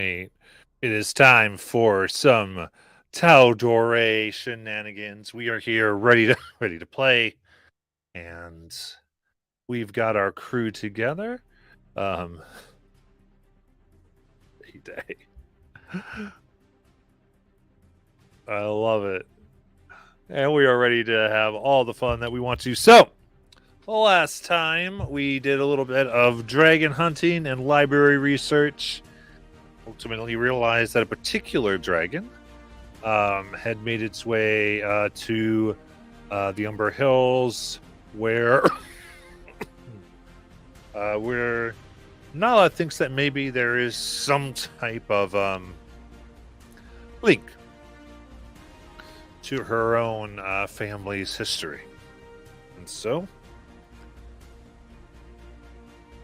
point, it is time for some Tal'dorei shenanigans. We are here ready to ready to play, and we've got our crew together. Um, a day. I love it, and we are ready to have all the fun that we want to. So, last time we did a little bit of dragon hunting and library research. Ultimately, realized that a particular dragon had made its way to the Umber Hills, where Nala thinks that maybe there is some type of link to her own family's history. And so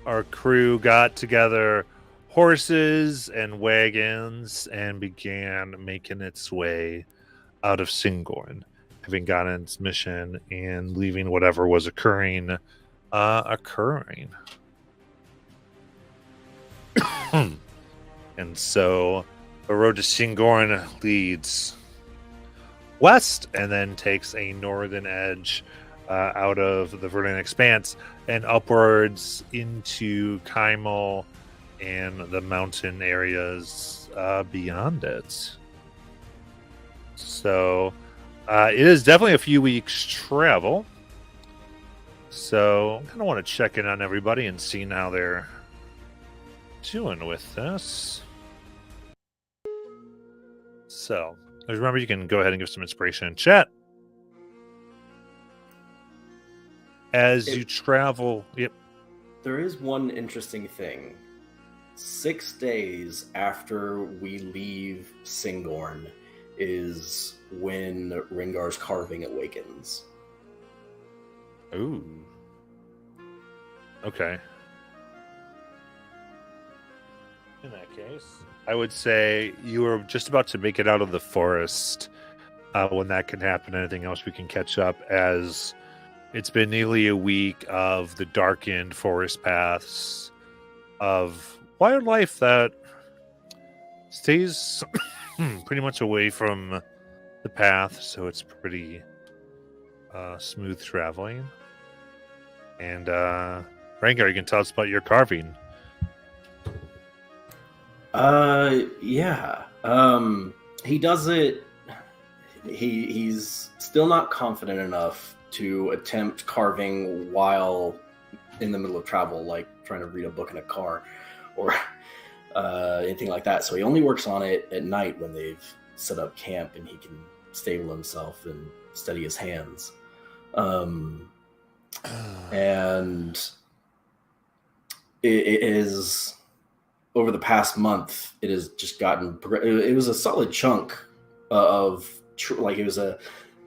our crew got together horses and wagons and began making its way out of Syngorn, having gotten its mission and leaving whatever was occurring. And so the road to Syngorn leads west and then takes a northern edge out of the Verdant Expanse and upwards into Kaimal and the mountain areas beyond it. So it is definitely a few weeks travel. So I kind of want to check in on everybody and see how they're doing with this. So remember, you can go ahead and give some inspiration in chat. As you travel, yep. There is one interesting thing. 6 days after we leave Syngorn is when Ringar's carving awakens. Ooh. Okay. In that case, I would say you were just about to make it out of the forest when that can happen. Anything else we can catch up, as it's been nearly a week of the darkened forest paths of wildlife that stays pretty much away from the path, so it's pretty smooth traveling. And Rangar, you can tell us about your carving. Yeah. He does it. He's still not confident enough to attempt carving while in the middle of travel, like trying to read a book in a car or anything like that. So he only works on it at night when they've set up camp and he can stable himself and steady his hands. And it is, over the past month, it has just gotten, it was a solid chunk of, like it was a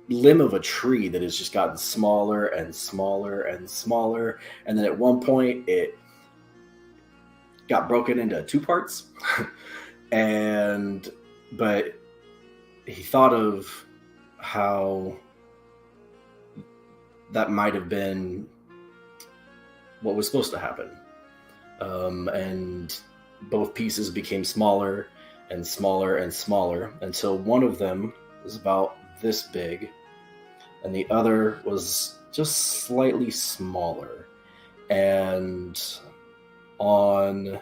limb of a tree that has just gotten smaller and smaller and smaller. And then at one point it got broken into 2 parts. But he thought of how that might have been what was supposed to happen. And both pieces became smaller and smaller and smaller until one of them was about this big and the other was just slightly smaller. And on,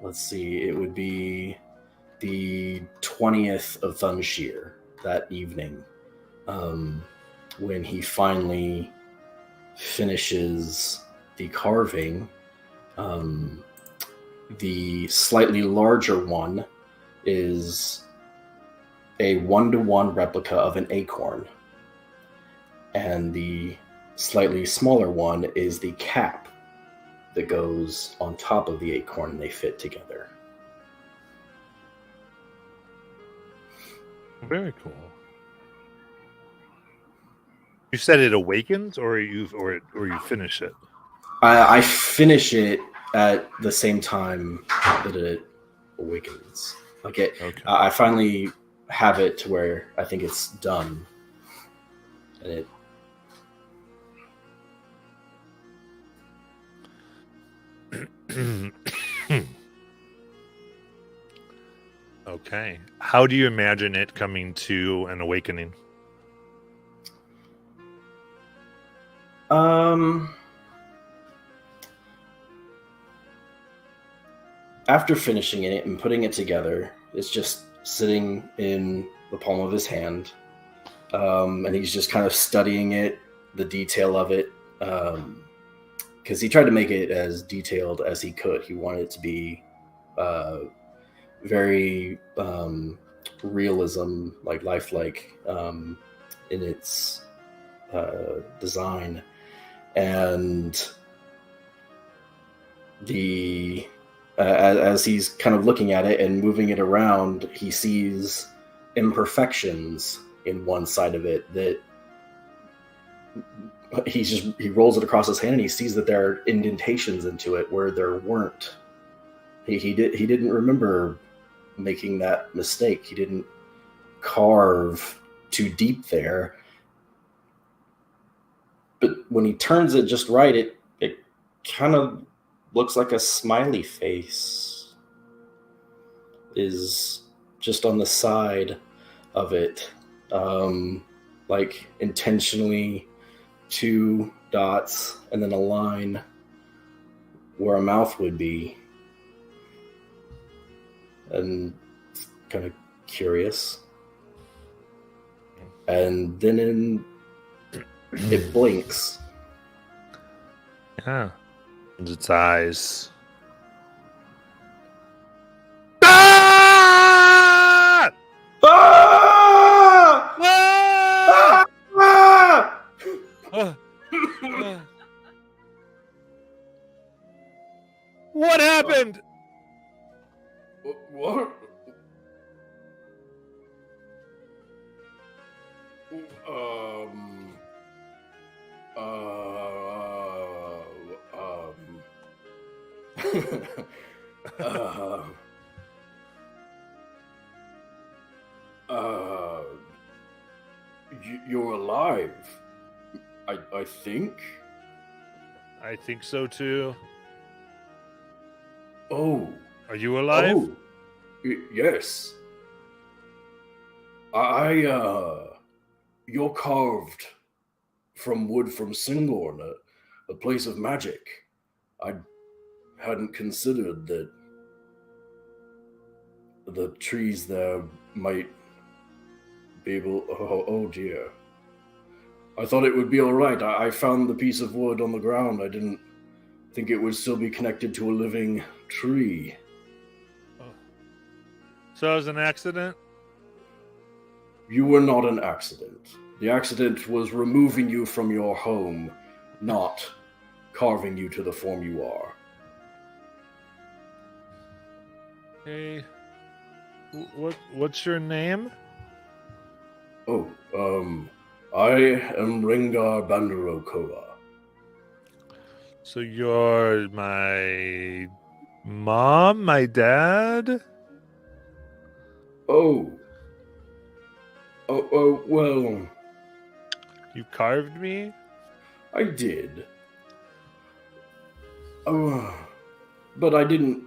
let's see, it would be the 20th of Thunshir that evening, when he finally finishes the carving. The slightly larger one is a 1-to-1 replica of an acorn, and the slightly smaller one is the cap that goes on top of the acorn, and they fit together. Very cool. You said it awakens, or you finish it? I finish it at the same time that it awakens. Okay. I finally have it to where I think it's done, and it. Okay. How do you imagine it coming to an awakening? After finishing it and putting it together, it's just sitting in the palm of his hand, and he's just kind of studying it, the detail of it, because he tried to make it as detailed as he could. He wanted it to be very realism, like lifelike, in its design, and the as he's kind of looking at it and moving it around, he sees imperfections in one side of it that he rolls it across his hand, and he sees that there are indentations into it where there weren't. He didn't remember making that mistake. He didn't carve too deep there. But when he turns it just right, it kind of looks like a smiley face is just on the side of it, like intentionally 2 dots and then a line where a mouth would be, and it's kind of curious. And then it blinks. Yeah. And its eyes. Ah! Ah! Ah! Ah! Ah! What happened? What? uh, you're alive. I think. I think so too. Oh. Are you alive? Oh. Yes. You're carved from wood from Syngorn, a place of magic. I hadn't considered that the trees there might be able... Oh dear. I thought it would be all right. I found the piece of wood on the ground. I didn't think it would still be connected to a living tree. Oh. So it was an accident? You were not an accident. The accident was removing you from your home, not carving you to the form you are. Hey, what's your name? Oh, I am Rengar Bandarokoa. So you're my mom, my dad? Oh, well, You carved me? I did. Oh, but I didn't.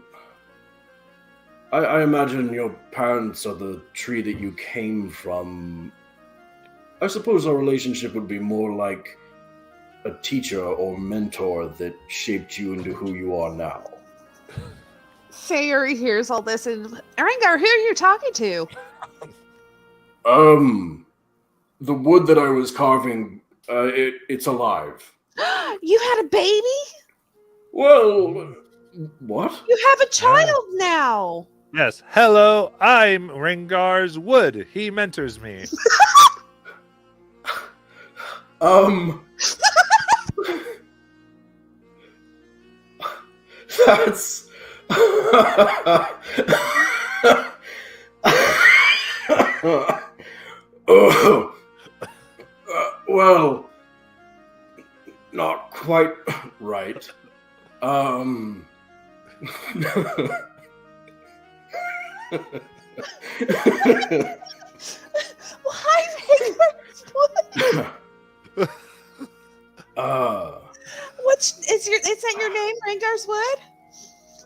I imagine your parents are the tree that you came from. I suppose our relationship would be more like a teacher or mentor that shaped you into who you are now. Sayuri hears all this and Rengar, who are you talking to? The wood that I was carving, it's alive. You had a baby? Well, what? You have a child now. Yes. Hello, I'm Rengar's Wood. He mentors me. That's... well, not quite right. Why Rengar's Wood? Is that your name, Rengar's Wood?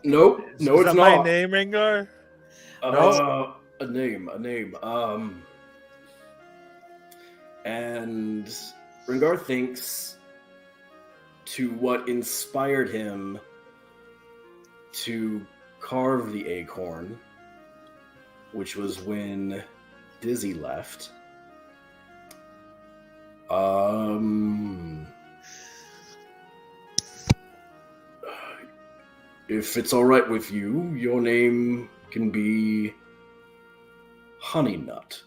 Nope. Is No, it's that not. my name, Rengar? No. A name. And Rengar thinks to what inspired him to carve the acorn, which was when Dizzy left. If it's all right with you, your name can be Honey Nut.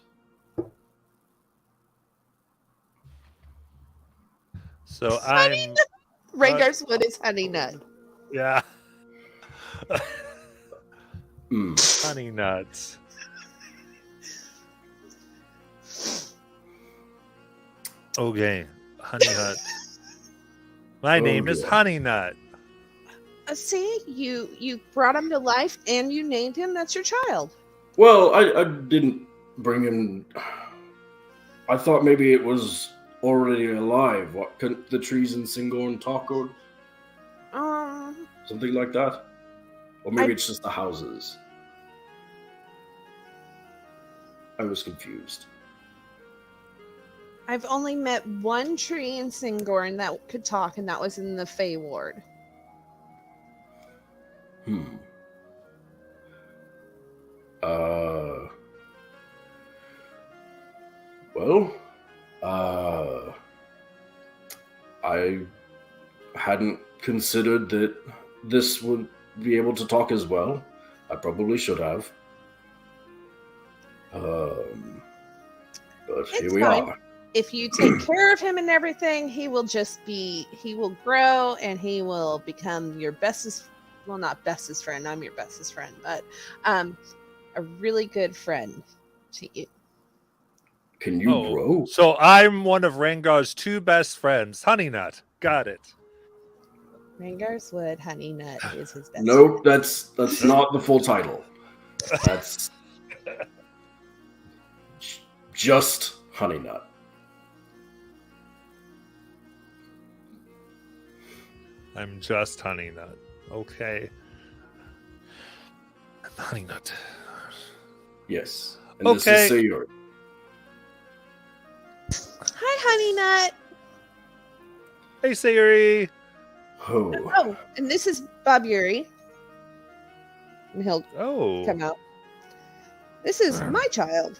So I'm Rhaegar's Wood is honey nut. yeah. Mm. Honey nuts. Okay, Honey Nut. My name is dear. Honey Nut. See, you brought him to life and you named him. That's your child. Well, I didn't bring him. I thought maybe it was already alive. What, couldn't the trees in Syngorn talk or something like that? Or maybe it's just the houses. I was confused. I've only met one tree in Syngorn that could talk, and that was in the Fey Ward. Well, I hadn't considered that this would be able to talk as well. I probably should have. But here we fine. are. If you take care of him and everything, he will grow and he will become your bestest, well, not bestest friend, I'm your bestest friend, but a really good friend to you. Can you grow? So I'm one of Rengar's two best friends. Honey Nut. Got it. Rhaegar's Wood Honey Nut is his best Nope, friend. that's not the full title. That's just Honey Nut. I'm just Honey Nut. Okay. Honey Nut. Yes. And Okay. this is Syngorn. Hi, Honey Nut. Hey, Sayuri. Oh, and this is Bob Yuri. And he'll come out. This is my child.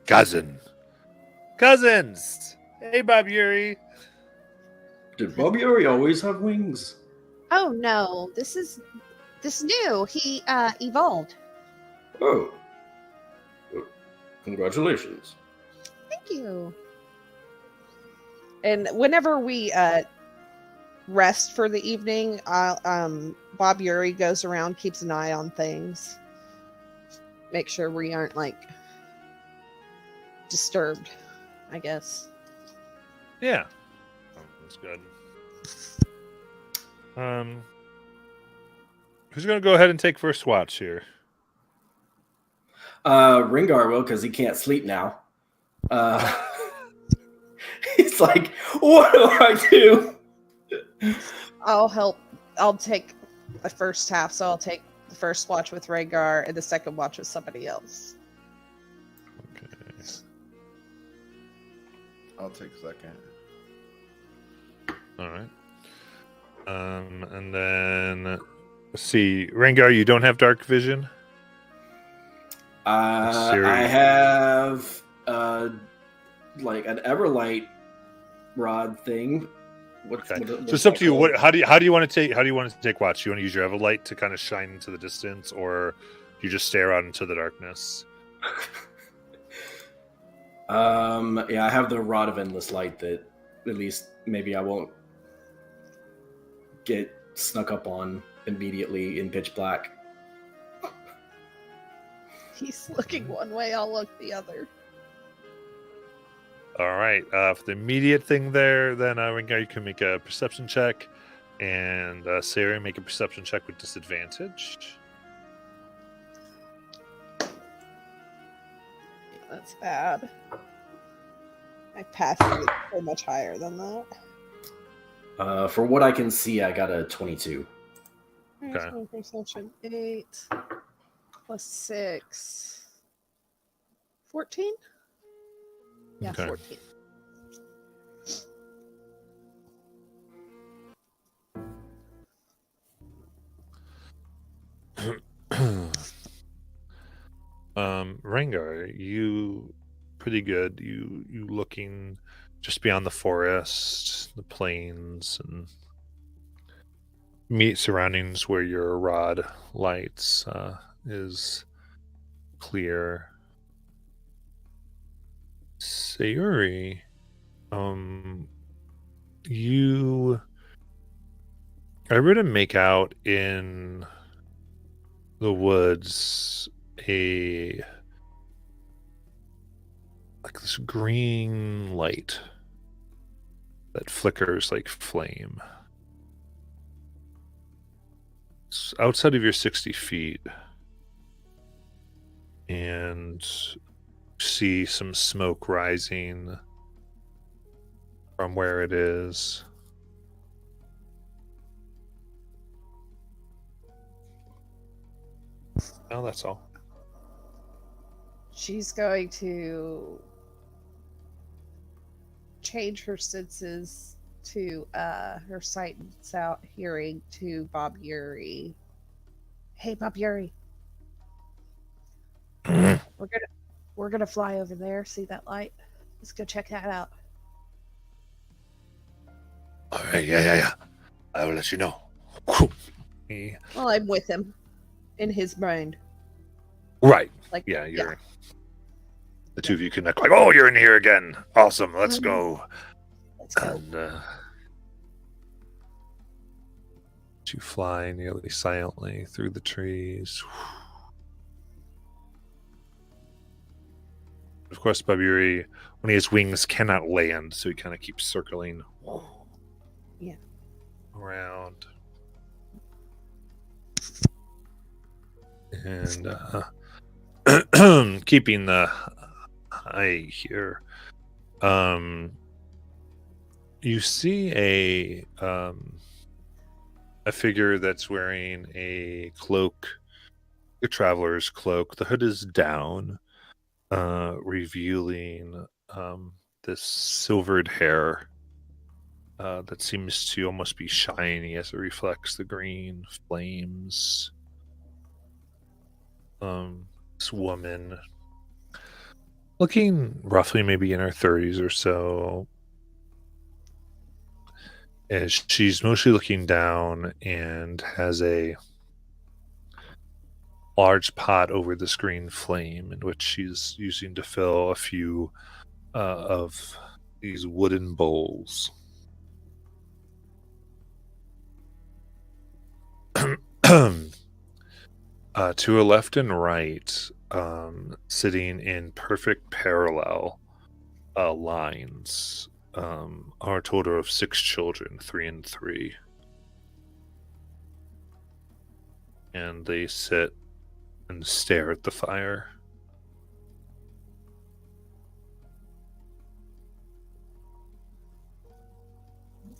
Cousins. Hey, Bob Yuri. Did Bob Yuri always have wings? Oh no, this new. He evolved. Oh. Congratulations. Thank you. And whenever we rest for the evening, Bob Yuri goes around, keeps an eye on things, make sure we aren't disturbed, I guess. Yeah. That's good. Who's going to go ahead and take first watch here? Rengar will, because he can't sleep now. He's like, what do I do? I'll help. I'll take the first half, so I'll take the first watch with Rhaegar and the second watch with somebody else. Okay. I'll take second. All right. And then let's see, Rengar, you don't have dark vision? I have like an Everlight rod thing. So it's up to you. How do you want to take watch? You want to use your Everlight to kind of shine into the distance, or you just stare out into the darkness? Yeah, I have the Rod of Endless Light that at least maybe I won't get snuck up on immediately in pitch black. He's looking one way, I'll look the other. All right. For the immediate thing there, then Rengar, you can make a perception check, and Sarah, make a perception check with disadvantage. That's bad. My passive is so much higher than that. For what I can see, I got a 22. Okay. Perception 8 plus 6. 14? Yeah, Okay. 14. Rengar, you pretty good. You looking just beyond the forest, the plains, and meet surroundings where your rod lights is clear. Sayuri, you are able to make out in the woods like this green light that flickers like flame. It's outside of your 60 feet, and see some smoke rising from where it is. Oh, that's all. She's going to change her senses to her sight and hearing to Bob Yuri. Hey, Bob Yuri. We're gonna fly over there. See that light? Let's go check that out. All right, yeah. I will let you know. Whew. Well, I'm with him in his mind. Right. Like, Yeah, you're. The two of you connect like, oh, you're in here again. Awesome. Let's go. Let's go. And you fly nearly silently through the trees. Of course, Baburi, when he has wings, cannot land, so he kind of keeps circling around. And keeping the eye here, you see a figure that's wearing a cloak, a traveler's cloak. The hood is down, revealing this silvered hair that seems to almost be shiny as it reflects the green flames. This woman, looking roughly maybe in her 30s or so, as she's mostly looking down and has a large pot over the green flame in which she's using to fill a few of these wooden bowls. To her left and right, sitting in perfect parallel lines, are a total of 6 children, 3 and 3. And they sit and stare at the fire.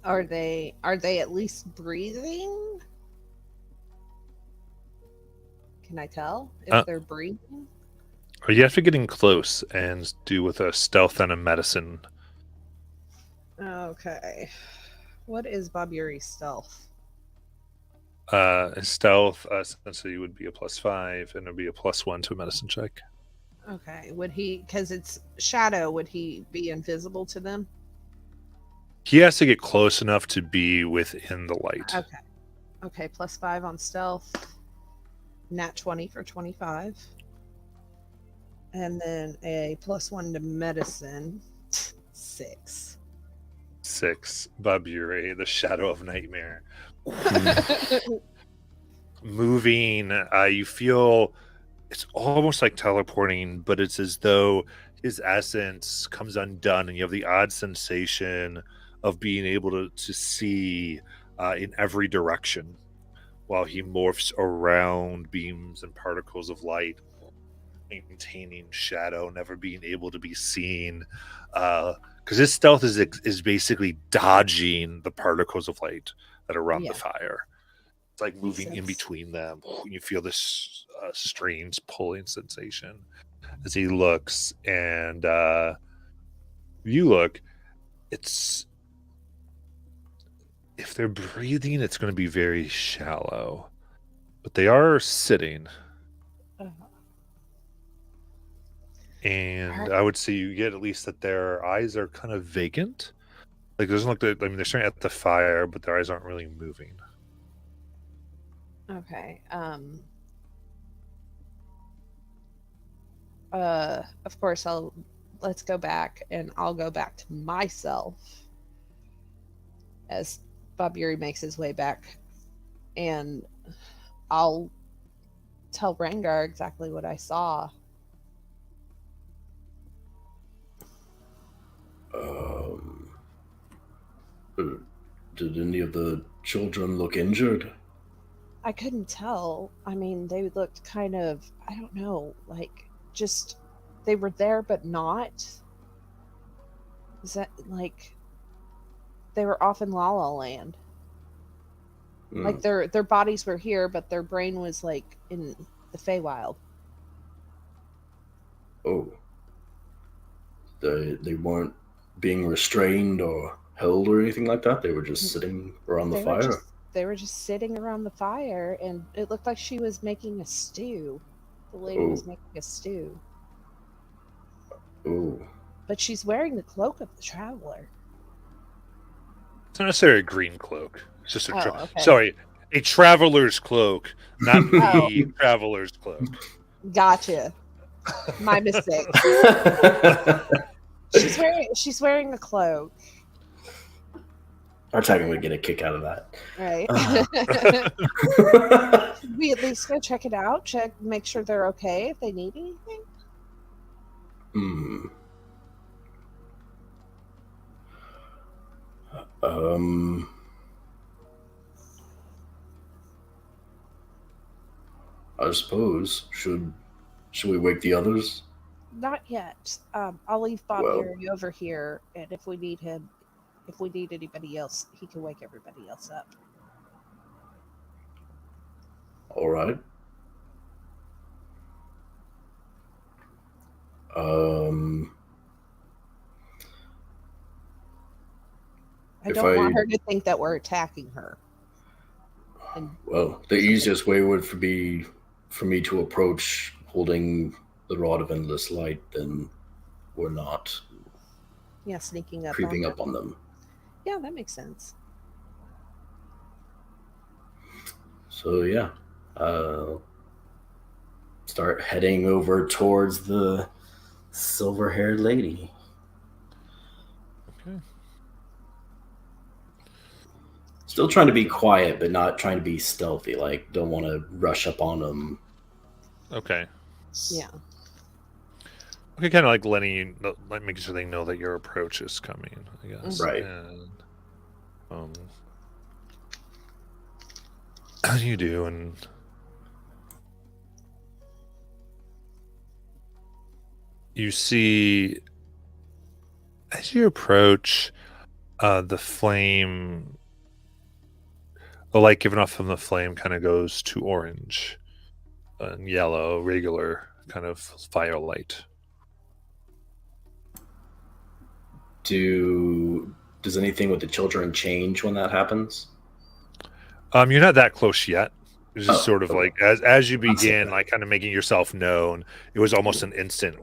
Are they at least breathing? Can I tell if they're breathing? You have to get in close and do with a stealth and a medicine. Okay. What is Bob Yuri's stealth? Stealth essentially would be a +5, and it would be a +1 to a medicine check. Okay. Would he, because it's shadow, would he be invisible to them? He has to get close enough to be within the light. Okay, +5 on stealth. Nat 20 for 25. And then a +1 to medicine. 6. 6. Babure, the shadow of nightmare. Moving, you feel it's almost like teleporting, but it's as though his essence comes undone, and you have the odd sensation of being able to see in every direction while he morphs around beams and particles of light, maintaining shadow, never being able to be seen. Because his stealth is basically dodging the particles of light that are around the fire. It's like moving in sense. between them. You feel this strange pulling sensation as he looks, and you look. It's if they're breathing, it's going to be very shallow, but they are sitting. And I would say you get at least that their eyes are kind of vacant. Like, it doesn't look that, I mean, they're staring at the fire, but their eyes aren't really moving. Okay. Of course, let's go back, and I'll go back to myself as Bob Yuri makes his way back, and I'll tell Rengar exactly what I saw. Did any of the children look injured? I couldn't tell. I mean, they looked kind of, I don't know, like just they were there but not. Is that like they were off in La La Land? Like their bodies were here, but their brain was like in the Feywild. Oh. They weren't being restrained or held or anything like that? They were just sitting around the fire? They were just sitting around the fire, and it looked like she was making a stew. The lady was making a stew. Oh. But she's wearing the cloak of the traveler. It's not necessarily a green cloak. It's just okay. A traveler's cloak, not the traveler's cloak. Gotcha. My mistake. She's wearing a cloak. Artagan would get a kick out of that. Right. Should we at least go check it out? Make sure they're okay if they need anything? I suppose. Should we wake the others? Not yet. I'll leave Bob Yuri over here, and if we need anybody else, he can wake everybody else up. All right. I don't want her to think that we're attacking her. Well, the easiest way would be for me to approach holding the rod of endless light, then we're not sneaking up, creeping up on them. Yeah, that makes sense. So start heading over towards the silver-haired lady. Okay. Still trying to be quiet, but not trying to be stealthy. Like, don't want to rush up on them. Okay. Yeah. Okay, kind of like letting you, like making sure they know that your approach is coming, I guess. Right. And, as you do, and you see, as you approach, the flame, the light given off from the flame kind of goes to orange and yellow, regular kind of firelight. Does anything with the children change when that happens? You're not that close yet. It's just sort of like as you begin, like kind of making yourself known. It was almost an instant.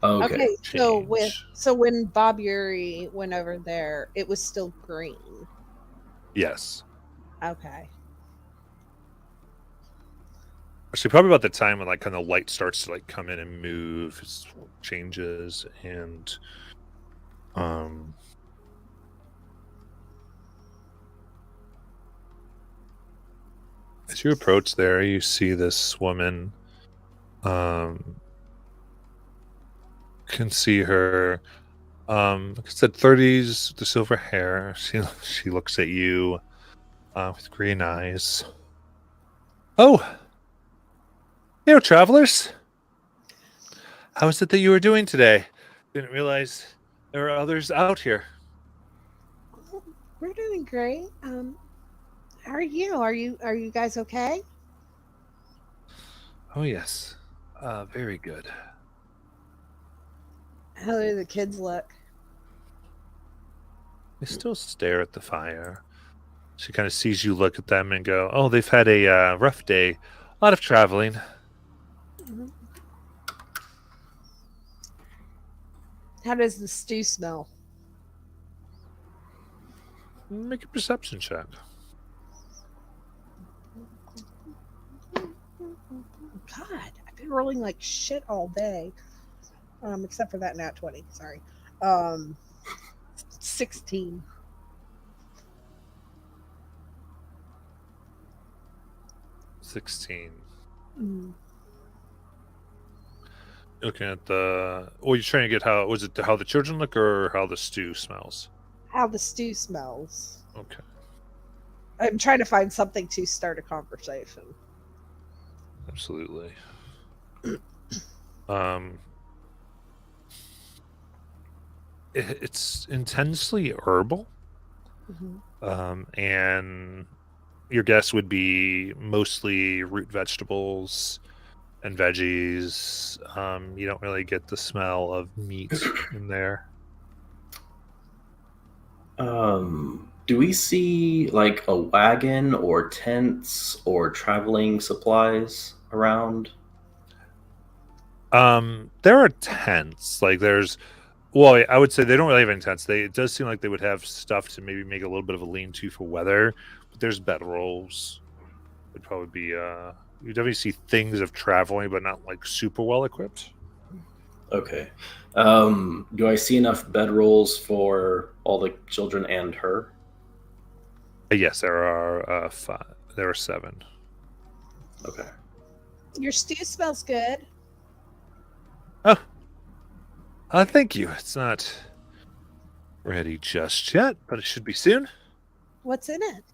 Okay. Change. So when Bob Yuri went over there, it was still green. Yes. Okay. Actually, probably about the time when like kind of light starts to like come in and move, it changes, and as you approach there, you see this woman. Can see her. Like I said, 30s, the silver hair. She looks at you with green eyes. Oh, hello, travelers. How is it that you were doing today? Didn't realize there were others out here. We're doing great. How are you? Are you guys okay? Oh yes, very good. How do the kids look? They still stare at the fire. She kind of sees you look at them and go, "Oh, they've had a rough day. A lot of traveling." Mhm. How does the stew smell? Make a perception check. God, I've been rolling like shit all day. Except for that nat 20. Sorry. 16. 16. Mm. Looking at the. Oh, you're trying to get how was it how the children look or how the stew smells? How the stew smells. Okay. I'm trying to find something to start a conversation. Absolutely. Um, it's intensely herbal, Mhm. and your guess would be mostly root vegetables and veggies. You don't really get the smell of meat in there. Do we see like a wagon or tents or traveling supplies around? There are tents. Like there's well, I would say they don't really have any tents. It does seem like they would have stuff to maybe make a little bit of a lean-to for weather. But there's bedrolls. Would probably be you definitely see things of traveling, but not like super well equipped. Okay. Do I see enough bedrolls for all the children and her? Yes, there are five. There are seven. Okay. Your stew smells good. Oh, thank you. It's not ready just yet, but it should be soon. What's in it?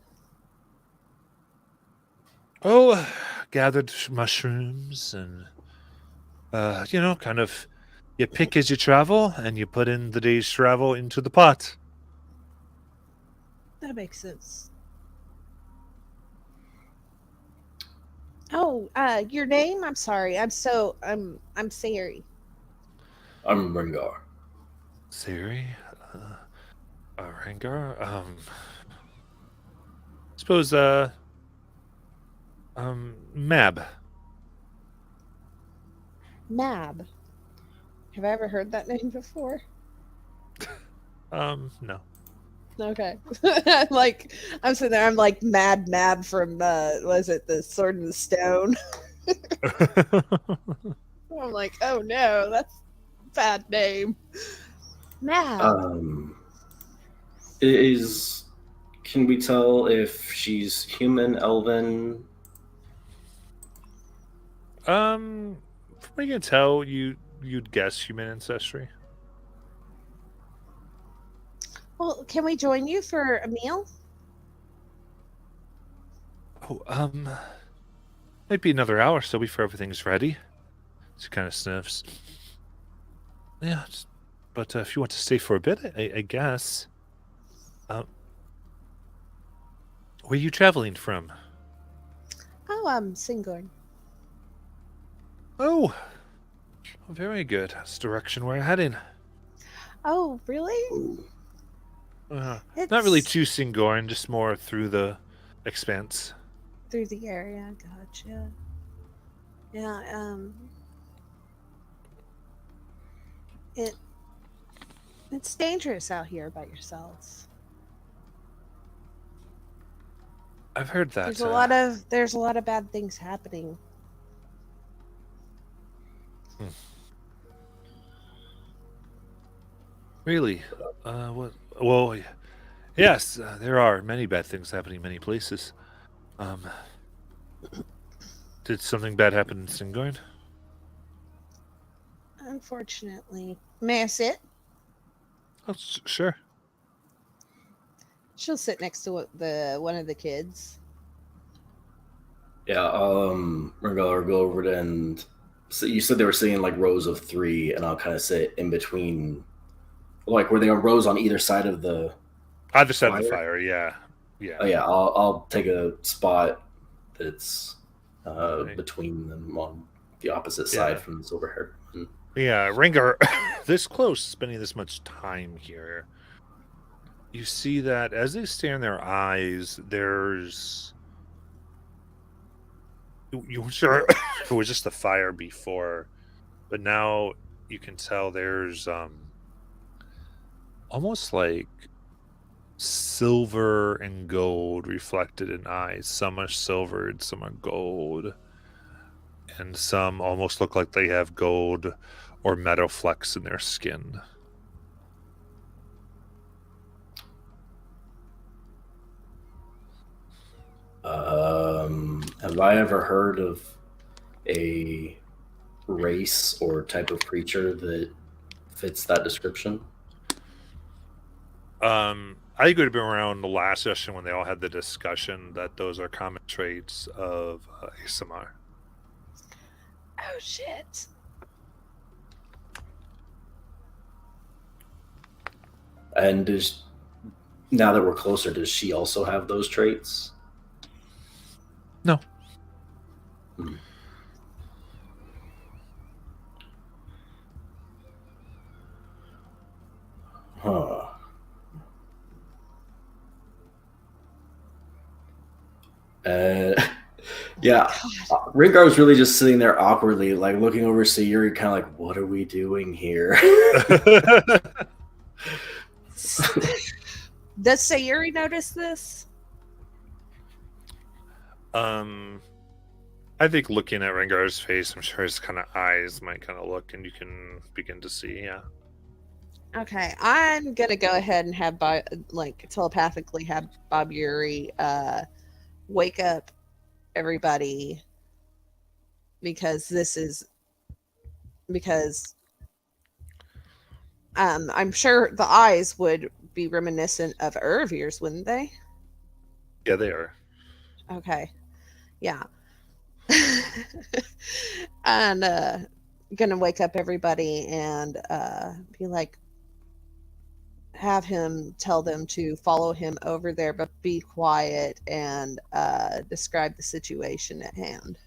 Oh, gathered mushrooms and kind of you pick as you travel, and you put in the day's travel into the pot. That makes sense. Oh, your name? I'm sorry. I'm Sari. I'm Rengar. Siri, Rangar. Suppose Mab. Mab. Have I ever heard that name before? No. Okay. I'm sitting there, I'm like Mad Mab from was it the Sword in the Stone? I'm like, oh no, that's a bad name. Mab. Is can we tell if she's human, elven? From what you can tell, you'd guess human ancestry. Well, can we join you for a meal? Oh, might be another hour so before everything's ready. She kind of sniffs. Yeah, but if you want to stay for a bit, I guess. Where are you traveling from? Oh, Syngorn. Oh, very good. That's the direction we're heading. Oh, really? Ooh. Not really to Syngorn, just more through the expanse. Through the area. Gotcha. Yeah. It's dangerous out here by yourselves. I've heard that. There's a lot of bad things happening. Really? What? Well, yes, there are many bad things happening in many places. Did something bad happen in Syngorn? Unfortunately. May I sit? Oh, sure. She'll sit next to one of the kids. Yeah, Rengar, go over to and so you said they were sitting in like rows of three, and I'll kind of sit in between. Like, were they on rows on either side of the Either side of the fire? fire, yeah. Yeah. Oh yeah, I'll take a spot that's Okay. between them on the opposite Yeah. side from the silver-haired one. Yeah, Rengar, this close, spending this much time here. You see that as they stare in their eyes, there's. You were sure it was just the fire before, but now you can tell there's almost like silver and gold reflected in eyes. Some are silvered, some are gold, and some almost look like they have gold or metal flecks in their skin. Have I ever heard of a race or type of creature that fits that description? I think it would have been around the last session when they all had the discussion that those are common traits of ASMR. Oh shit. And now that we're closer, does she also have those traits? No. Hmm. Huh. Yeah, Rengar was really just sitting there awkwardly, like looking over Sayuri, kind of like, "What are we doing here?" Does Sayuri notice this? I think looking at Rengar's face, I'm sure his kind of eyes might kind of look, and you can begin to see. Yeah. Okay, I'm gonna go ahead and have telepathically have Bob Yuri wake up everybody because I'm sure the eyes would be reminiscent of Ervir's, wouldn't they? Yeah, they are. Okay, yeah. And gonna wake up everybody and be like, have him tell them to follow him over there, but be quiet and describe the situation at hand.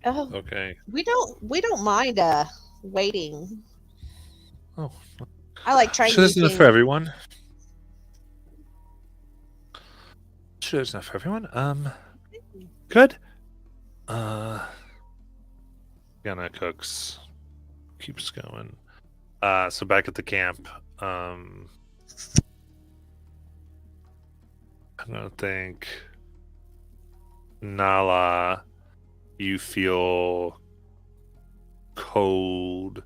Oh, Okay. we don't mind waiting. Oh, I like trying sure there's new enough for things. everyone. Sure there's enough for everyone. Good. Gonna cooks. Keeps going. So back at the camp. I'm gonna think Nala, you feel cold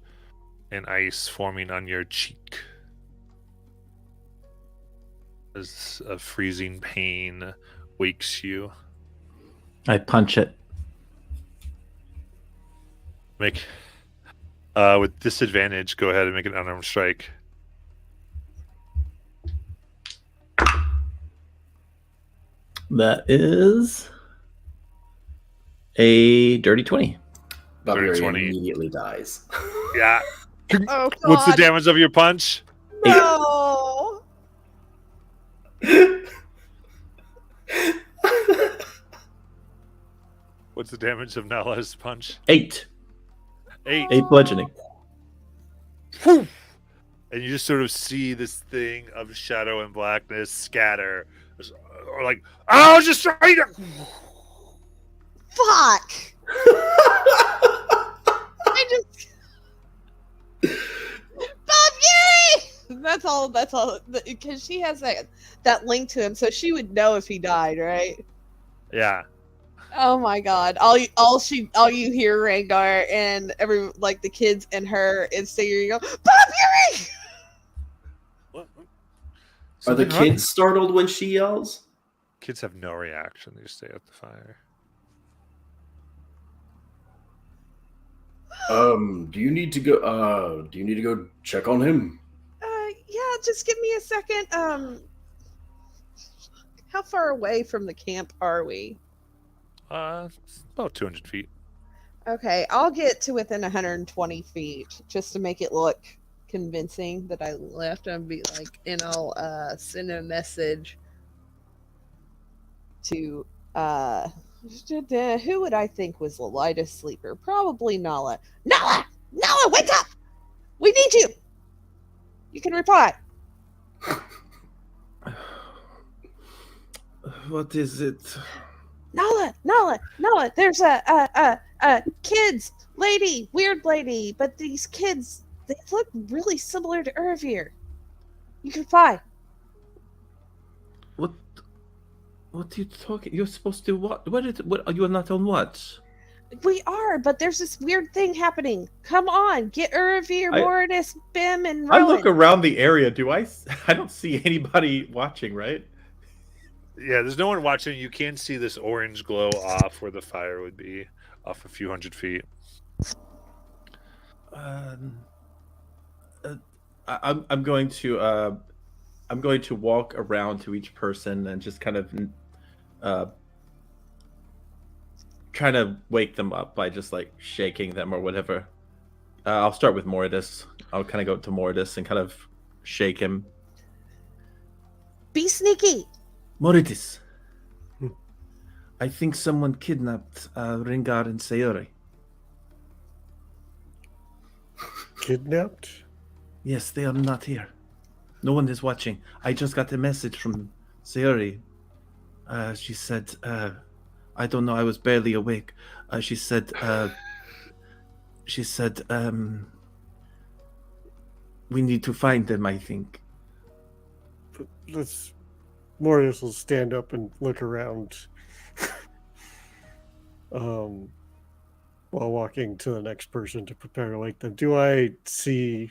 and ice forming on your cheek as a freezing pain wakes you. I punch it. Make with disadvantage, go ahead and make an unarmed strike. That is a dirty 20. Barbarian 20. immediately dies. Yeah. Oh, What's the God. damage of your punch? No. What's the damage of Nala's punch? 8. 8. 8 bludgeoning. Whew. And you just sort of see this thing of shadow and blackness scatter. Or like, I was just trying to. Fuck. I just. Bob Yuri! That's all. Because she has that link to him, so she would know if he died, right? Yeah. Oh my God! All you hear, Rengar, and the kids and her is singing, "Bob Yuri!" Are the kids startled when she yells? Kids have no reaction. They just stay at the fire. Do you need to go? Do you need to go check on him? Yeah. Just give me a second. How far away from the camp are we? It's about 200 feet. Okay, I'll get to within 120 feet just to make it look convincing that I left. I'll be like, and I'll send a message to who would I think was the lightest sleeper? Probably Nala. Nala, wake up! We need you. You can reply. What is it? Nala. There's a kids lady, weird lady, but these kids, they look really similar to Ervir. You can reply. What are you talking? You're supposed to what? What? You are not on what? We are, but there's this weird thing happening. Come on, get Ervir, Mortis, Bim, and Rowan. I look around the area. I don't see anybody watching, right? Yeah, there's no one watching. You can see this orange glow off where the fire would be, off a few hundred feet. I'm going to walk around to each person and just kind of trying to wake them up by just like shaking them or whatever. I'll start with Mortis. I'll kind of go to Mortis and kind of shake him. Be sneaky. Mortis, I think someone kidnapped Ringar and Sayori. Kidnapped? Yes, they are not here. No one is watching. I just got a message from Sayori. She said, I don't know, I was barely awake. She said, we need to find them, I think. Mortis will stand up and look around while walking to the next person to prepare to wake them. Do I see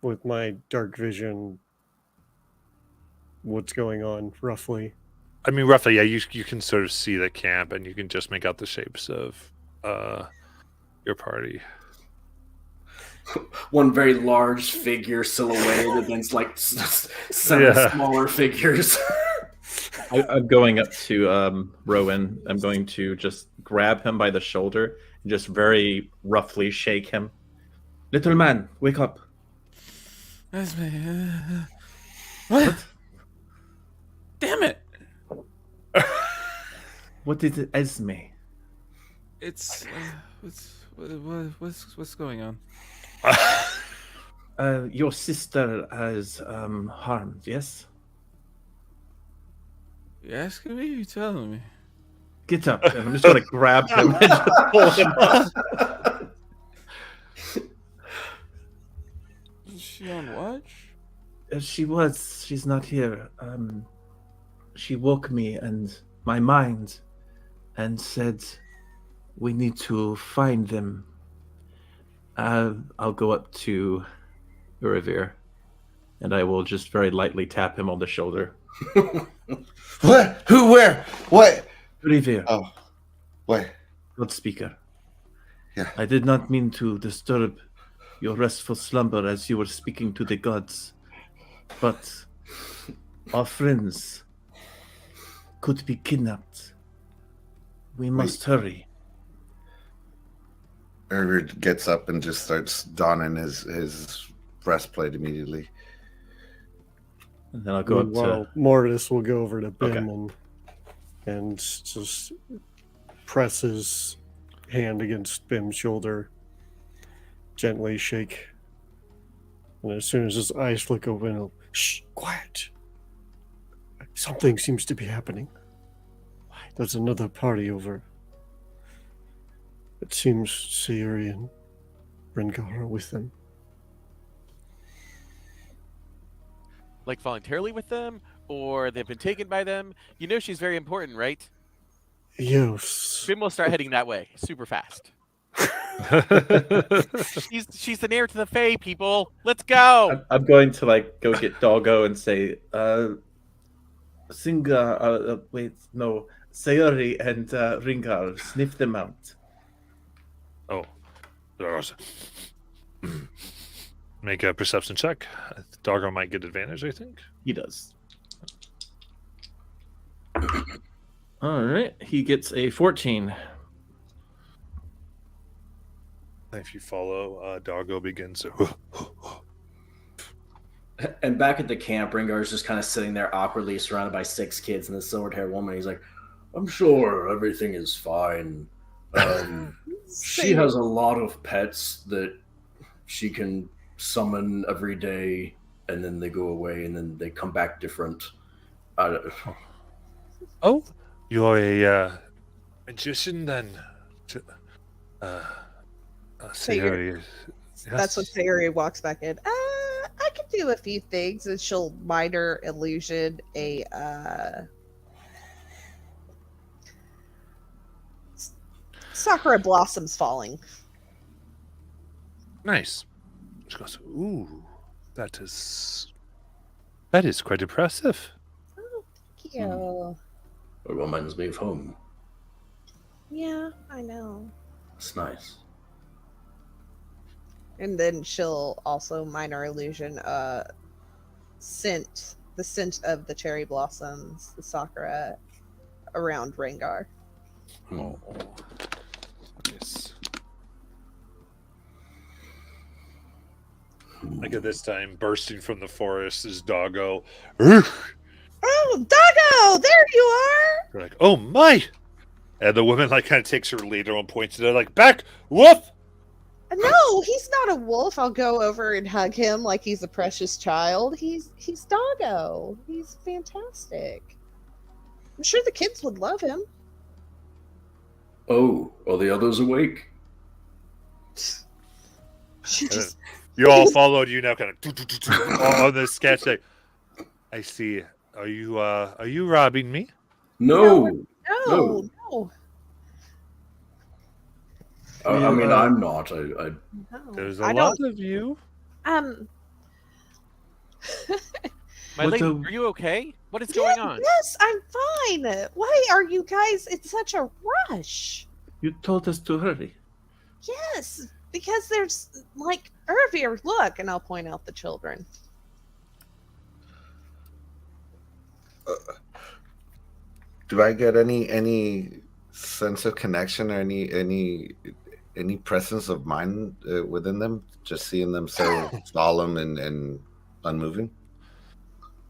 with my dark vision what's going on roughly? I mean, roughly, yeah. You can sort of see the camp, and you can just make out the shapes of your party. One very large figure silhouetted against like seven smaller figures. I'm going up to Rowan. I'm going to just grab him by the shoulder and just very roughly shake him. Little man, wake up. Esme. What? Damn it! What is it, Esme? It's what's going on? Your sister is harmed, yes? You asking me? You telling me? Get up. And I'm just going to grab him and just pull him up. Is she on watch? She was. She's not here. She woke me and my mind and said, we need to find them. I'll go up to Revere and I will just very lightly tap him on the shoulder. What? Who? Where? What? Revere. Oh, what? Loudspeaker. Yeah. I did not mean to disturb your restful slumber as you were speaking to the gods, but our friends could be kidnapped. We must hurry. Erwin gets up and just starts donning his breastplate immediately. And then I'll go up to... Mortis will go over to Bim and just press his hand against Bim's shoulder, gently shake. And as soon as his eyes flick open, he'll, shh, quiet. Something seems to be happening. There's another party over. It seems Sayori and Rengar are with them. Like voluntarily with them, or they've been taken by them. You know she's very important, right? Yes. Bim will start heading that way super fast. she's the heir to the Fae, people. Let's go. I'm going to like go get Doggo and say, Sayori and Ringar, sniff them out. Oh, make a perception check. Doggo might get advantage, I think. He does. All right, he gets a 14. If you follow, Doggo begins to And back at the camp, Ringar's just kind of sitting there awkwardly surrounded by 6 kids and this silver-haired woman. He's like, I'm sure everything is fine. She has a lot of pets that she can summon every day, and then they go away, and then they come back different. Oh, you're a magician then? Sayuri. That's when Sayuri walks back in. I can do a few things, and she'll minor illusion a sakura blossoms falling. Nice. She goes, ooh, that is quite impressive. Oh, thank you. It reminds me of home. Yeah, I know. It's nice. And then she'll also minor illusion the scent of the cherry blossoms, the sakura around Rengar. Oh, yes. Like at this time, bursting from the forest is Doggo. Urgh! Oh, Doggo! There you are! They're like, oh my! And the woman like kind of takes her leader and points at her like, back, woof! No, he's not a wolf. I'll go over and hug him like he's a precious child. He's Doggo. He's fantastic. I'm sure the kids would love him. Oh, are the others awake? She just You all followed you now, kind of on this sketch. Like, I see. Are you robbing me? No. no. I mean, I'm not. No. There's I a lot of you. My What lady, the- are you okay? What is going on? Yes, I'm fine. Why are you guys in such a rush? You told us to hurry. Yes, because there's like Irvir, look, and I'll point out the children. Do I get any sense of connection or any presence of mind within them? Just seeing them so solemn and unmoving.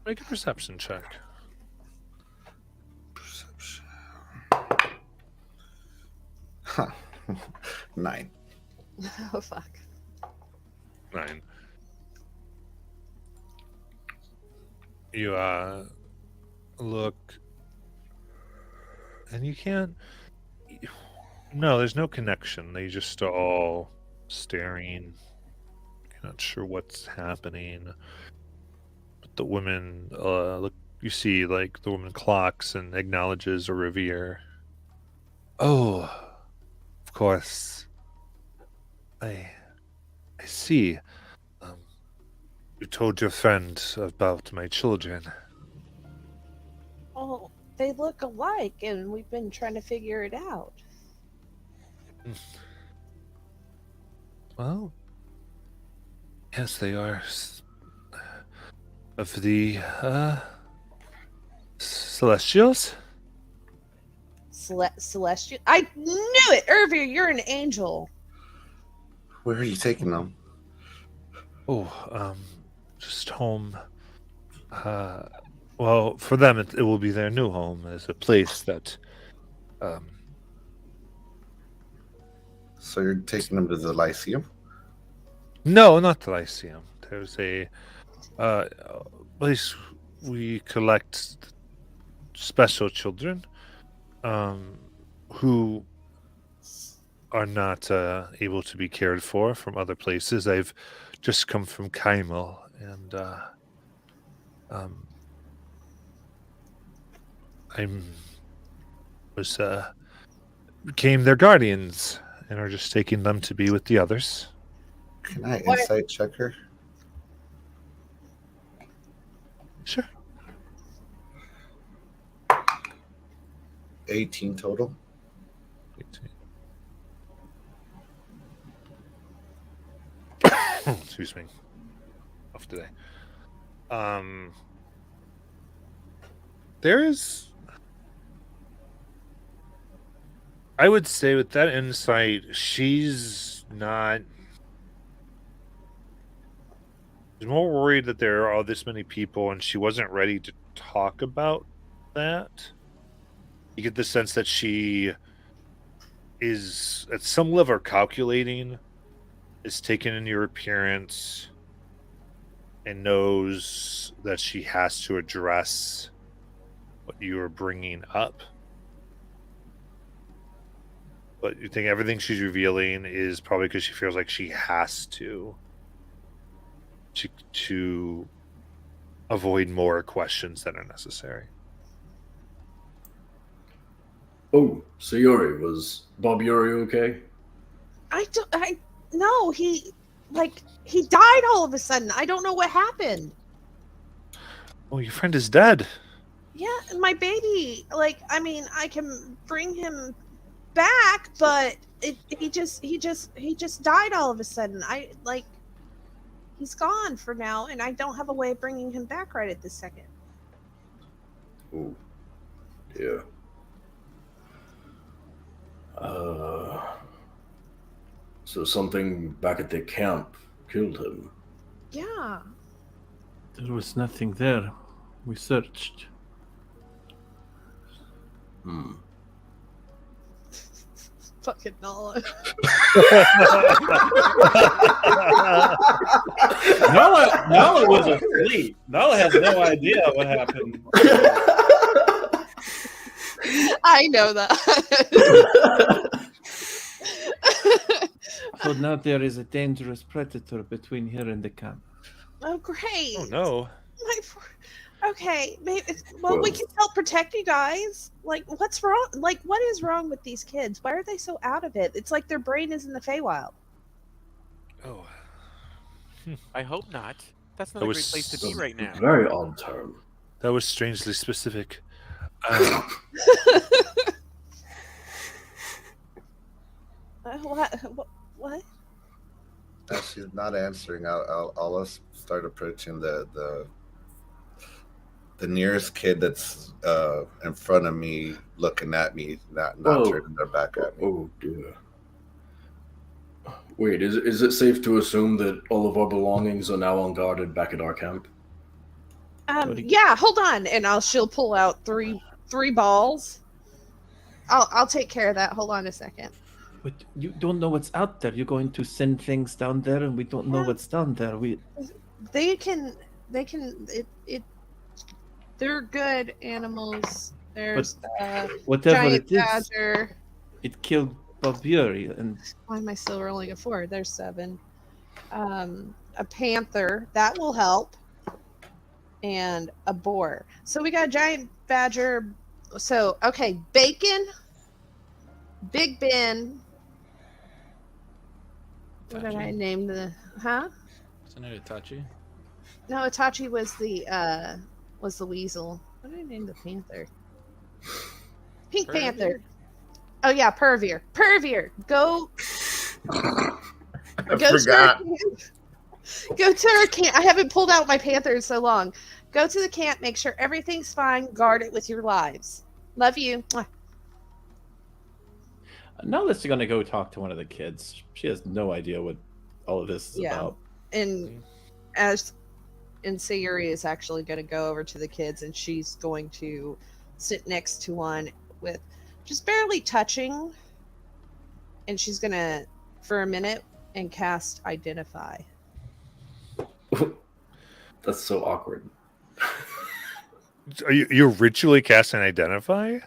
Make a perception check. Perception. Huh. 9. Oh fuck. 9. You look, and you can't. No, there's no connection. They just all staring. You're not sure what's happening. But the woman, look, you see, like the woman clocks and acknowledges a revere. Oh, of course. I see. You told your friend about my children. Oh, they look alike, and we've been trying to figure it out. Well, yes, they are of the Celestials. Celestial. I knew it, Irvir. You're an angel. Where are you taking them? Oh, just home. Well, for them, it will be their new home. It's a place that, So you're taking them to the Lyceum? No, not the Lyceum. There's a place we collect special children, who are not able to be cared for from other places. I've just come from Kaimel, and became their guardians, and are just taking them to be with the others. Can I What- insight check her? Sure. 18 total. 18. Excuse me. Off today. There is, I would say, with that insight, she's not She's more worried that there are this many people, and she wasn't ready to talk about that. You get the sense that she is, at some level, calculating, is taken in your appearance, and knows that she has to address what you are bringing up. But you think everything she's revealing is probably because she feels like she has to avoid more questions that are necessary. Oh, so Yuri, was Bob Yuri okay? No, he died all of a sudden. I don't know what happened. Oh, your friend is dead. Yeah, my baby. I can bring him back, but he just died all of a sudden. He's gone for now, and I don't have a way of bringing him back right at this second. Oh, yeah. So something back at the camp killed him. Yeah. There was nothing there. We searched. Fucking Nala. Nala was asleep. Nala has no idea what happened. I know that. So now there is a dangerous predator between here and the camp. Oh, great. Oh no. Okay, maybe. Well, we can help protect you guys. What's wrong? What is wrong with these kids? Why are they so out of it? It's like their brain is in the Feywild. Oh. I hope not. That's not a great place to be right now. Very odd term. That was strangely specific. What? As she's not answering, I'll start approaching the nearest kid that's in front of me, looking at me, not turning their back at me. Oh dear. Wait, is it safe to assume that all of our belongings are now unguarded back at our camp? Yeah. Hold on, and she'll pull out three balls. I'll take care of that. Hold on a second. But you don't know what's out there. You're going to send things down there, and we don't know what's down there. They can. They're good animals. There's whatever giant it is, badger. it killed Bob Yuri, and Why am I still rolling a 4? There's 7. A panther that will help, and a boar. So we got a giant badger. So okay, Bacon, Big Ben. What did I name the? Huh? Isn't it Itachi? No, Itachi was the weasel. What did I name the panther? Pink Pervier? Panther. Oh yeah, Pervier. Pervier, go. I Go forgot. Go to our camp. I haven't pulled out my panther in so long. Go to the camp. Make sure everything's fine. Guard it with your lives. Love you. Mwah. Now let's gonna go talk to one of the kids. She has no idea what all of this is about. And Sayuri is actually going to go over to the kids, and she's going to sit next to one with just barely touching, and she's going to, for a minute, and cast Identify. That's so awkward. You're ritually casting Identify?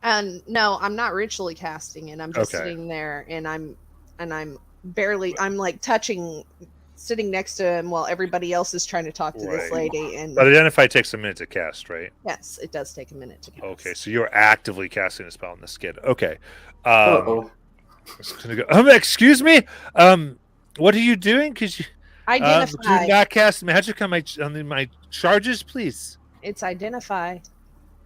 And no, I'm not ritually casting it. I'm just Okay. sitting there, and I'm like touching, sitting next to him while everybody else is trying to talk to this Right. lady. And But Identify takes a minute to cast, right? yes, it does take a minute to cast. Okay, so you're actively casting a spell on this kid. Okay. Uh-oh. Excuse me? What are you doing? Could you Identify. do not cast magic on my charges, please? It's Identify.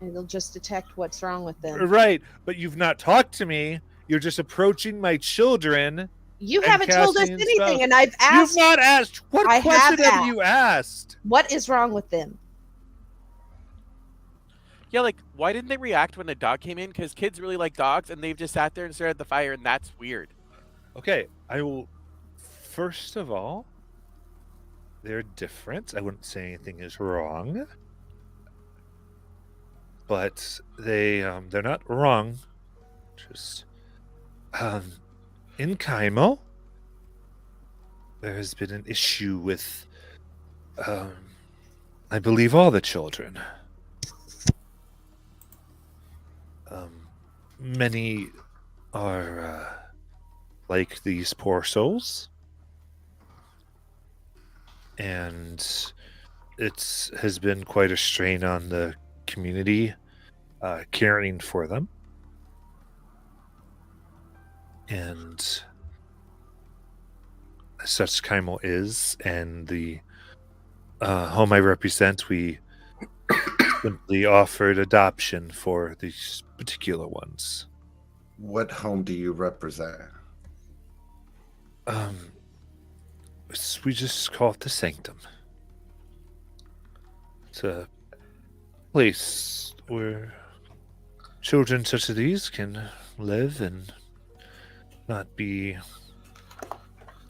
It'll just detect what's wrong with them. Right, but you've not talked to me. You're just approaching my children. You and haven't told us casting anything, spells. and I've asked, You've not asked. What I question have have you asked? what is wrong with them? Yeah, why didn't they react when the dog came in? Because kids really like dogs, and they've just sat there and stared at the fire, and that's weird. Okay, I will. First of all, they're different. I wouldn't say anything is wrong, but they're not wrong. Just in Kaimo, there has been an issue with, I believe, all the children. Many are like these poor souls, and it has been quite a strain on the community caring for them. And such Kaimo is, and the home I represent, we simply offered adoption for these particular ones. What home do you represent? We just call it the Sanctum. It's a place where children such as these can live and not be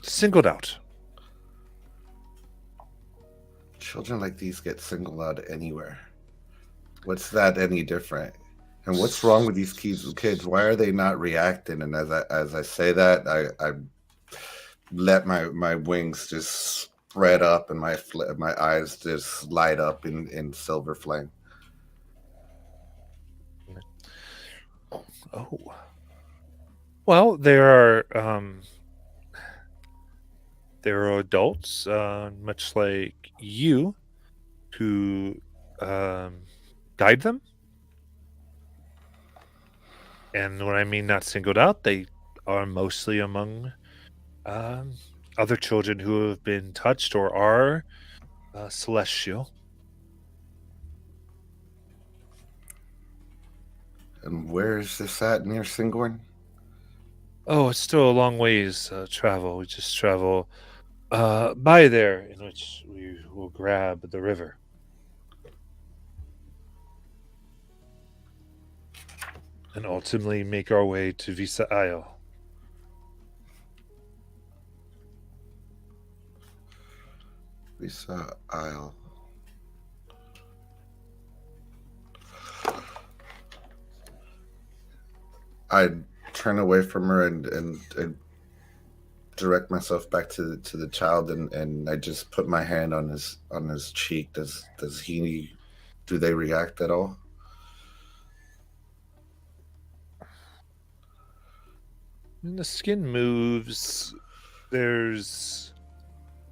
singled out. Children like these get singled out anywhere. What's that any different? And what's wrong with these kids? Why are they not reacting? And as I say that, I let my wings just spread up and my eyes just light up in silver flame. Oh. Well, there are adults, much like you, who guide them. And when I mean not singled out, they are mostly among other children who have been touched or are celestial. And where is this at near Syngorn? Oh, it's still a long ways travel. We just travel by there, in which we will grab the river. And ultimately make our way to Visa Isle. Visa Isle. I turn away from her and direct myself back to the child, and I just put my hand on his cheek. Do they react at all? And the skin moves. There's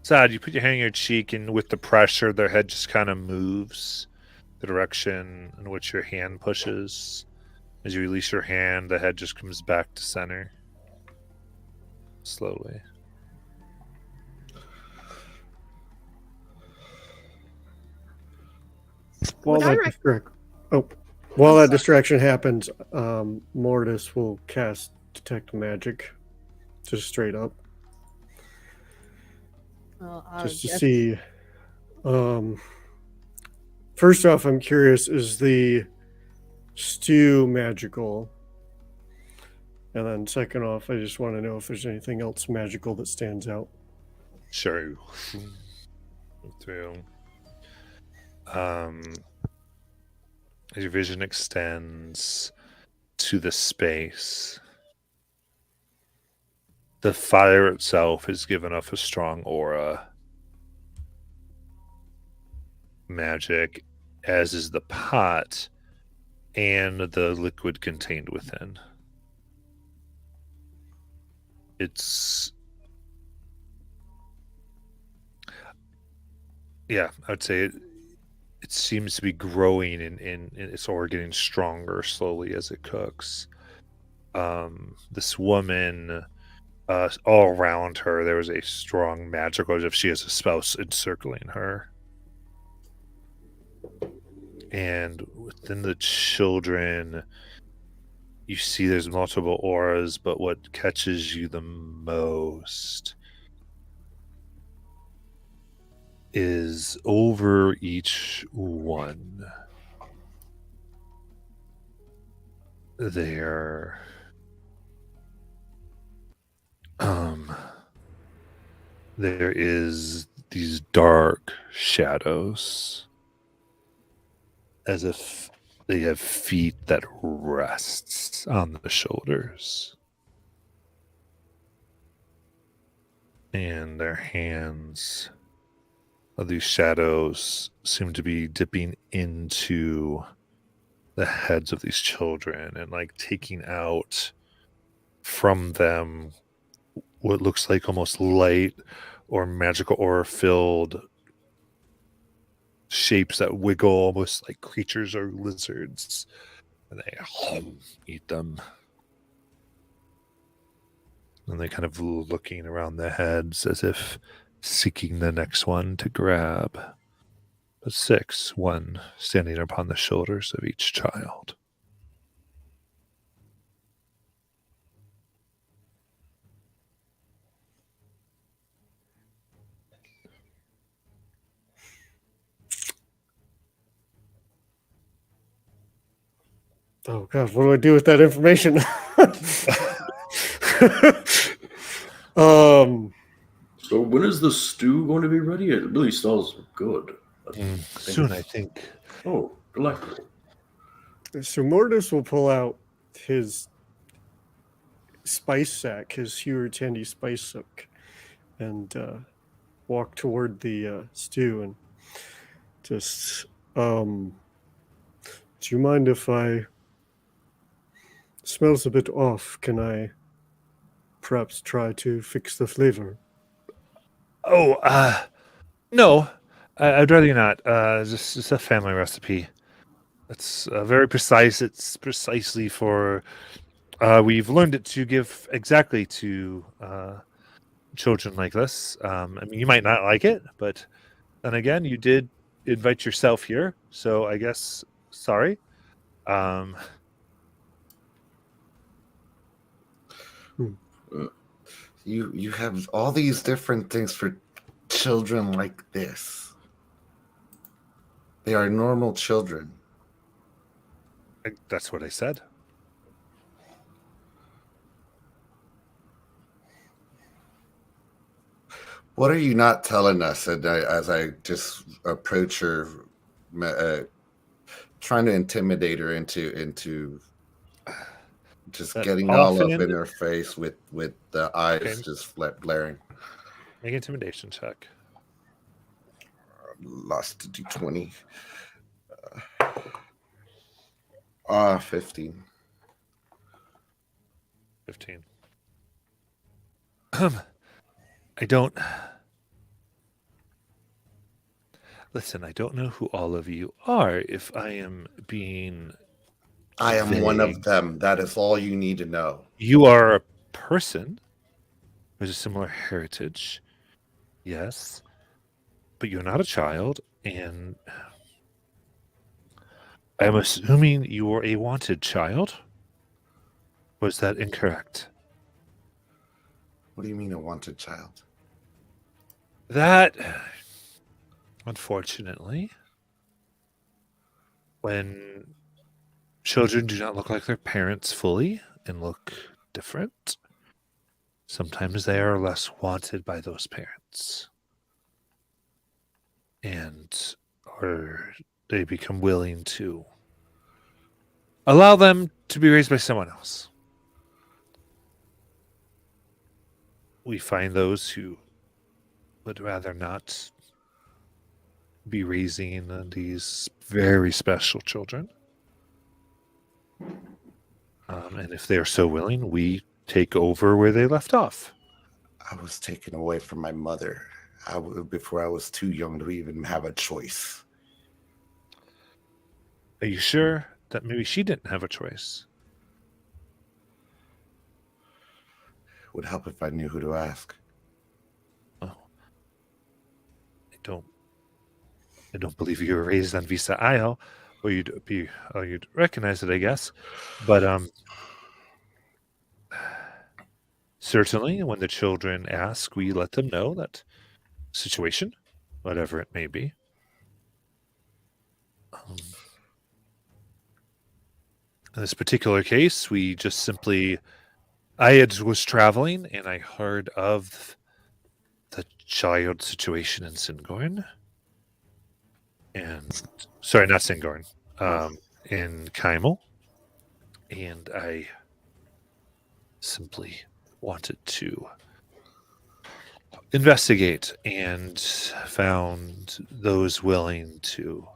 sad. You put your hand on your cheek, and with the pressure, their head just kind of moves the direction in which your hand pushes. As you release your hand, the head just comes back to center. Slowly. While Would I that distraction happens, Mortis will cast Detect Magic, just straight up, Well, just to see. First off, I'm curious: is the stew magical? And then second off, I just want to know if there's anything else magical that stands out. Sure. Through. As your vision extends to the space, the fire itself is given off a strong aura. Magic, as is the pot and the liquid contained within. It's... yeah, I would say it seems to be growing in its aura, getting stronger slowly as it cooks. This woman, all around her, there was a strong magic, as if she has a spouse encircling her. And within the children, you see there's multiple auras, but what catches you the most is over each one there there is these dark shadows, as if they have feet that rests on the shoulders. And their hands of these shadows seem to be dipping into the heads of these children and like taking out from them what looks like almost light or magical aura filled shapes that wiggle almost like creatures or lizards, and they eat them. And they kind of looking around their heads as if seeking the next one to grab. But 6, one standing upon the shoulders of each child. Oh God, what do I do with that information? So when is the stew going to be ready? It really smells good. Soon, I think. Oh, delightful. So Mortis will pull out his spice sack, his huge handy spice sack, and walk toward the stew and just, do you mind if it smells a bit off? Can I perhaps try to fix the flavor? Oh, no. I'd rather you not. Just a family recipe. It's very precise. It's precisely for... we've learned it to give exactly to children like this. I mean, you might not like it, but then again, you did invite yourself here, so I guess sorry. You have all these different things for children like this. They are normal children. That's what I said. What are you not telling us? And as I just approach her, trying to intimidate her into just That getting all up often- in her face with the eyes Okay. just blaring. Make an intimidation check. Lost to D20. 15. 15. I don't... Listen, I don't know who all of you are. If I am being... I am one of vague, them. That is all you need to know. you are a person with a similar heritage. Yes. But you're not a child, and I'm assuming you are a wanted child. Was that incorrect? What do you mean a wanted child? That, unfortunately, when children do not look like their parents fully and look different, sometimes they are less wanted by those parents. Or they become willing to allow them to be raised by someone else. We find those who would rather not be raising these very special children. And if they are so willing, we take over where they left off. I was taken away from my mother before I was too young to even have a choice. Are you sure that maybe she didn't have a choice? It would help if I knew who to ask. Oh, I don't believe you were raised on Visa Isle, or you'd recognize it, I guess. But certainly, when the children ask, we let them know that situation, whatever it may be. In this particular case, we just simply... was traveling, and I heard of the child situation in Syngorn. And sorry, not Syngorn. In Kymel. And I simply wanted to investigate and found those willing to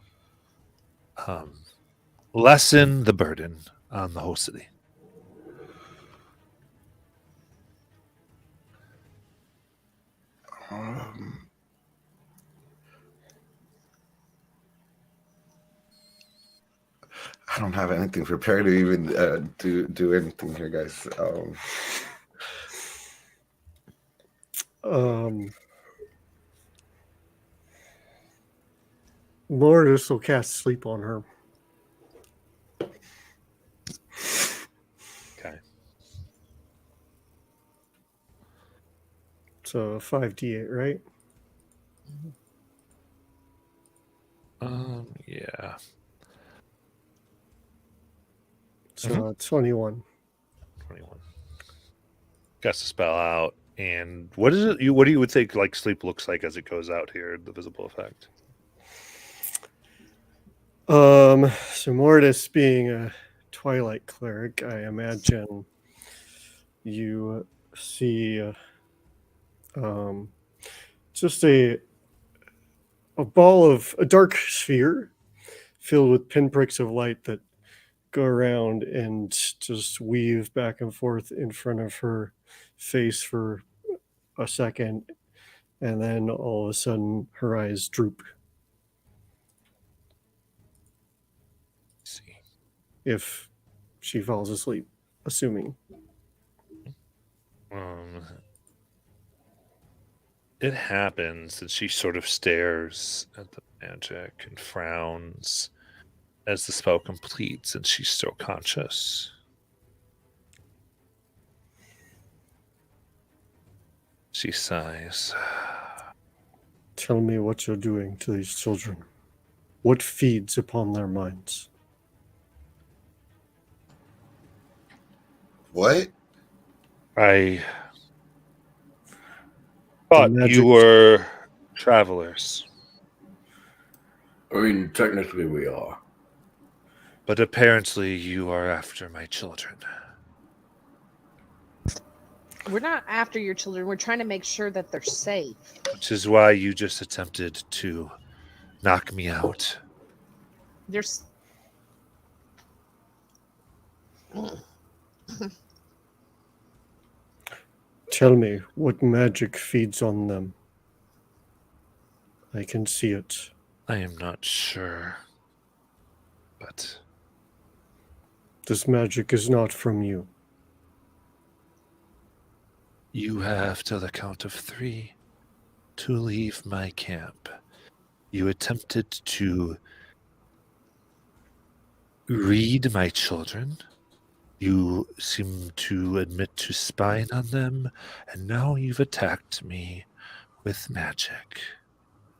lessen the burden on the whole city. I don't have anything prepared to even do anything here, guys. Lourdes will cast sleep on her. Okay. So 5d8, right? Yeah. So 21. 21. Cast the spell out. And what is it? What do you think like sleep looks like as it goes out here? The visible effect. So Mortis being a Twilight cleric, I imagine you see just a ball of a dark sphere filled with pinpricks of light that go around and just weave back and forth in front of her face for a second, and then all of a sudden her eyes droop. See. If she falls asleep, assuming. It happens that she sort of stares at the magic and frowns as the spell completes, and she's still conscious. She sighs. Tell me what you're doing to these children. What feeds upon their minds? What? I thought magic- you were travelers, I mean, technically we are. but apparently you are after my children. We're not after your children. We're trying to make sure that they're safe. Which is why you just attempted to knock me out. There's. Tell me what magic feeds on them. I can see it. I am not sure, but This magic is not from you. you have till the count of 3 to leave my camp. You attempted to read my children. You seem to admit to spying on them, and now you've attacked me with magic.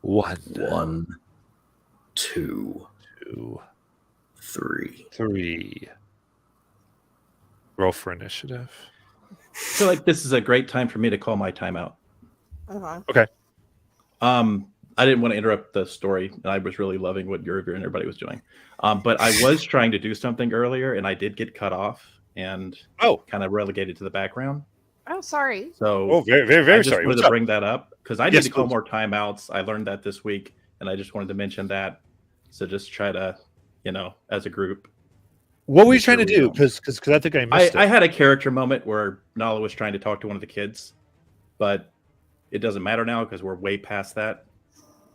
1, 1, 2, 2, 3. 3. Roll for initiative. I feel like this is a great time for me to call my timeout. Okay. I didn't want to interrupt the story, and I was really loving what Yurvir and everybody was doing. But I was trying to do something earlier, and I did get cut off and kind of relegated to the background. Oh, sorry. So very, very, very I just sorry. wanted What's to up? bring that up because I need Yes, to call please. more timeouts. I learned that this week, and I just wanted to mention that. So just try to, as a group. What were you make trying to sure we do? don't- Because I think I missed I it. had a character moment where Nala was trying to talk to one of the kids, but it doesn't matter now because we're way past that.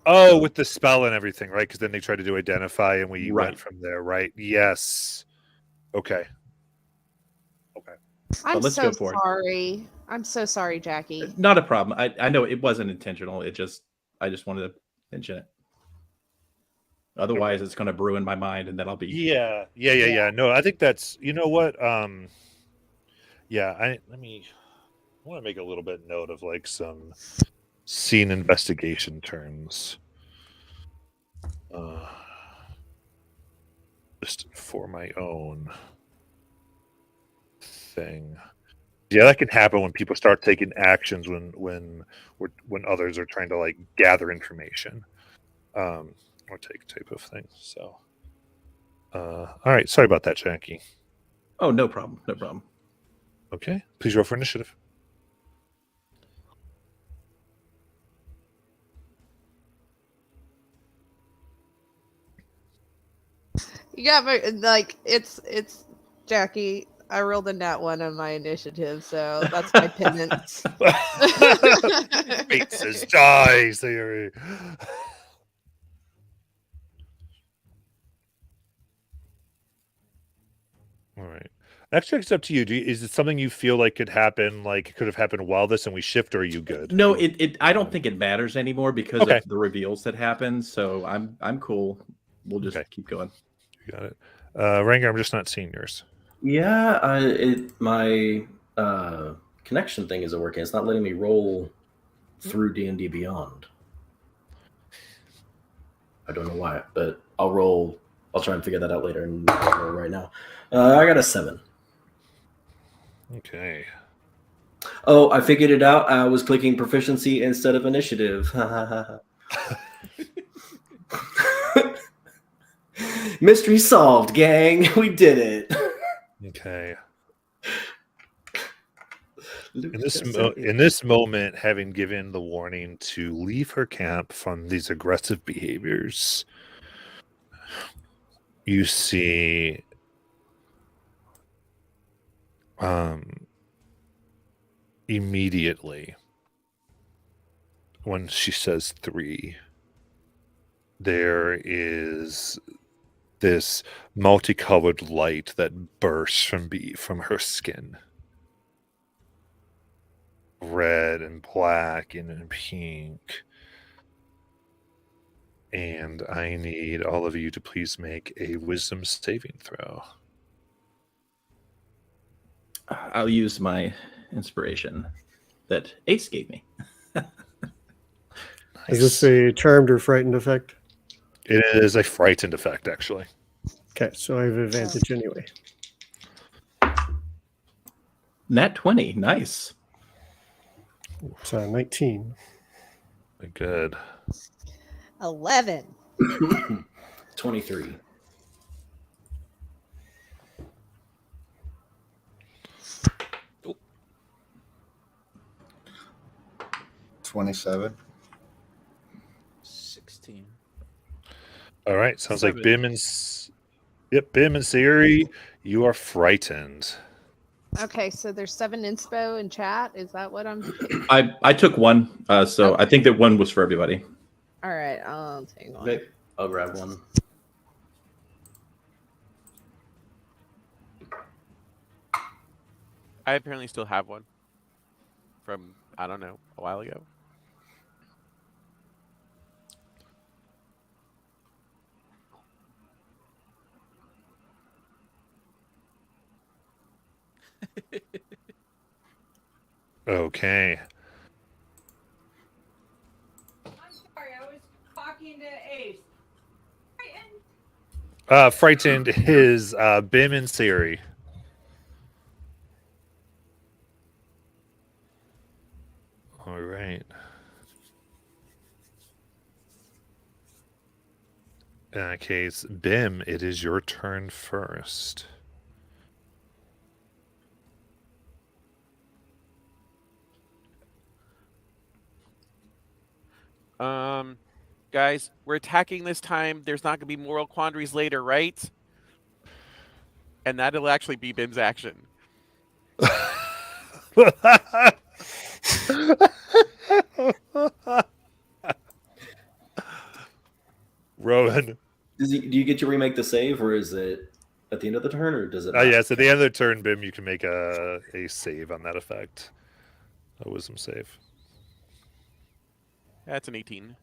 Oh, with the spell and everything, right? Because then they tried to do identify, and we Right. went from there, right? Yes. Okay. I'm let's so go for it. sorry. I'm so sorry, Jackie. Not a problem. I know it wasn't intentional. I just wanted to mention it. Otherwise, it's going to brew in my mind, and then I'll be Yeah. No, I think that's. You know what? Yeah. I want to make a little bit note of like some scene investigation terms. Just for my own thing. Yeah, that can happen when people start taking actions when others are trying to like gather information, or take type of thing. So, all right. Sorry about that, Jackie. Oh, no problem. No problem. Okay, please roll for initiative. You got my like it's Jackie. I rolled a nat one on my initiative, so that's my penance. Fate says die, Sayuri. All right. Actually, it's up to you. Is it something you feel like could happen, like it could have happened while this and we shift, or are you good? No, I don't think it matters anymore because Okay. of the reveals that happen. So I'm cool. We'll just Okay. keep going. You got it. Ranger, I'm just not seeing yours. Yeah, my connection thing isn't working. It's not letting me roll through D&D Beyond. I don't know why, but I'll roll. I'll try and figure that out later. And I'll roll right now, I got a 7. Okay. Oh, I figured it out. I was clicking proficiency instead of initiative. Mystery solved, gang. We did it. Okay. Luke In this moment, having given the warning to leave her camp from these aggressive behaviors, you see immediately when she says 3, there is this multicolored light that bursts from her skin. Red and black and pink. And I need all of you to please make a wisdom saving throw. I'll use my inspiration that Ace gave me. Is this a charmed or frightened effect? It is a frightened effect, actually. Okay, so I have advantage anyway. Nat 20. Nice. It's 19. Good. 11. 23. Oh. 27. 16. All right. Sounds like 7. Bim and Sayuri, you are frightened. Okay, so there's 7 inspo in chat. Is that what I'm? I took one, so I think that one was for everybody. All right, I'll take one. Okay, I'll grab one. I apparently still have one from, I don't know, a while ago. Okay. I'm sorry, I was talking to Ace. Frightened is Bim and Sayuri. All right. In that case, Bim, it is your turn first. Guys, we're attacking this time. There's not going to be moral quandaries later, right? And that'll actually be Bim's action. Rowan. Do you get to remake the save, or is it at the end of the turn, or does it? Yes, at the end of the turn, Bim, you can make a save on that effect. A wisdom save. That's an 18.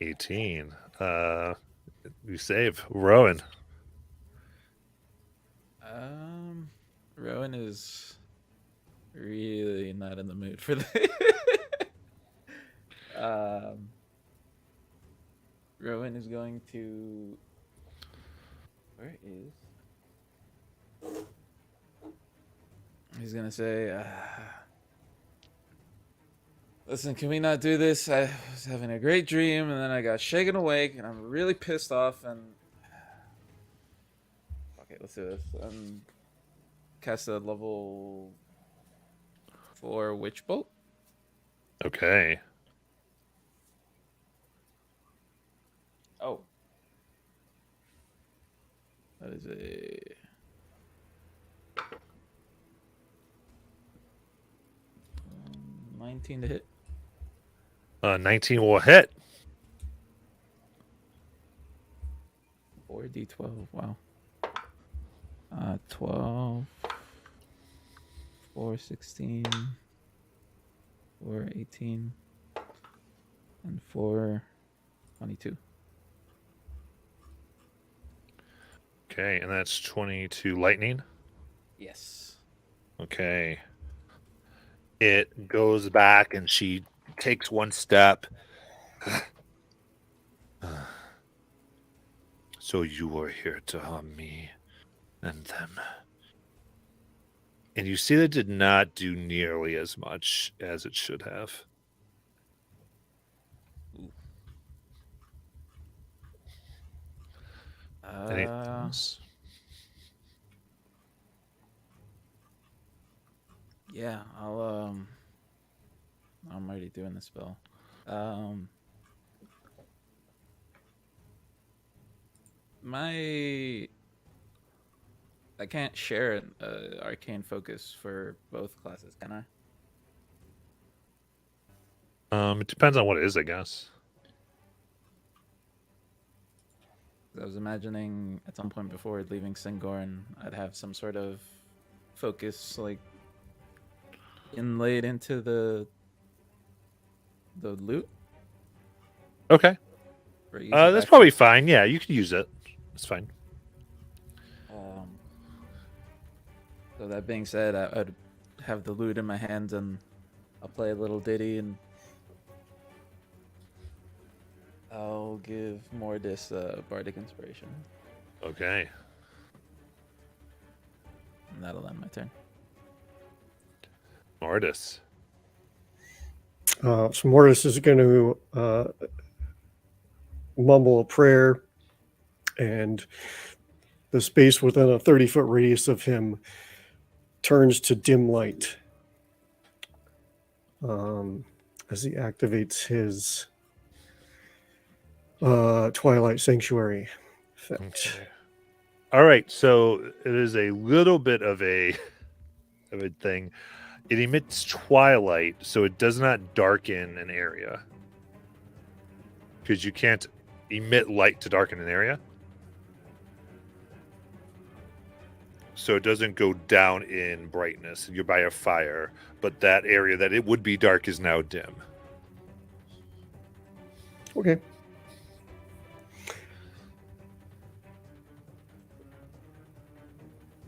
18. You save. Rowan. Rowan is really not in the mood for that. Rowan is going to. Where is? He's gonna say, "Listen, can we not do this? I was having a great dream, and then I got shaken awake, and I'm really pissed off. And okay, let's do this. Cast a level 4 witch bolt. Okay. Oh, that is a 19 to hit. 19 will hit. 4d12. Wow. 12, 4, 16, 4, 18, and 4, 22. Okay, and that's 22 lightning. Yes. Okay. It goes back and she takes one step. So you were here to harm me and them. And you see that did not do nearly as much as it should have. Anything else? Yeah, I'm already doing the spell. I can't share an arcane focus for both classes, can I? It depends on what it is, I guess. I was imagining at some point before leaving Syngorn, I'd have some sort of focus like inlaid into the loot. Okay. That's probably fine. Yeah, you can use it. It's fine. So that being said, I'd have the loot in my hands and I'll play a little ditty and I'll give Mordis bardic inspiration. Okay. And that'll end my turn. Mordis. So Mortis is going to mumble a prayer, and the space within a 30-foot radius of him turns to dim light as he activates his Twilight Sanctuary effect. Okay. All right, so it is a little bit of a thing. It emits twilight, so it does not darken an area. Because you can't emit light to darken an area. So it doesn't go down in brightness. You're by a fire, but that area that it would be dark is now dim. Okay.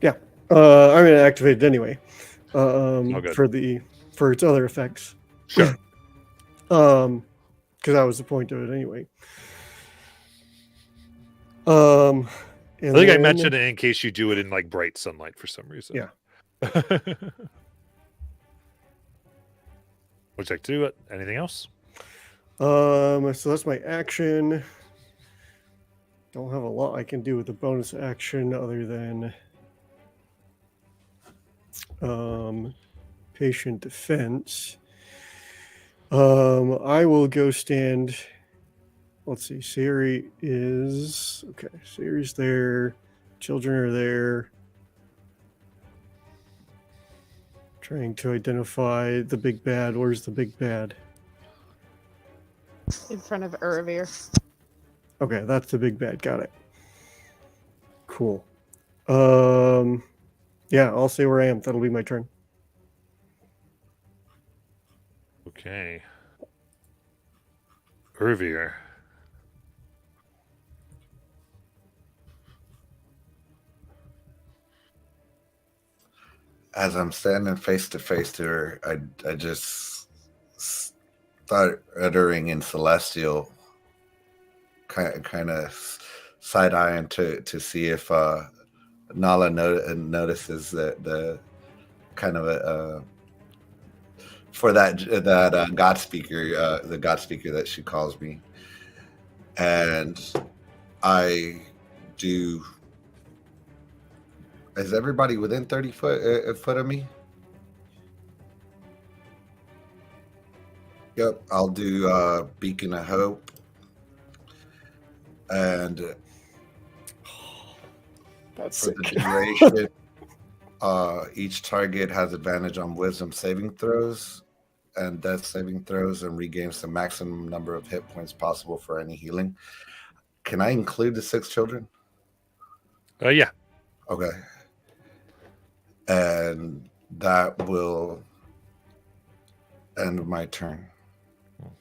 Yeah. I'm going to activate it anyway. For its other effects. Sure. Because that was the point of it anyway. I think I mentioned it in case you do it in like bright sunlight for some reason. Yeah. Would you like to do it? Anything else? So that's my action. Don't have a lot I can do with the bonus action other than patient defense. I will go stand. Let's see. Siri is okay. Siri's there. Children are there. Trying to identify the big bad. Where's the big bad? In front of Uravir. Okay, that's the big bad. Got it. Cool. Yeah, I'll say where I am. That'll be my turn. Okay. Uravir. As I'm standing face to face to her, I just start uttering in Celestial, kind of side eyeing to see if Nala notices the kind of a for that God speaker, the God speaker that she calls me, and I do. Is everybody within 30 foot of me? Yep, I'll do Beacon of Hope, and That's for the sick. duration, each target has advantage on Wisdom saving throws and Death saving throws, and regains the maximum number of hit points possible for any healing. Can I include the 6 children? Yeah. Okay, and that will end my turn.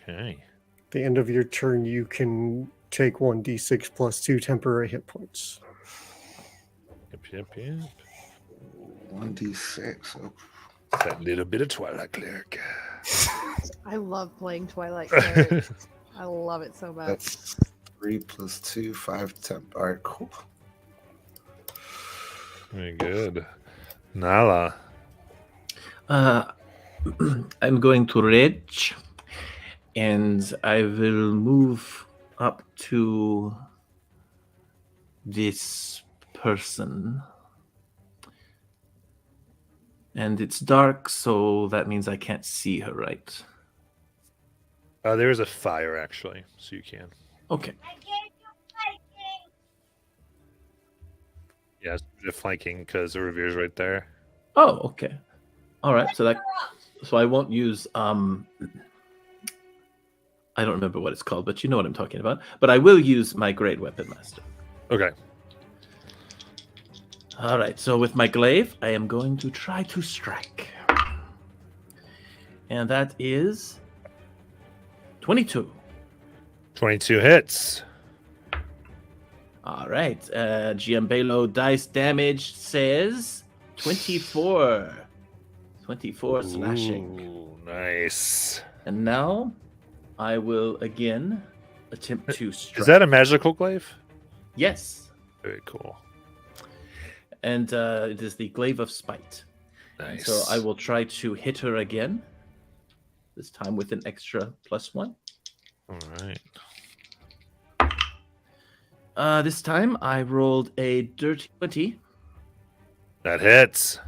Okay. At the end of your turn, you can take 1d6 plus 2 temporary hit points. Yep. 1d6. Oh. That little bit of Twilight Cleric. I love playing Twilight Cleric. I love it so much. That's 3 plus 2, 5 temp. All right, cool. Very good. Nala. I'm going to rage, and I will move up to this person. And it's dark, so that means I can't see her, right? There is a fire, actually, so you can. Okay. Yeah, it's flanking because the revere's right there. Oh, okay. All right. So I won't use I don't remember what it's called, but you know what I'm talking about. But I will use my Great Weapon Master. Okay. All right. So with my glaive, I am going to try to strike, and that is 22. 22 hits. All right. Giambello dice damage says 24. 24 slashing. Ooh, nice. And now I will again attempt to strike. Is that a magical glaive? Yes. Very cool. And it is the Glaive of Spite. Nice. So I will try to hit her again. This time with an extra +1. All right. This time I rolled a dirty 20. That hits.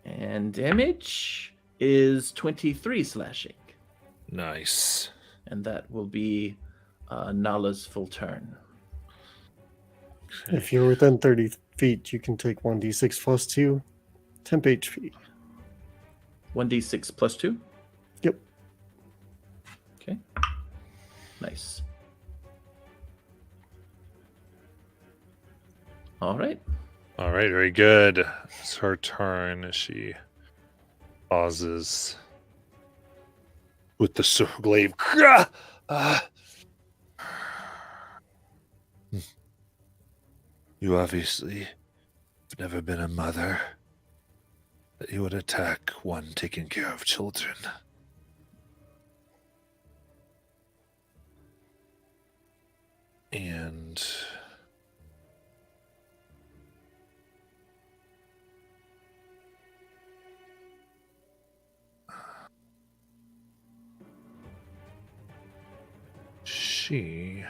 And damage is 23 slashing. Nice. And that will be Nala's full turn. If you're within 30 feet, you can take 1d6 plus 2 temp HP. 1d6 plus 2? Yep. Okay. Nice. All right. All right, very good. It's her turn. She pauses with the glaive. You obviously have never been a mother, that you would attack one taking care of children. And she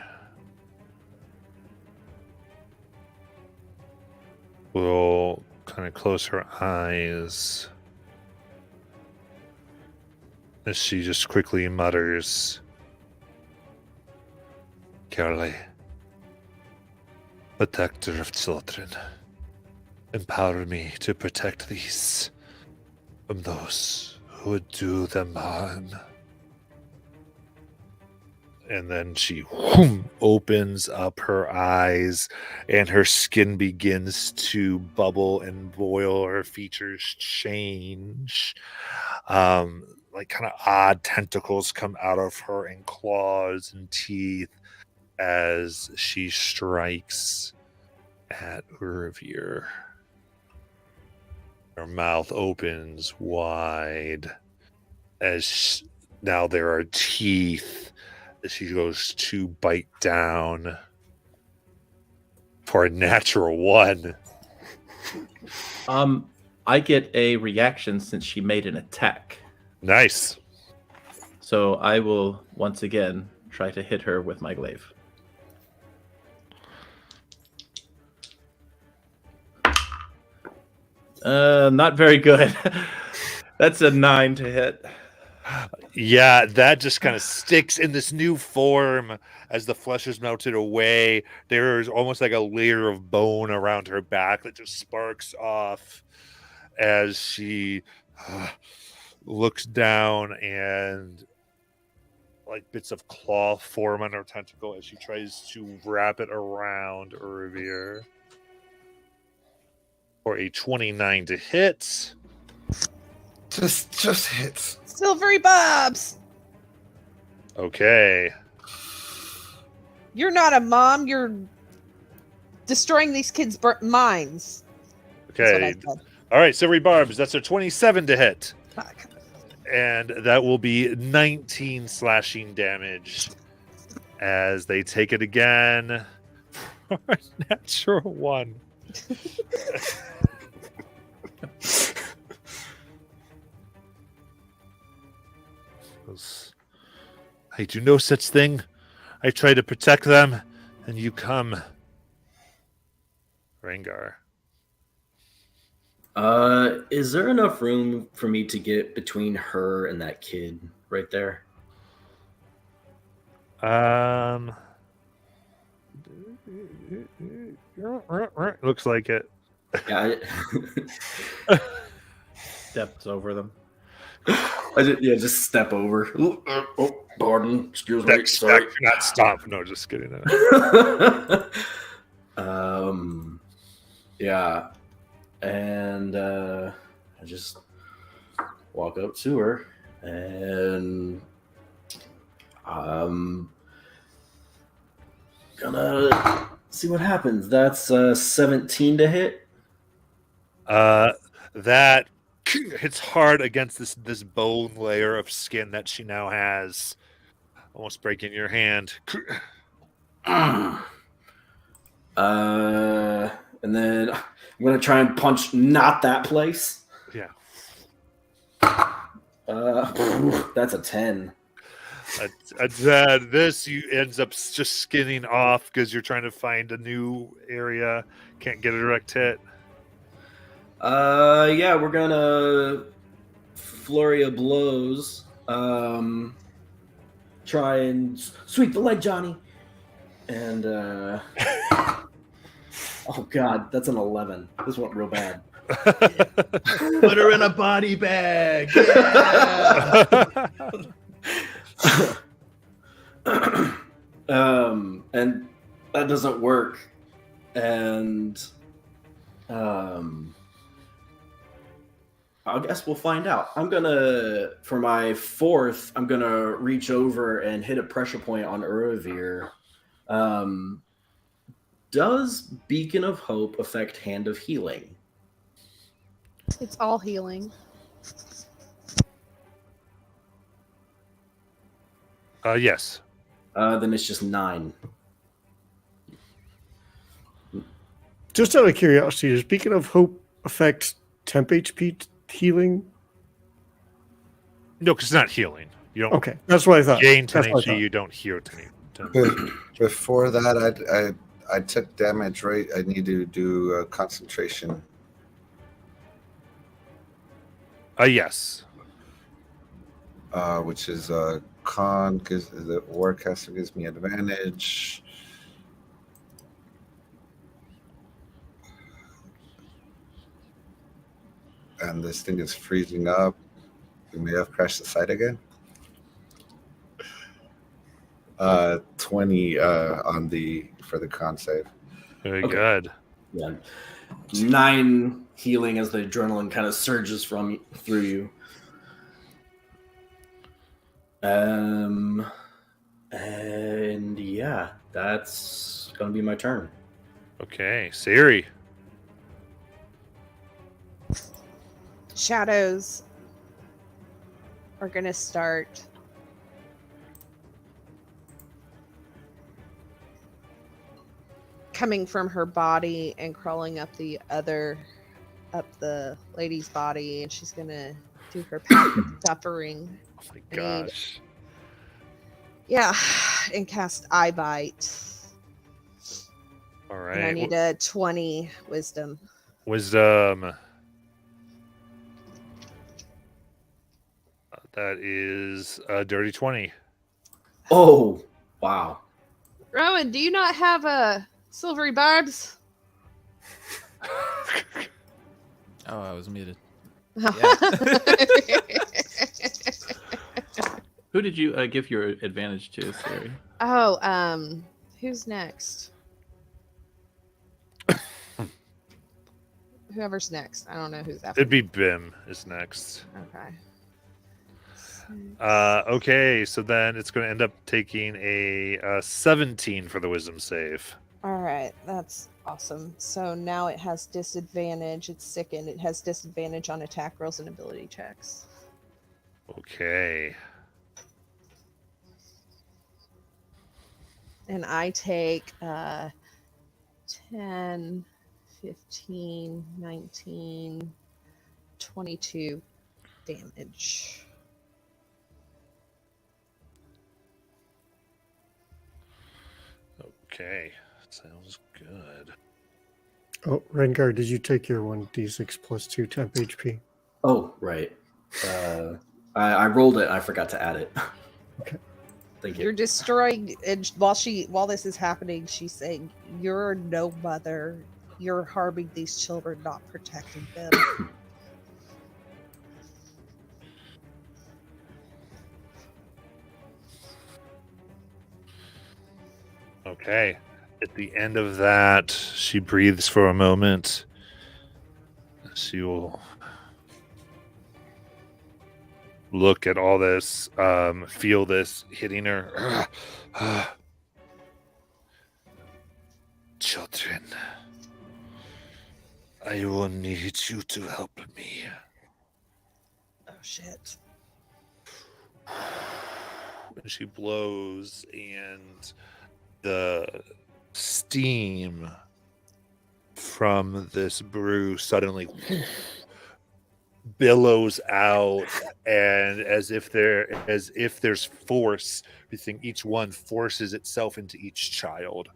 will kind of close her eyes as she just quickly mutters, Carly, protector of children, empower me to protect these from those who would do them harm. And then she opens up her eyes and her skin begins to bubble and boil. Her features change. Like kind of odd tentacles come out of her and claws and teeth as she strikes at Urvir. Her mouth opens wide as now there are teeth. She goes to bite down for a natural 1. I get a reaction since she made an attack. Nice. So I will once again try to hit her with my glaive. Not very good. That's a 9 to hit. Yeah, that just kind of sticks in this new form as the flesh is melted away. There's almost like a layer of bone around her back that just sparks off as she looks down, and like bits of claw form on her tentacle as she tries to wrap it around Urvir for a 29 to hit. Just hits. Silvery Bobs! Okay. You're not a mom. You're destroying these kids' minds. Okay. All right, Silvery Barbs. That's a 27 to hit. Fuck. And that will be 19 slashing damage as they take it again. Natural 1. I do no such thing. I try to protect them, and you come. Rengar. Is there enough room for me to get between her and that kid right there? Looks like it. Yeah. Steps over them. Just step over. Oh, pardon. Excuse me. Sorry. Not stomp. No, just kidding. Yeah. And I just walk up to her and I'm gonna see what happens. That's 17 to hit. That hits hard against this bone layer of skin that she now has, almost breaking your hand. And then I'm gonna try and punch not that place. Yeah. That's a 10. This ends up just skinning off because you're trying to find a new area. Can't get a direct hit. Yeah, we're gonna flurry of blows. Try and sweep the leg, Johnny. And oh god, that's an 11. This went real bad. Put her in a body bag. Yeah. And that doesn't work. And I guess we'll find out. For my 4th, I'm gonna reach over and hit a pressure point on Urvir. Does Beacon of Hope affect Hand of Healing? It's all healing. Yes. Then it's just 9. Just out of curiosity, does Beacon of Hope affect temp HP healing? No, because it's not healing. You don't. Okay, that's what I thought. Gain 10 That's what I HP. thought. You don't heal 10. Before that, I took damage, right? I need to do concentration. Yes. Which is con, because the Warcaster gives me advantage. And this thing is freezing up. We may have crashed the site again. 20 for the con save. Very good. Yeah. 9 healing as the adrenaline kind of surges through you. And yeah, that's gonna be my turn. Okay, Siri. Shadows are going to start coming from her body and crawling up the other up the lady's body, and she's gonna do her path of suffering. Oh my I need- gosh. Yeah, and cast Eye Bite. All right. And I need a 20 wisdom. Wisdom. That is a dirty 20. Oh, wow. Rowan, do you not have a silvery barbs? Oh, I was muted. Who did you give your advantage to, Siri? Oh, who's next? Whoever's next. I don't know who's after. It'd be Bim is next. Okay. Okay, so then it's going to end up taking a 17 for the wisdom save. All right, that's awesome. So now it has disadvantage. It's sickened. It has disadvantage on attack rolls and ability checks. Okay. And I take 10, 15, 19, 22 damage. Okay. Sounds good. Oh, Rengar, did you take your 1d6 plus 2 temp HP? Oh, right. I rolled it. I forgot to add it. Okay. Thank you. You're destroying, and while this is happening, she's saying, "You're no mother. You're harming these children, not protecting them." Okay. At the end of that, she breathes for a moment. She will look at all this, feel this hitting her. Children, I will need you to help me. Oh shit. And she blows, and the steam from this brew suddenly billows out, and as if there's force, you think each one forces itself into each child.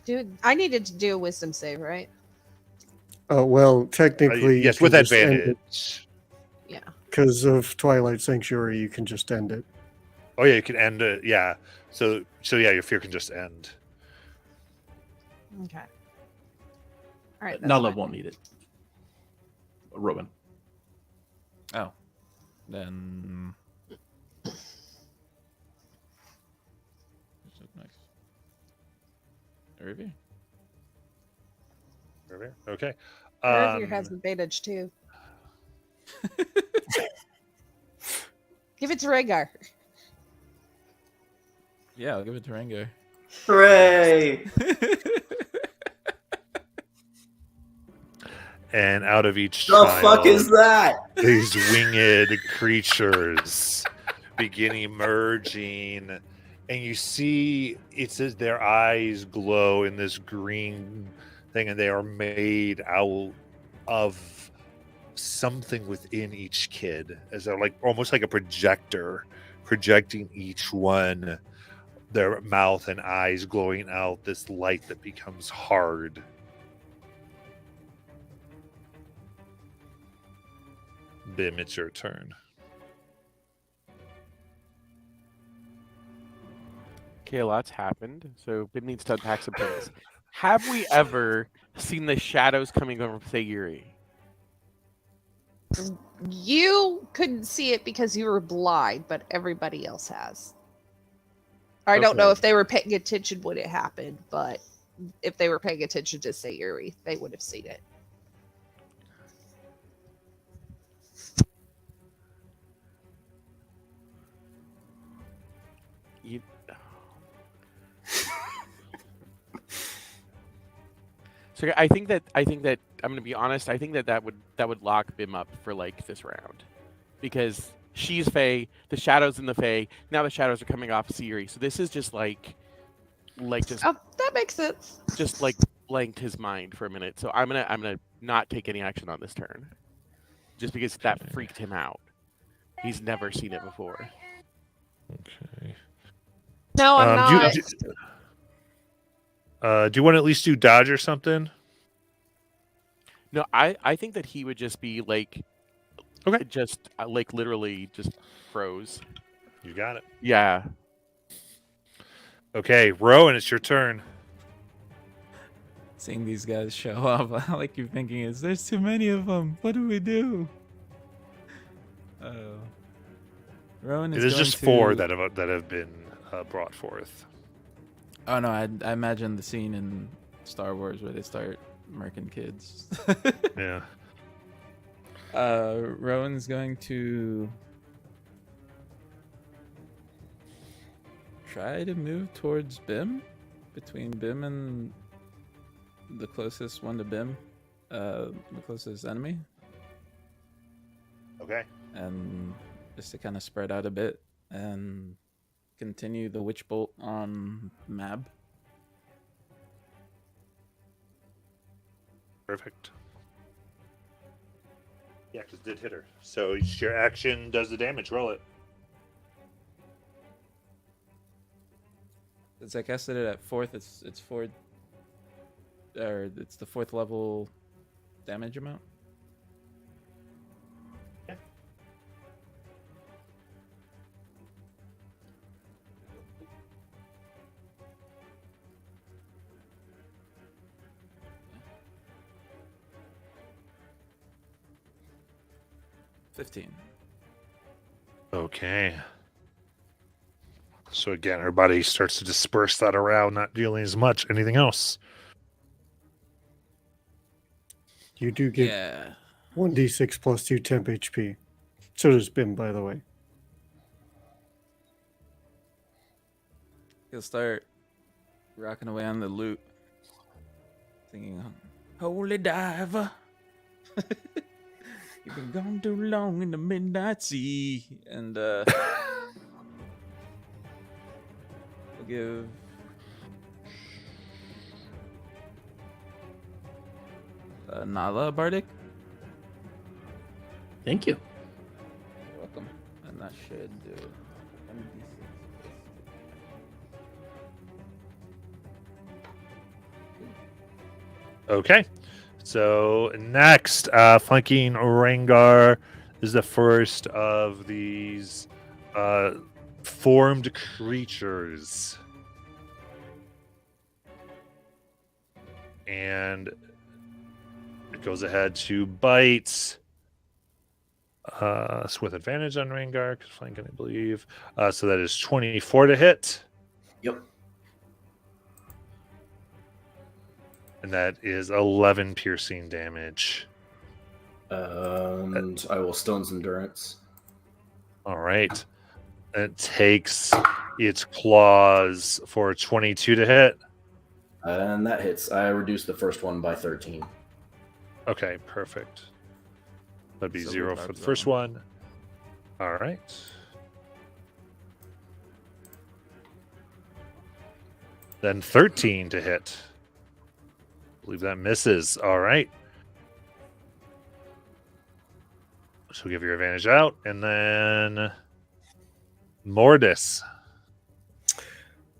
Dude, I needed to do a wisdom save, right? Well, technically, Yes, with advantage. Yeah. Because of Twilight Sanctuary, you can just end it. Oh yeah, you can end it. Yeah. So yeah, your fear can just end. Okay. All right. that's Nala fine. won't need it. Rowan. Oh, then. Who's up next? Irvy? Okay. Revere has advantage too. Give it to Rhaegar. Yeah, I'll give it to Rango. Hooray! And out of each The child, fuck is that? these winged creatures begin emerging, and you see it's as their eyes glow in this green thing, and they are made out of something within each kid, as they're like almost like a projector projecting each one, their mouth and eyes glowing out this light that becomes hard. Bim, it's your turn. Okay, a lot's happened, so Bim needs to unpack some things. Have we ever seen the shadows coming over Sayuri? You couldn't see it because you were blind, but everybody else has. I don't know Okay. if they were paying attention when it happened, but if they were paying attention to Sayuri, they would have seen it. You... So I think that I'm gonna be honest. I think that would lock Bim up for like this round, because she's Fae, the shadows in the Fae. Now the shadows are coming off Sayuri, so this is just like just Oh, that makes sense. just like blanked his mind for a minute. So I'm gonna not take any action on this turn, just because that freaked him out. He's never seen it before. Okay. No, I'm not. Do you want to at least do dodge or something? No, I think that he would just be like, okay, just like literally just froze. You got it. Yeah. Okay, Rowan, it's your turn. Seeing these guys show up, all I keep thinking is, there's too many of them. What do we do? Oh. Rowan is It is going just to... 4 that have been brought forth. Oh no, I imagine the scene in Star Wars where they start murking kids. Yeah. Rowan's going to try to move towards Bim, between Bim and the closest one to Bim, the closest enemy. Okay. And just to kind of spread out a bit and continue the witch bolt on Mab. Perfect. Yeah, because it did hit her. So your action does the damage. Roll it. Since I casted it at 4th, it's 4, or it's the 4th level damage amount. Yeah. $15. Okay. So again, her body starts to disperse that around, not dealing as much. Anything else? You do get 1d6 plus 2 temp HP. So does Bim, by the way. He'll start rocking away on the loot, singing, "Holy diver, you've been gone too long in the midnight sea," and we'll give Nala a bardic. Thank you. You're welcome. And that should do it. Okay. So next, flanking Rengar is the first of these formed creatures. And it goes ahead to bite. So with advantage on Rengar, because flanking, I believe. So that is 24 to hit. Yep. And that is 11 piercing damage. And I will Stone's Endurance. All right. It takes its claws for 22 to hit. And that hits. I reduced the first one by 13. Okay, perfect. That'd be So 0 we for the dropped first that one. All right. Then 13 to hit. I believe that misses. All right. So give your advantage out. And then Mortis.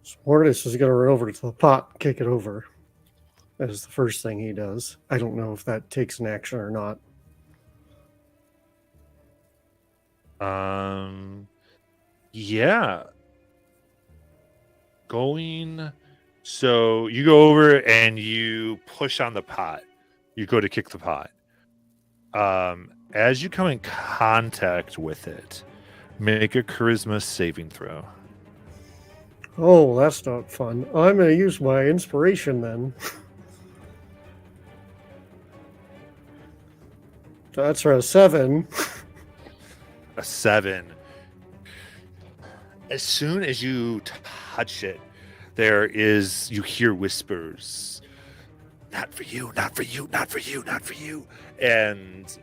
So Mortis is going to run over to the pot and kick it over. That is the first thing he does. I don't know if that takes an action or not. Yeah. Going. So you go over and you push on the pot. You go to kick the pot. As you come in contact with it, make a charisma saving throw. Oh, that's not fun. I'm going to use my inspiration then. That's a 7. A 7. As soon as you touch it, you hear whispers. Not for you, not for you, not for you, not for you. And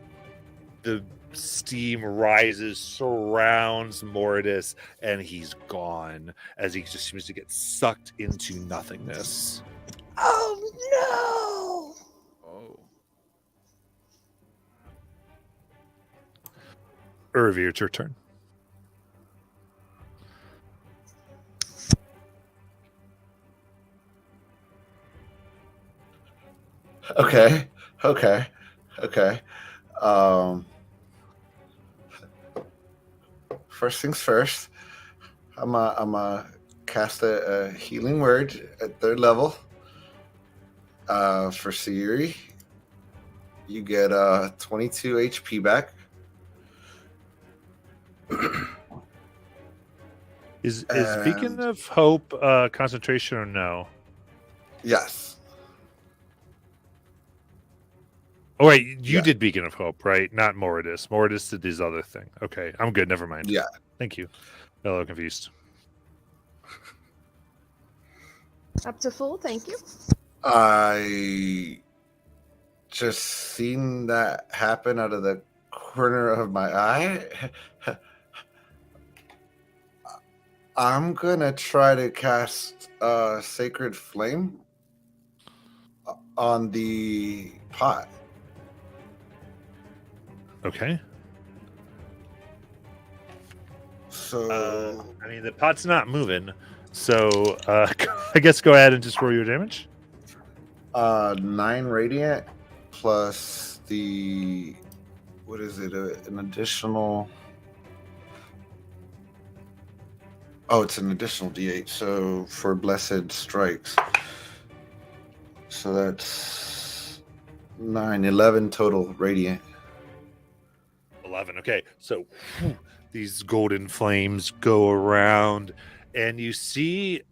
the steam rises, surrounds Mortis, and he's gone as he just seems to get sucked into nothingness. Oh no! Oh. Irvi, it's your turn. Okay. First things first. I'm a cast a healing word at 3rd level. For Sayuri, you get 22 HP back. Is Beacon of Hope concentration or no? Yes. Oh wait, you did Beacon of Hope, right? Not Moridus. Moridus did this other thing. Okay, I'm good. Never mind. Yeah. Thank you. A little confused. Up to full, thank you. I just seen that happen out of the corner of my eye. I'm gonna try to cast Sacred Flame on the pot. Okay. So I mean, the pot's not moving, so I guess go ahead and just roll your damage. 9 radiant plus the what is it? An additional. Oh, it's an additional D8. So for blessed strikes, so that's 9, 11 total radiant. 11. Okay, so these golden flames go around, and you see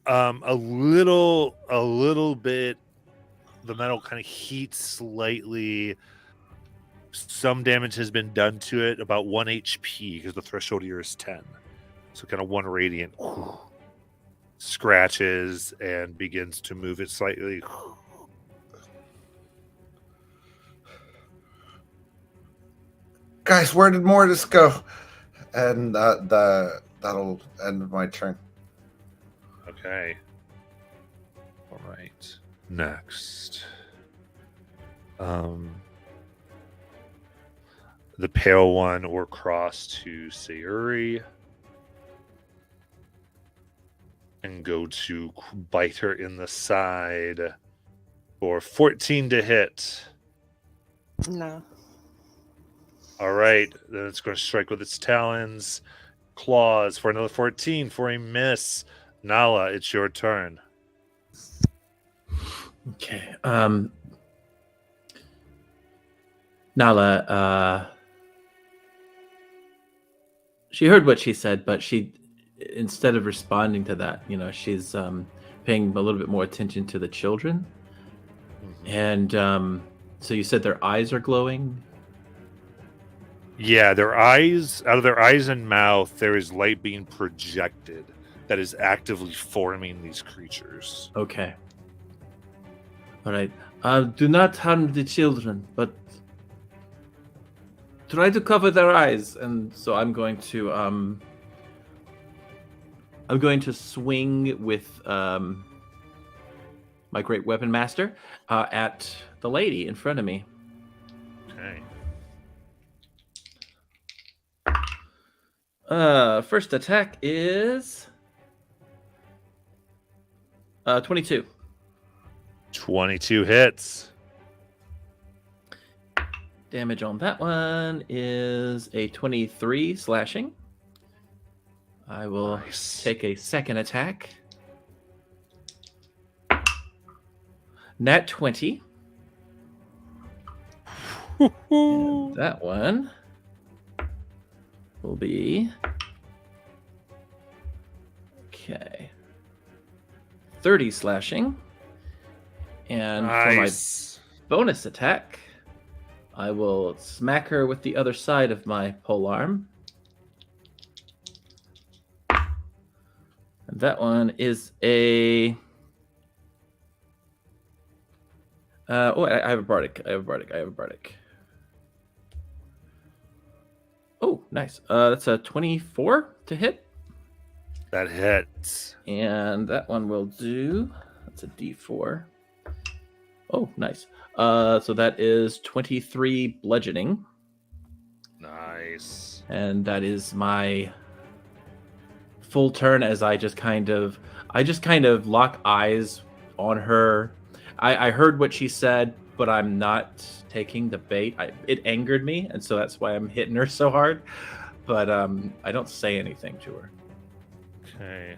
a little bit. The metal kind of heats slightly. Some damage has been done to it, about 1 HP, because the threshold here is 10. So kind of 1 radiant scratches and begins to move it slightly. Guys, where did Mortis go? And that'll end my turn. Okay. All right. Next. The pale one or cross to Sayuri and go to bite her in the side for 14 to hit. No. All right, then it's going to strike with its talons, claws for another 14 for a miss. Nala, it's your turn. Okay. Nala, she heard what she said, but she, instead of responding to that, she's paying a little bit more attention to the children. And so you said their eyes are glowing? Yeah, their eyes, out of their eyes and mouth, there is light being projected that is actively forming these creatures. Okay. All right. Do not harm the children, but try to cover their eyes. And so I'm going to swing with my great weapon master at the lady in front of me. Okay. First attack is 22. 22 hits. Damage on that one is a 23 slashing. I will take a second attack. Nat 20. And that one will be... Okay. 30 slashing. And for my bonus attack, I will smack her with the other side of my polearm. And that one is a... I have a bardic. Oh, nice. That's a 24 to hit. That hits. And that one will do... That's a D4. Oh, nice. So that is 23 bludgeoning. Nice. And that is my full turn as I just kind of lock eyes on her. I heard what she said, but I'm not taking the bait. It angered me, and so that's why I'm hitting her so hard. But I don't say anything to her. Okay.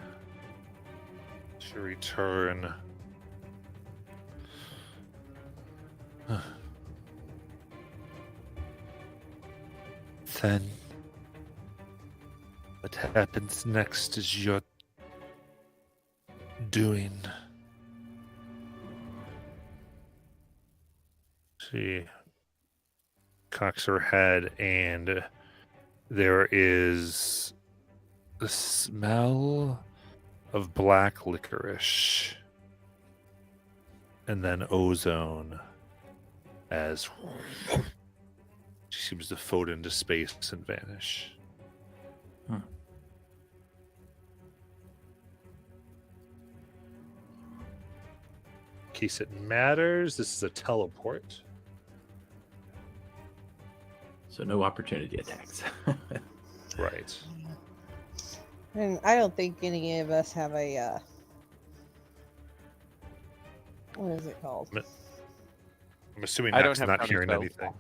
To return. Then what happens next is your doing. She cocks her head, and there is the smell of black licorice, and then ozone as she seems to float into space and vanish. Hmm. In case it matters, this is a teleport. So no opportunity attacks. Right. And I don't think any of us have a what is it called? I'm assuming I don't Mac's have not counter hearing spell. anything.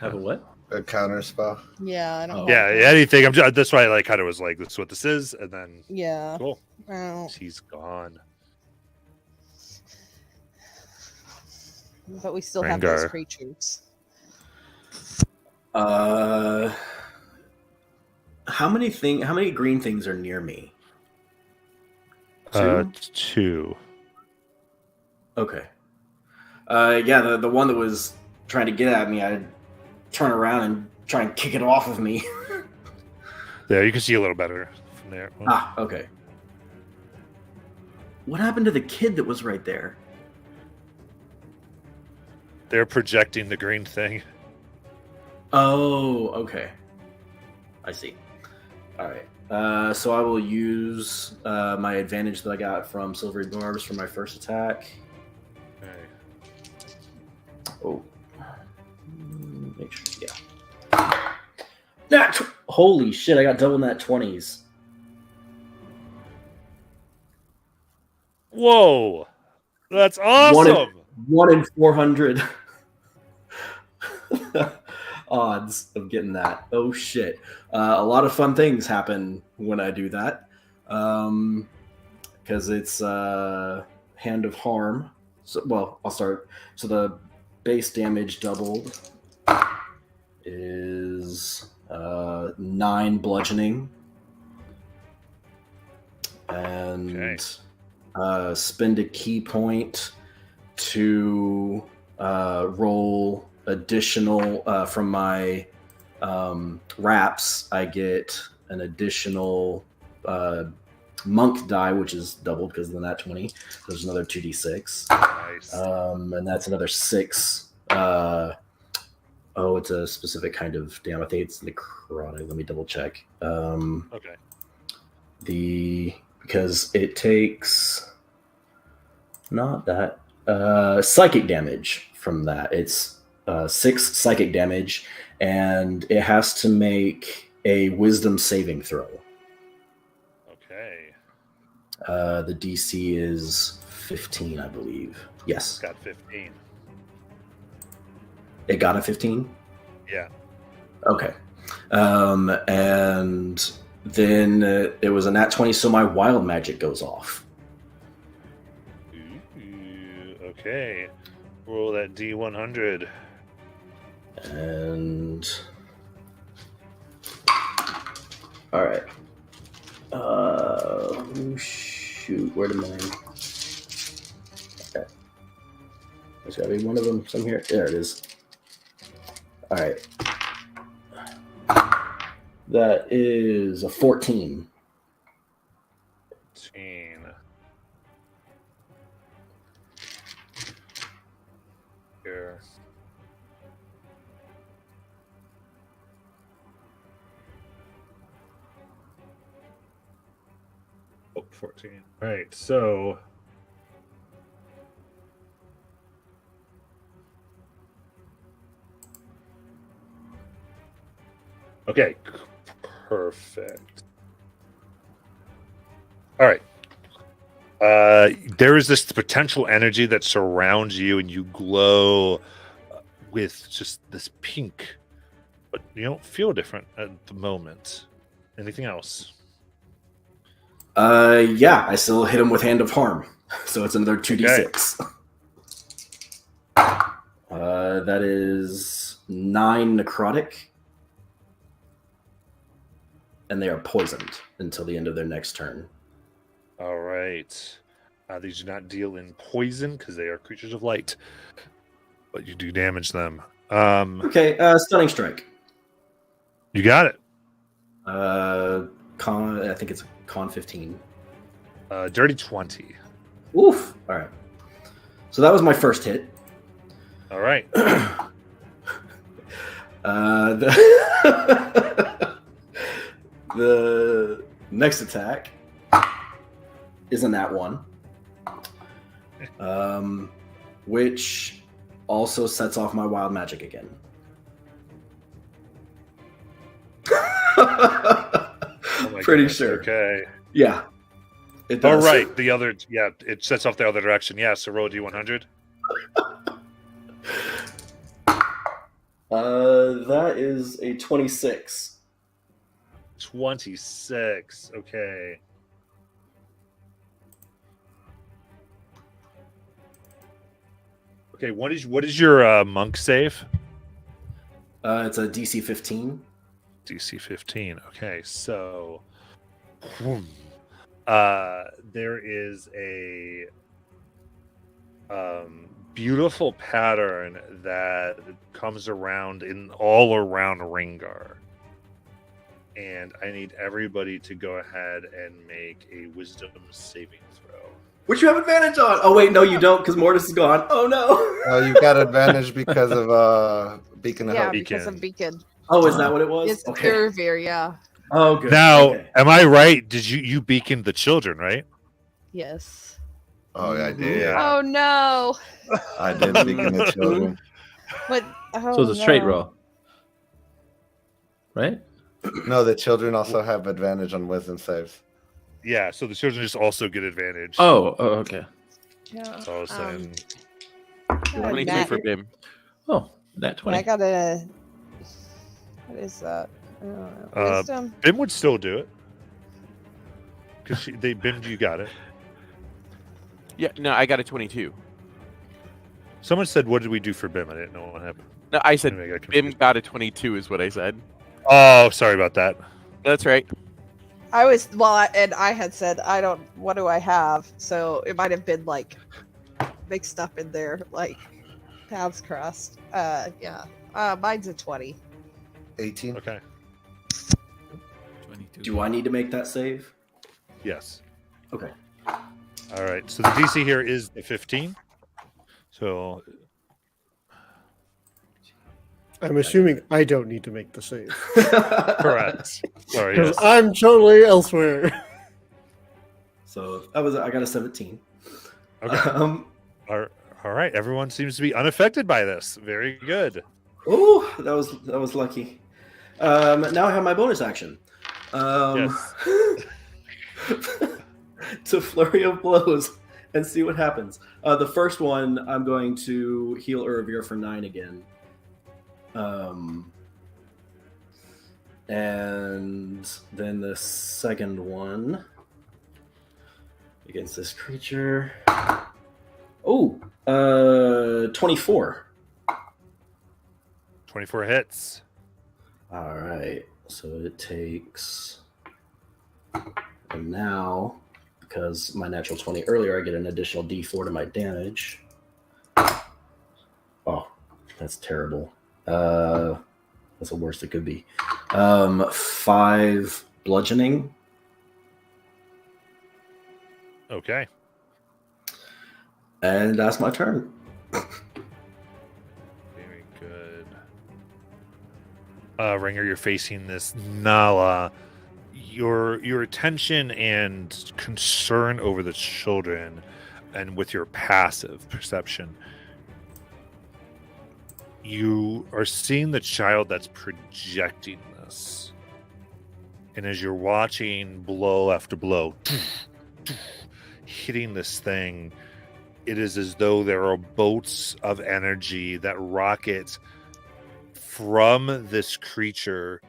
Have a what? A counter spell. Yeah, I don't. Oh. Yeah, anything. I'm just, that's why I kind of was like, "This is what this is," and then Yeah. cool. I don't. She's gone. But we still have those Rengar. creatures. How many green things are near me? Two. Okay. Yeah, the one that was trying to get at me, I'd turn around and try and kick it off of me. There, you can see a little better from there. Well, Okay. What happened to the kid that was right there? they're projecting the green thing. Oh, okay. I see. All right. So I will use my advantage that I got from Silvery Barbs for my first attack. Okay. Oh. Make sure. Yeah. Holy shit! I got double nat 20s. Whoa, that's awesome. 1 in 400 odds of getting that. Oh shit! A lot of fun things happen when I do that, because it's Hand of Harm. So, well, I'll start. So the base damage doubled is 9 bludgeoning, and spend a key point to roll additional from my wraps. I get an additional monk die, which is doubled because of the nat 20. There's another 2d6. Nice. And that's another 6. It's a specific kind of damn. I think it's necrotic. Let me double check. Okay. Because it takes not that psychic damage from that. It's 6 psychic damage, and it has to make a wisdom saving throw. Okay. The DC is 15, I believe. Yes. Got 15. It got a 15? Yeah. Okay. And then it was a nat 20, so my wild magic goes off. Ooh, okay. Roll that D100. And all right. Shoot, where did mine? Okay. There's gotta be one of them. Some here. There it is. All right. That is a 14. 14. Here. Oh, 14. All right, so Okay, perfect. All right. There is this potential energy that surrounds you, and you glow with just this pink, but you don't feel different at the moment. Anything else? Yeah, I still hit him with Hand of Harm, so it's another 2d6. That is 9 necrotic, and they are poisoned until the end of their next turn. All right. These do not deal in poison because they are creatures of light, but you do damage them. Okay, stunning strike. You got it. I think it's con 15. Dirty 20. Oof. All right. So that was my first hit. All right. The next attack isn't that one, which also sets off my wild magic again. Oh my Pretty goodness, sure. Okay. Yeah. It All does. right. The other, yeah, it sets off the other direction. Yeah. So roll D100. That is a 26. 26. Okay. Okay. What is your monk save? It's a DC 15. DC 15. Okay. So, there is a beautiful pattern that comes around all around Ringar. And I need everybody to go ahead and make a wisdom saving throw. Which you have advantage on. Oh, wait, no, you don't, because Mortis is gone. Oh, no. You got advantage because of Beacon of Yeah, Hope. because of Beacon. Oh, is that what it was? It's Durvir, yeah. Oh, good. Now, Okay. am I right? Did you beacon the children, right? Yes. Oh, yeah, I did. Yeah. Oh no. I did beacon the children. What? Oh, So it's a straight no. roll, right? No, the children also have advantage on wisdom saves. Yeah, so the children just also get advantage. Oh, okay. Yeah. That's all I was saying. 22 for Bim. Oh, that 20. I got a. What is that? I don't know. Wisdom. Bim would still do it. Because Bim, you got it. Yeah, no, I got a 22. Someone said, what did we do for Bim? I didn't know what happened. No, I said Anyway, I got Bim confused. got a 22 is what I said. Oh, sorry about that. That's right. I was and I had said I don't. What do I have? So it might have been like mixed up in there, like paths crossed. Yeah. Mine's a 20. 18. Okay. 22. Do I need to make that save? Yes. Okay. All right. So the DC here is the 15. So I'm assuming I don't need to make the save correct. Sorry. because Yes. I'm totally elsewhere. So I got a 17. Okay. All right. Everyone seems to be unaffected by this. Very good. Oh, that was lucky. Now I have my bonus action. Yes. To flurry of blows and see what happens. The first one, I'm going to heal Urvir for 9 again. And then the second one against this creature. Oh, 24. 24 hits. All right, so it takes, and now, because my natural 20 earlier, I get an additional D4 to my damage. Oh, that's terrible. That's the worst it could be. 5 bludgeoning. Okay. And that's my turn. Very good. Ringer, you're facing this Nala. Your attention and concern over the children, and with your passive perception, you are seeing the child that's projecting this. And as you're watching blow after blow hitting this thing, it is as though there are bolts of energy that rocket from this creature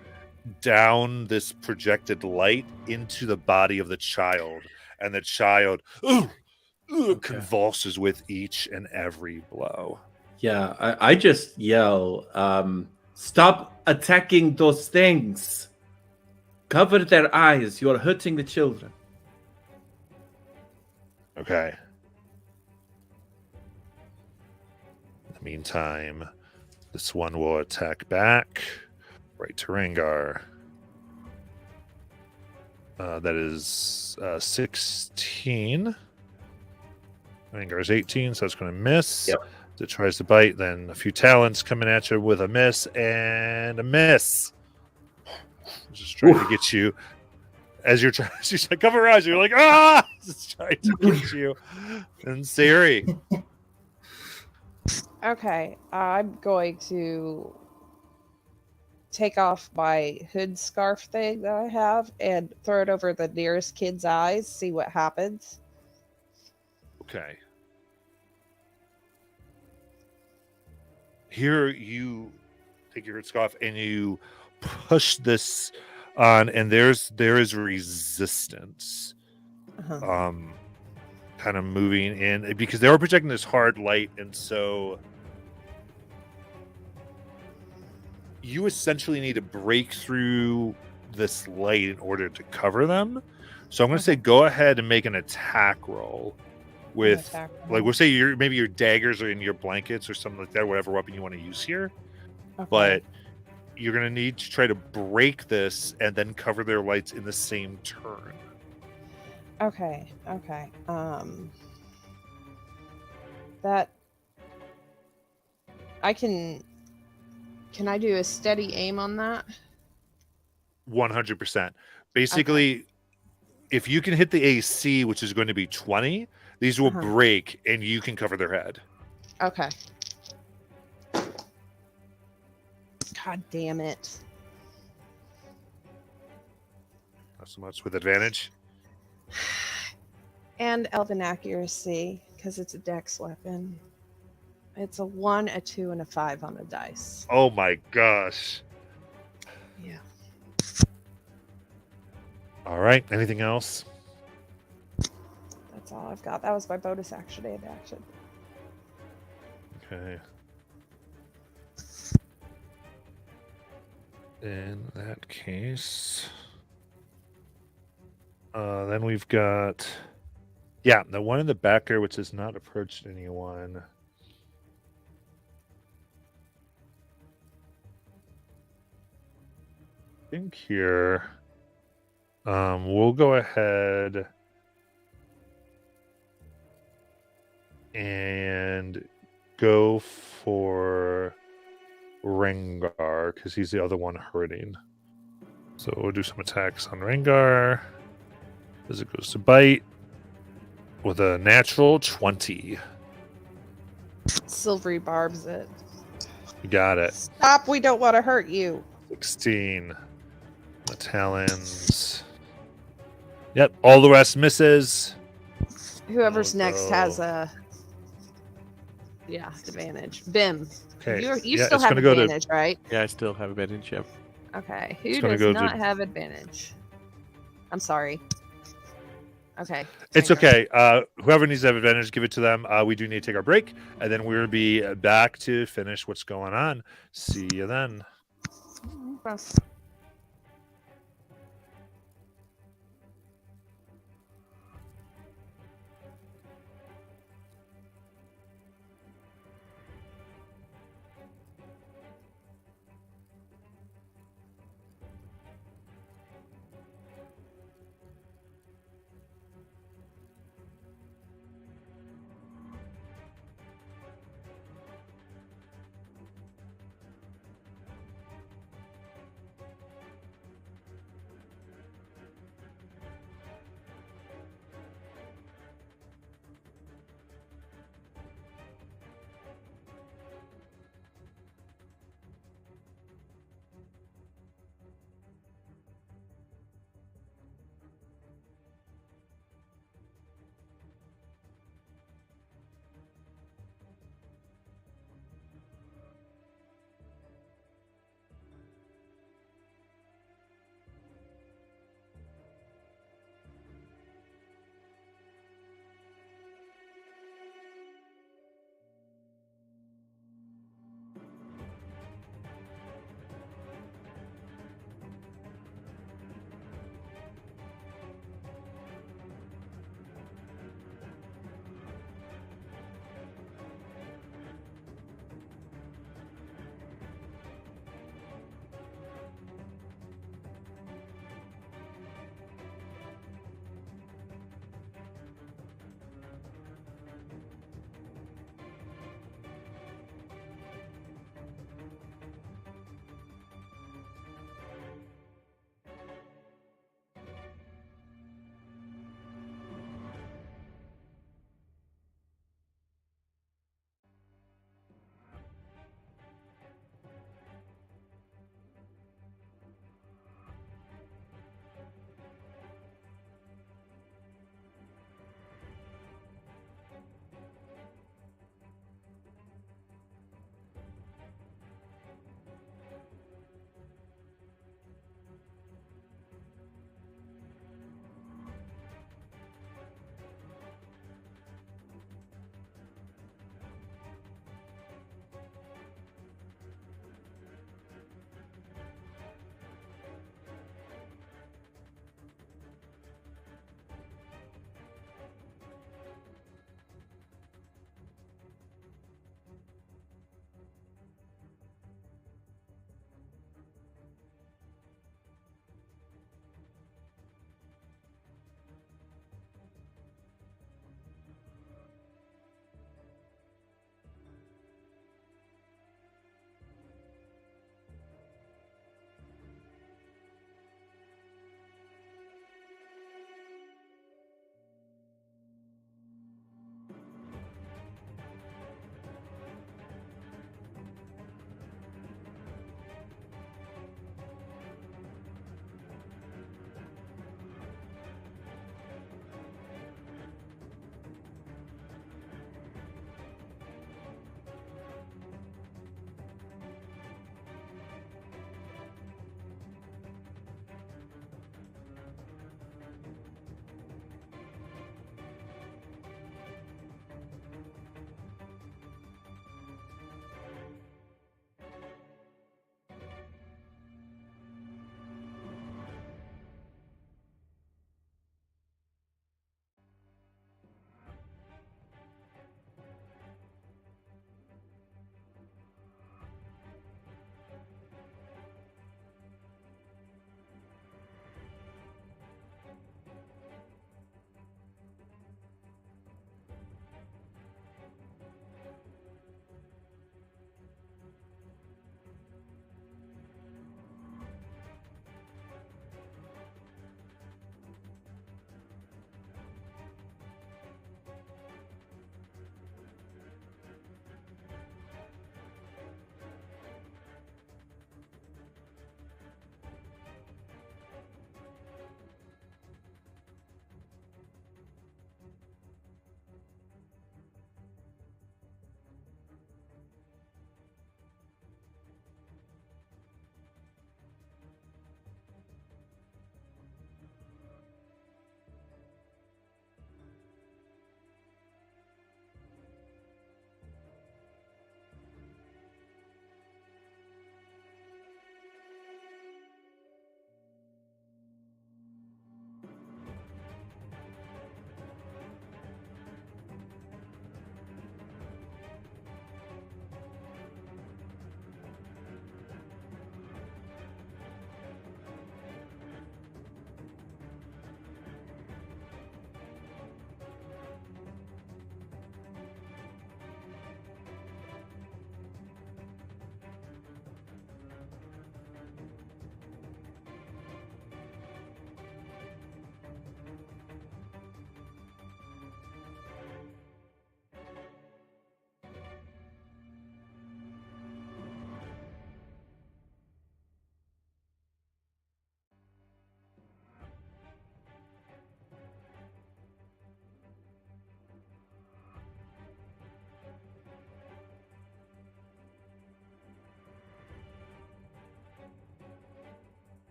down this projected light into the body of the child. And the child convulses with each and every blow. Yeah, I just yell, stop attacking those things. Cover their eyes. You're hurting the children. Okay. In the meantime, this one will attack back. Right to Rengar. That is 16. Rengar's 18, so it's going to miss. Yep. It tries to bite, then a few talons coming at you with a miss and a miss. Just trying to get you. As you're trying, she's like, cover your eyes. You're like, ah! Just trying to get you. And Siri. Okay, I'm going to take off my hood scarf thing that I have and throw it over the nearest kid's eyes, see what happens. Okay. Here you take your scarf and you push this on, and there is resistance. Uh-huh. Kind of moving in because they were projecting this hard light, and so you essentially need to break through this light in order to cover them. So I'm going to say go ahead and make an attack roll with, like, we'll say maybe your daggers are in your blankets or something like that, whatever weapon you want to use here. Okay. But you're going to need to try to break this and then cover their lights in the same turn. Okay. That I can I do a steady aim on that? 100%. Basically, if you can hit the AC, which is going to be 20, these will break and you can cover their head. Okay. God damn it. Not so much with advantage. And elven accuracy, because it's a dex weapon. It's a 1, a 2, and a 5 on the dice. Oh my gosh. Yeah. All right. Anything else? That's all I've got. That was my bonus action and action. Okay. In that case, then we've got, the one in the back there, which has not approached anyone. I think here, we'll go ahead and go for Rengar because he's the other one hurting. So we'll do some attacks on Rengar as it goes to bite with a natural 20. Silvery barbs it. You got it. Stop, we don't want to hurt you. 16. The talons. Yep, all the rest misses. Whoever's next has a advantage. Bim. Okay. You still have advantage, right? Yeah, I still have advantage. Yep. Okay. Who does not have advantage? I'm sorry. Okay. It's okay. Whoever needs to have advantage, give it to them. We do need to take our break, and then we'll be back to finish what's going on. See you then.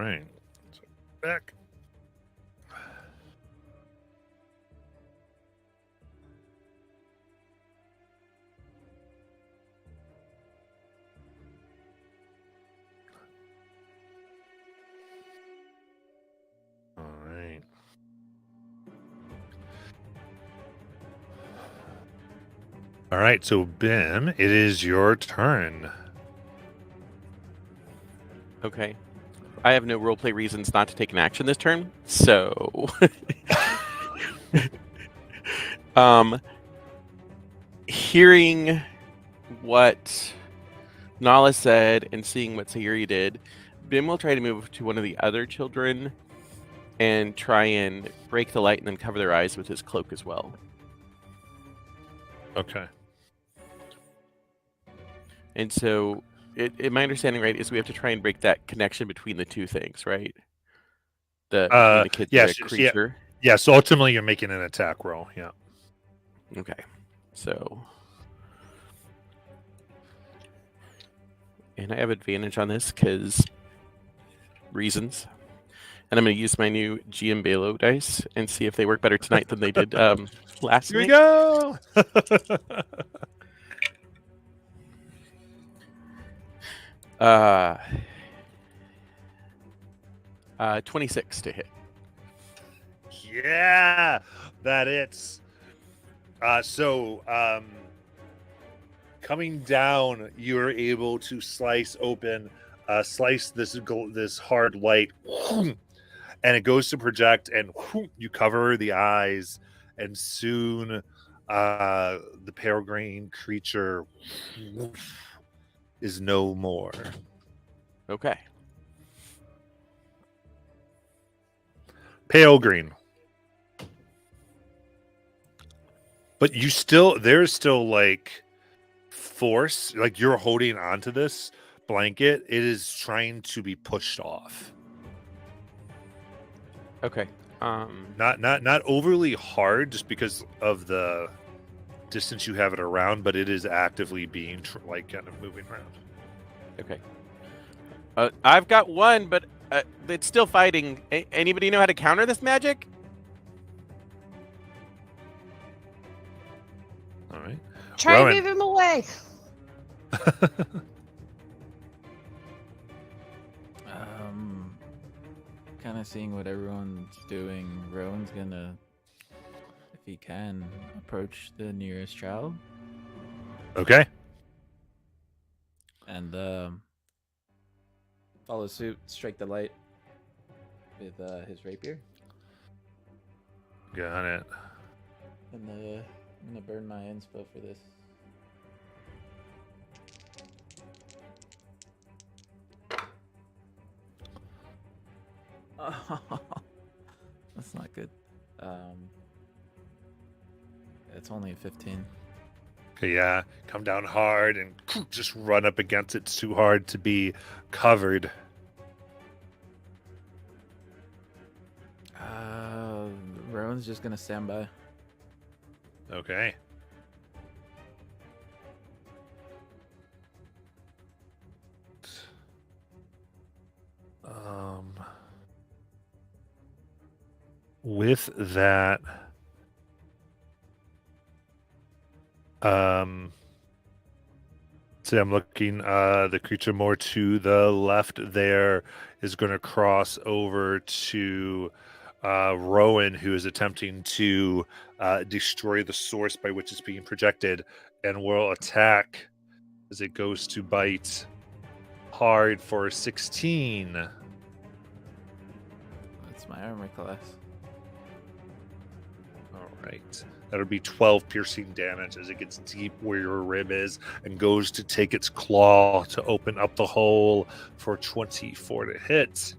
right. So back. All right. All right, so Bim, it is your turn. Okay. I have no roleplay reasons not to take an action this turn, so hearing what Nala said and seeing what Sayuri did, Bim will try to move to one of the other children and try and break the light and then cover their eyes with his cloak as well. Okay. And so, my understanding, right, is we have to try and break that connection between the two things, right? Between the kids and the creature. Yeah, so ultimately you're making an attack roll, yeah. Okay. So... And I have advantage on this because reasons. And I'm going to use my new GM Balo dice and see if they work better tonight than they did last Here we night. go! 26 to hit. Yeah, that it's. Coming down, you're able to slice this hard light, and it goes to project, and you cover the eyes, and soon, the pale green creature is no more. Okay. Pale green. But there's still like force, like you're holding onto this blanket. It is trying to be pushed off. Okay. Not overly hard just because of the distance you have it around, but it is actively being kind of moving around. Okay. I've got one, but it's still fighting. Anybody know how to counter this magic? All right. Try Rowan. and move him away. Kind of seeing what everyone's doing. Rowan's gonna, if he can, approach the nearest child. Okay. And follow suit, strike the light with his rapier. Got it. And I'm gonna burn my inspo for this. That's not good. It's only a 15. Okay, yeah. Come down hard and just run up against it. It's too hard to be covered. Rowan's just gonna stand by. Okay. With that, see, I'm looking, the creature more to the left there is going to cross over to Rowan, who is attempting to destroy the source by which it's being projected, and will attack as it goes to bite hard for 16. That's my armor class. All right. That'll be 12 piercing damage as it gets deep where your rib is and goes to take its claw to open up the hole for 24 to hit.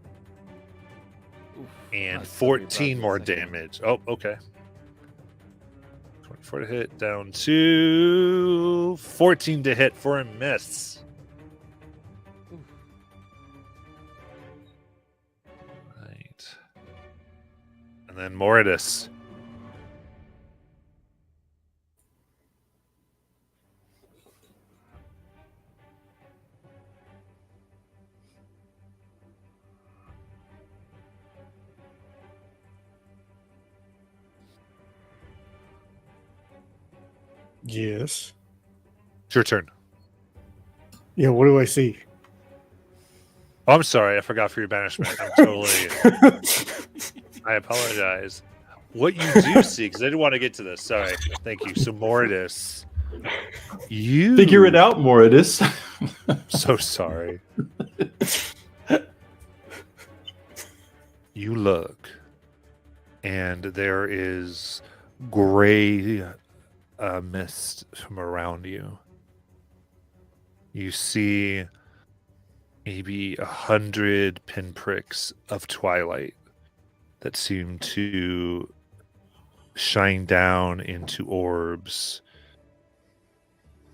Oof, And 14 more damage. Oh, okay. 24 to hit, down to 14 to hit for a miss. Right. And then Mordus. Yes. It's your turn. Yeah, what do I see? Oh, I'm sorry. I forgot for your banishment. I'm totally... I apologize. What you do see, because I didn't want to get to this. Sorry. Thank you. So, Mortis, you... Figure it out, Mortis. So sorry. You look, and there is gray mist from around you. You see maybe 100 pinpricks of twilight that seem to shine down into orbs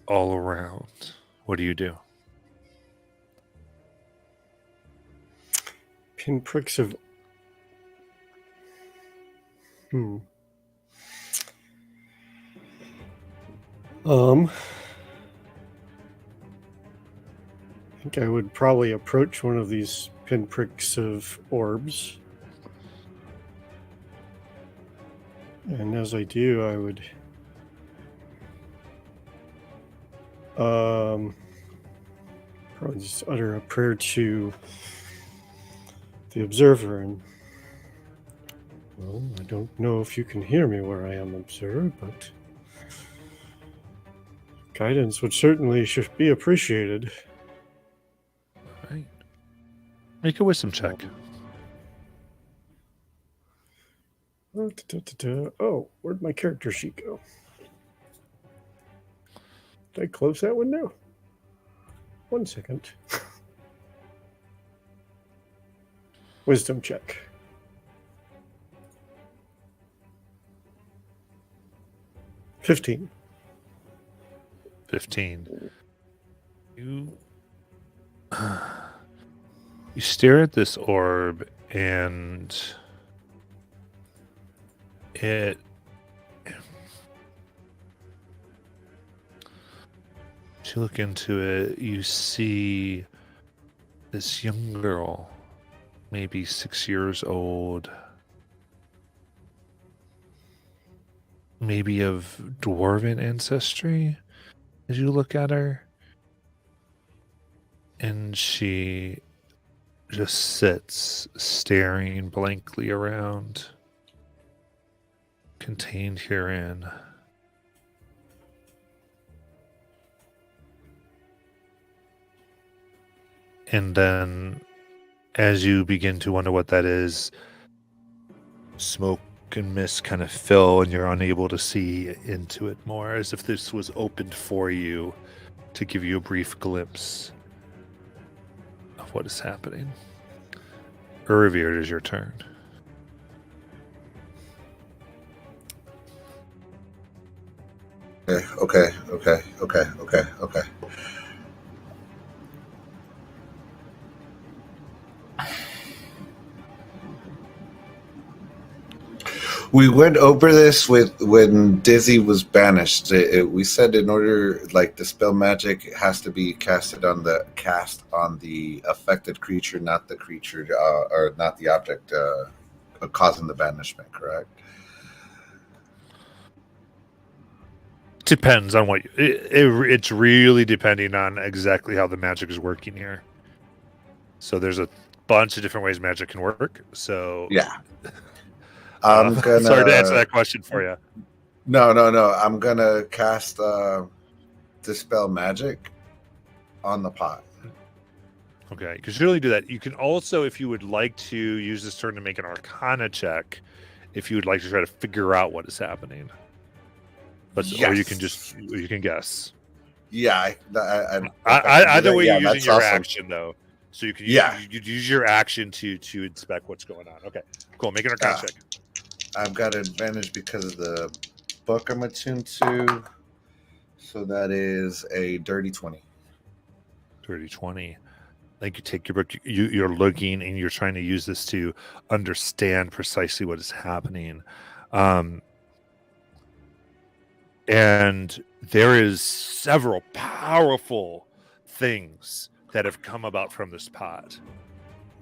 all around. What do you do? Pinpricks of... I think I would probably approach one of these pinpricks of orbs. And as I do, I would probably just utter a prayer to the observer. And, well, I don't know if you can hear me where I am observed, but guidance would certainly should be appreciated. Right. Make a wisdom check. Oh, where'd my character sheet go? Did I close that window? 1 second. Wisdom check. $15. 15. You stare at this orb, and it as you look into it, you see this young girl, maybe 6 years old, maybe of dwarven ancestry as you look at her. And she just sits staring blankly around, contained herein. And then, as you begin to wonder what that is, smoke and mist kind of fill, and you're unable to see into it more, as if this was opened for you to give you a brief glimpse of what is happening. Urvir, it is your turn. Okay. We went over this when Dizzy was banished. We said in order, like, dispel magic, it has to be cast on the affected creature, not the creature or not the object causing the banishment. Correct? Depends on what it's really depending on exactly how the magic is working here. So there's a bunch of different ways magic can work. So yeah. I'm gonna. Sorry to answer that question for you. No. I'm gonna cast dispel magic on the pot. Okay, you can really do that. You can also, if you would like to use this turn to make an Arcana check, if you would like to try to figure out what is happening. But yes. Or you can guess. Yeah, either way, you're using your awesome. action though, so you can use your action to inspect what's going on. Okay, cool. Make an Arcana check. I've got an advantage because of the book I'm attuned to, so that is a dirty 20. Dirty 20. I think you take your book. You're looking and you're trying to use this to understand precisely what is happening. And there is several powerful things that have come about from this pot.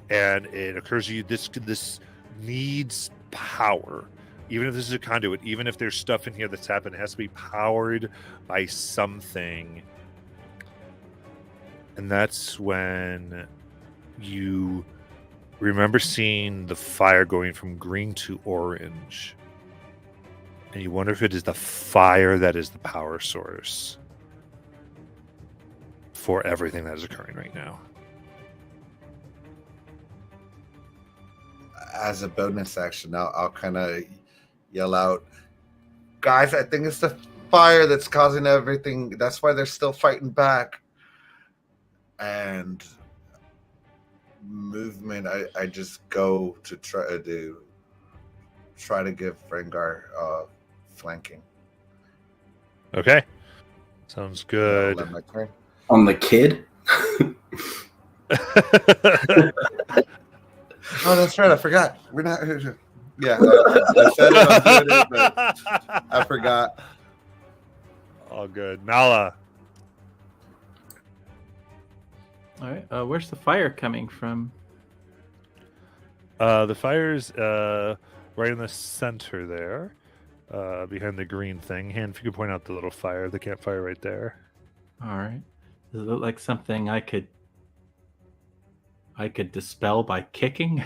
And it occurs to you this needs power. even if this is a conduit, even if there's stuff in here that's happened, it has to be powered by something. And that's when you remember seeing the fire going from green to orange. And you wonder if it is the fire that is the power source for everything that is occurring right now. As a bonus action, I'll kind of yell out, guys, I think it's the fire that's causing everything. That's why they're still fighting back. And movement, I just go to try to give Rengar flanking. Okay. Sounds good. My turn. On the kid? Oh, that's right. I forgot. We're not. Yeah, I said it. I'm doing it, but I forgot. All good. Nala. All right. Where's the fire coming from? The fire's right in the center there, behind the green thing. Hand, if you could point out the little fire, the campfire right there. All right. Does it look like something I could dispel by kicking?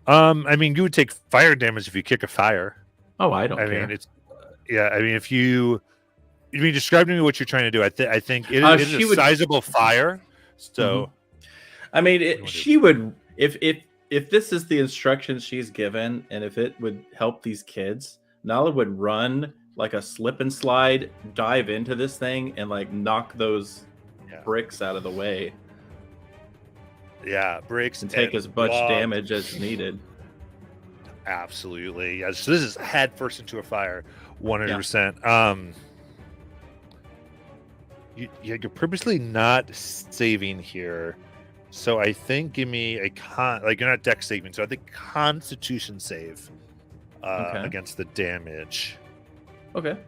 I mean, you would take fire damage if you kick a fire. Oh, I don't care. I mean, if you describe to me what you're trying to do. I think it is a sizable fire. So, I mean, she would if this is the instructions she's given, and if it would help these kids, Nala would run like a slip and slide, dive into this thing, and like knock those bricks out of the way. Yeah, bricks and take as much damage as needed. Absolutely. Yeah, so this is head first into a fire, 100%. You're purposely not saving here, so I think give me a you're not dex saving, so I think Constitution save against the damage. Okay.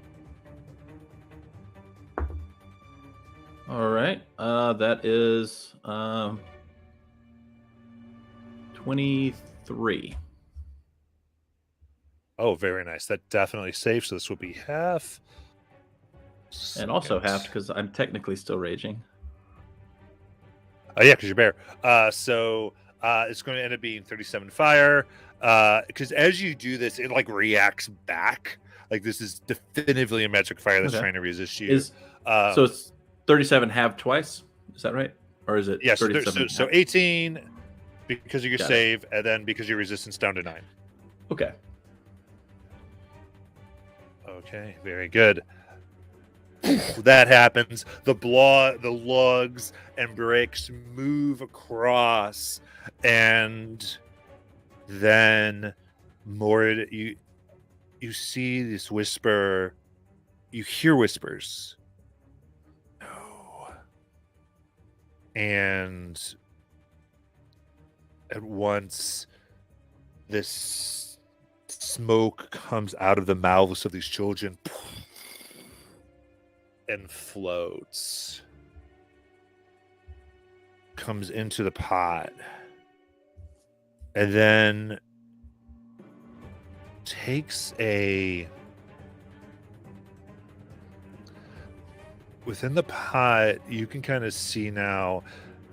All right. That is 23. Oh, very nice. That definitely saves. So this will be half. And also half because I'm technically still raging. Oh yeah, because you're bear. So it's going to end up being 37 fire. Because as you do this, it like reacts back. Like this is definitively a magic fire that's trying to resist you. So it's 37 halved twice. Is that right? Or is it? Yes. 37 so 18 because of your save, and then because of your resistance down to 9. Okay. Okay. Very good. That happens. The logs and bricks move across, and then Mord, you see this whisper. You hear whispers. No. And at once, this smoke comes out of the mouths of these children and floats. Comes into the pot. And then takes within the pot, you can kind of see now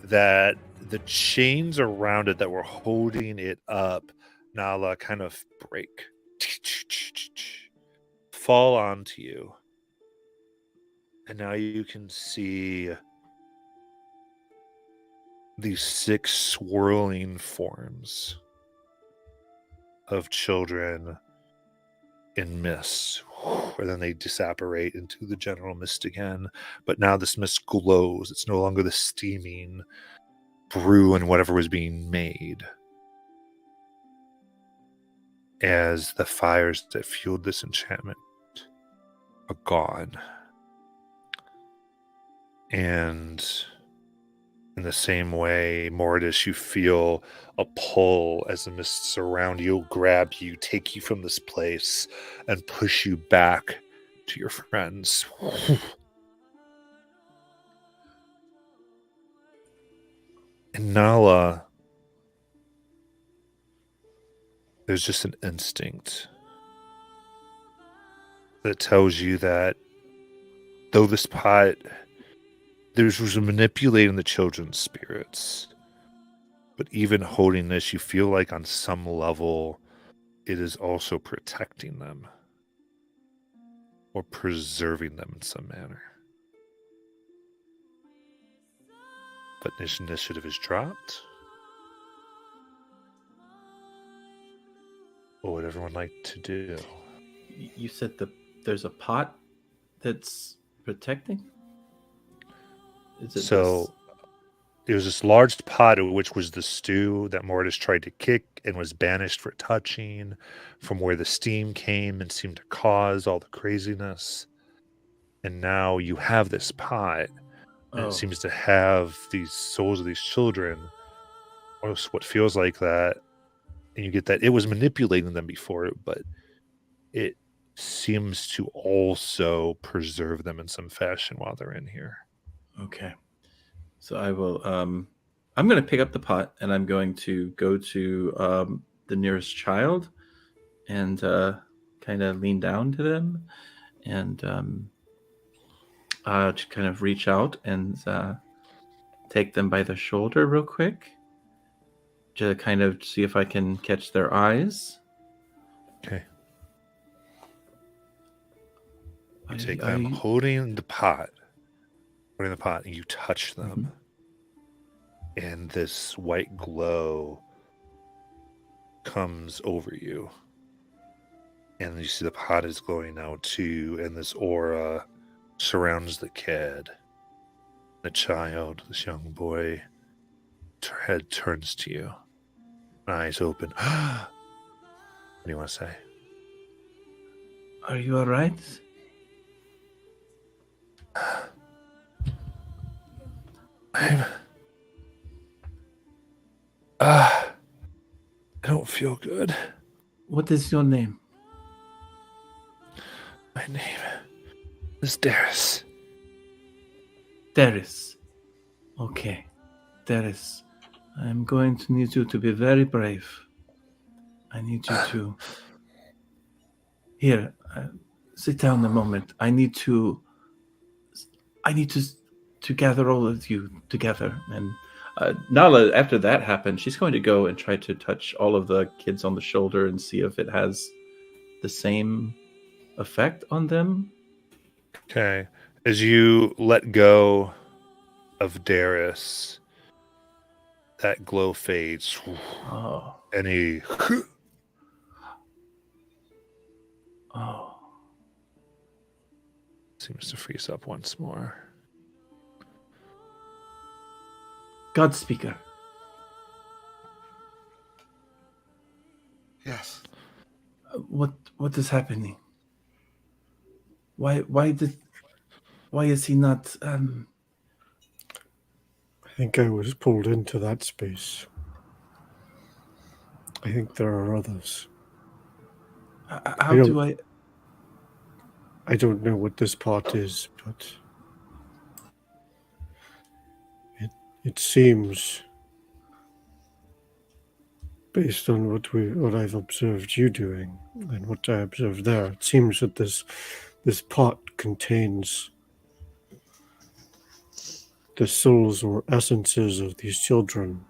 that the chains around it that were holding it up, Nala, kind of break. Fall onto you. And now you can see these 6 swirling forms of children in mist. And then they disapparate into the general mist again. But now this mist glows. It's no longer the steaming brew and whatever was being made. As the fires that fueled this enchantment are gone. And in the same way, Mortis, you feel a pull as the mists around you grab you, take you from this place, and push you back to your friends. And Nala, There's just an instinct that tells you that though this pot, was manipulating the children's spirits, but even holding this, you feel like on some level it is also protecting them or preserving them in some manner. But this initiative is dropped. What would everyone like to do? You said there's a pot that's protecting? Is it So it was this large pot, which was the stew that Mortis tried to kick and was banished for touching, from where the steam came and seemed to cause all the craziness. And now you have this pot, and it seems to have these souls of these children, or what feels like that. And you get that it was manipulating them before, but it seems to also preserve them in some fashion while they're in here. Okay. So I will I'm going to pick up the pot and I'm going to go to the nearest child and kind of lean down to them and to kind of reach out and take them by the shoulder real quick to kind of see if I can catch their eyes. Okay. You take them holding the pot, and you touch them. Mm-hmm. And this white glow comes over you. And you see the pot is glowing out too, and this aura surrounds the kid. The child, this young boy, head turns to you. Eyes open. What do you want to say? Are you all right? I don't feel good. What is your name? My name is Darius. Darius. Okay. Darius. I'm going to need you to be very brave. I need you to... Here, sit down a moment. I need to gather all of you together. And Nala, after that happened, she's going to go and try to touch all of the kids on the shoulder and see if it has the same effect on them. Okay. As you let go of Darius, that glow fades. Oh. And he... Oh. Seems to freeze up once more. God Speaker. Yes. What is happening? Why is he not I think I was pulled into that space. I think there are others. How do I... I don't know what this part is, but it seems, based on what I've observed you doing and what I observed there, it seems that this pot contains the souls or essences of these children.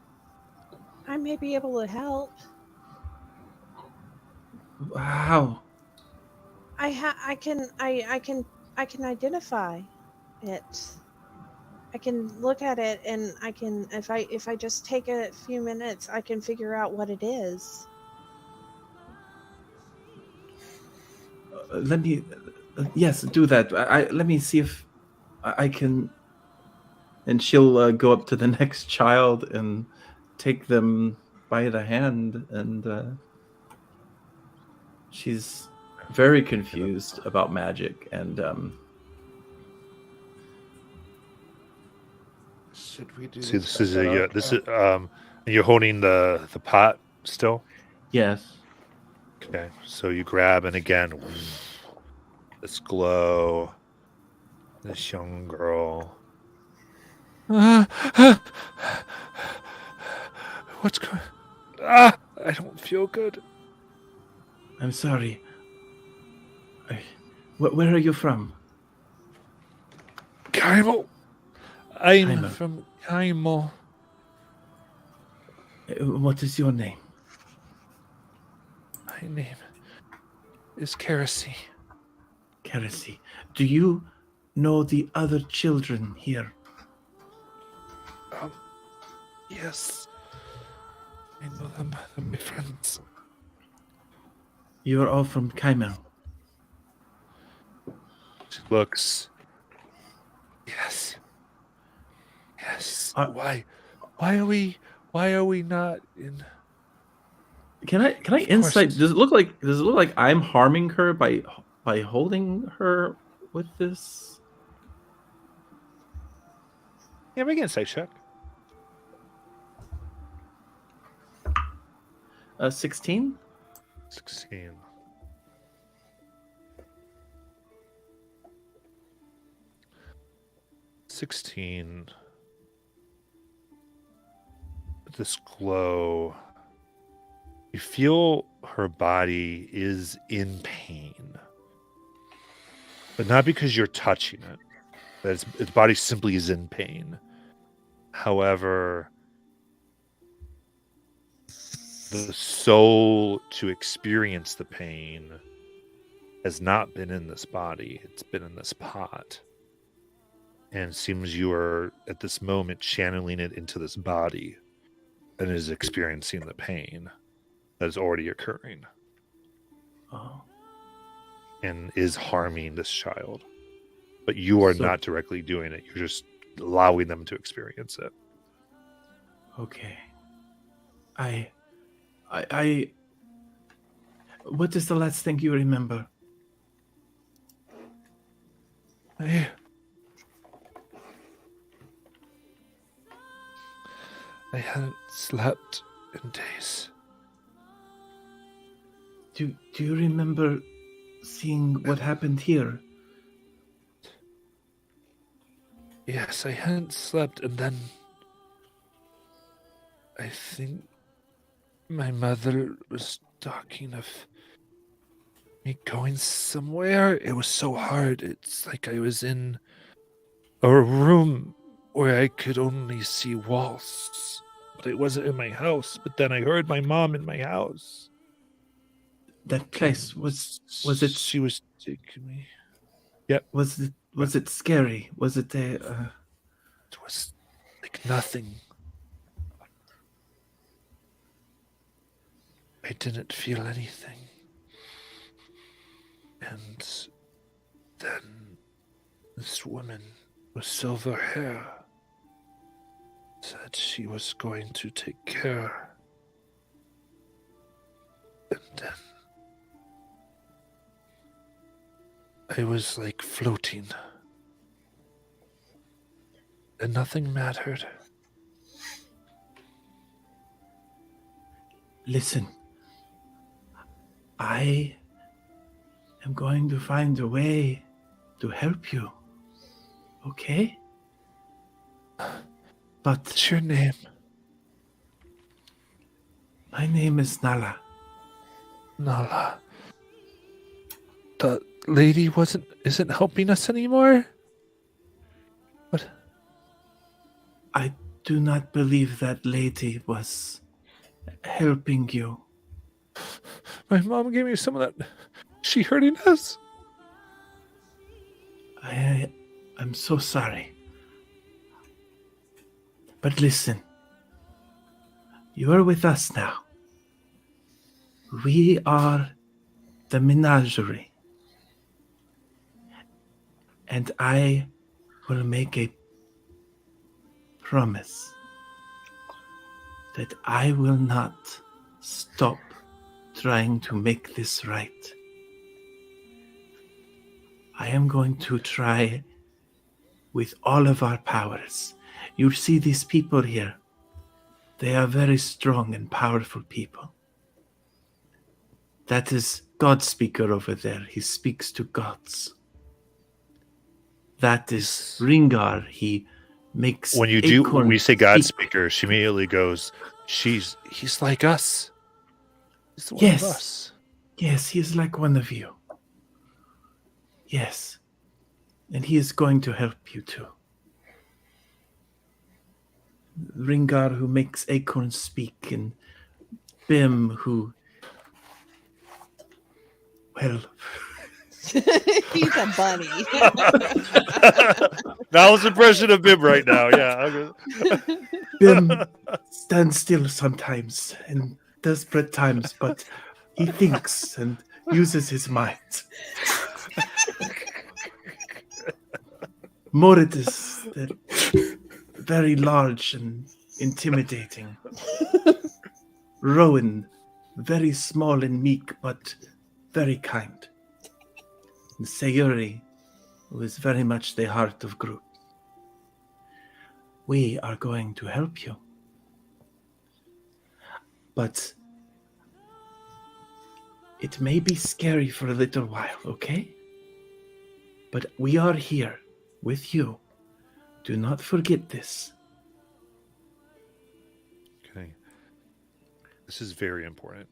I may be able to help. How? I can identify it. I can look at it, and I can, if I just take a few minutes, I can figure out what it is. Let me, yes, do that. Let me see if I can. And she'll go up to the next child and take them by the hand, and she's very confused about magic, and should we do? See, this is you're holding the pot still. Yes. Okay, so you grab, and again, this glow, this young girl. What's going? I don't feel good. I'm sorry. Where are you from? Kaimel. I'm Kaimel. from Kaimel. What is your name? My name is Kerosene. Keresi. Do you know the other children here? Yes. I know them. They're my friends. You are all from Kaimel. She looks. Yes. Yes. Why are we not in? Can I insight? Does it look like I'm harming her by holding her with this? Yeah, make an insight check. 16. 16. This glow. You feel her body is in pain, but not because you're touching it. Its body simply is in pain. However, the soul to experience the pain has not been in this body. It's been in this pot. And it seems you are, at this moment, channeling it into this body and is experiencing the pain that is already occurring. Oh. And is harming this child. But you are not directly doing it. You're just allowing them to experience it. Okay. What is the last thing you remember? I hadn't slept in days. Do you remember seeing what happened here? Yes, I hadn't slept, and then I think my mother was talking of me going somewhere. It was so hard. It's like I was in a room where I could only see walls, but it wasn't in my house. But then I heard my mom in my house. That place was it? She was taking me. Yep. Was it scary? Was it It was like nothing. I didn't feel anything. And then this woman with silver hair said she was going to take care. And then I was like floating. And nothing mattered. Listen, I am going to find a way to help you. Okay? But what's your name? My name is Nala. Nala. The lady isn't helping us anymore? What? I do not believe that lady was helping you. My mom gave me some of that. She hurting us? I'm so sorry. But listen, you are with us now. We are the menagerie. And I will make a promise that I will not stop trying to make this right. I am going to try with all of our powers. You see these people here. They are very strong and powerful people. That is God speaker over there. He speaks to gods. That is Ringar. He makes when you say God speaker, she immediately goes, he's like us. He's one of us. Yes, he is like one of you. Yes. And he is going to help you too. Ringar, who makes acorns speak, and Bim, who, well, He's a bunny. Now's impression of Bib right now. Yeah. Bim stands still sometimes in desperate times, but he thinks and uses his mind. Mordis, they're very large and intimidating. Rowan, very small and meek, but very kind. And Sayuri, who is very much the heart of Groot. We are going to help you. But it may be scary for a little while, okay? But we are here with you. Do not forget this. Okay. This is very important.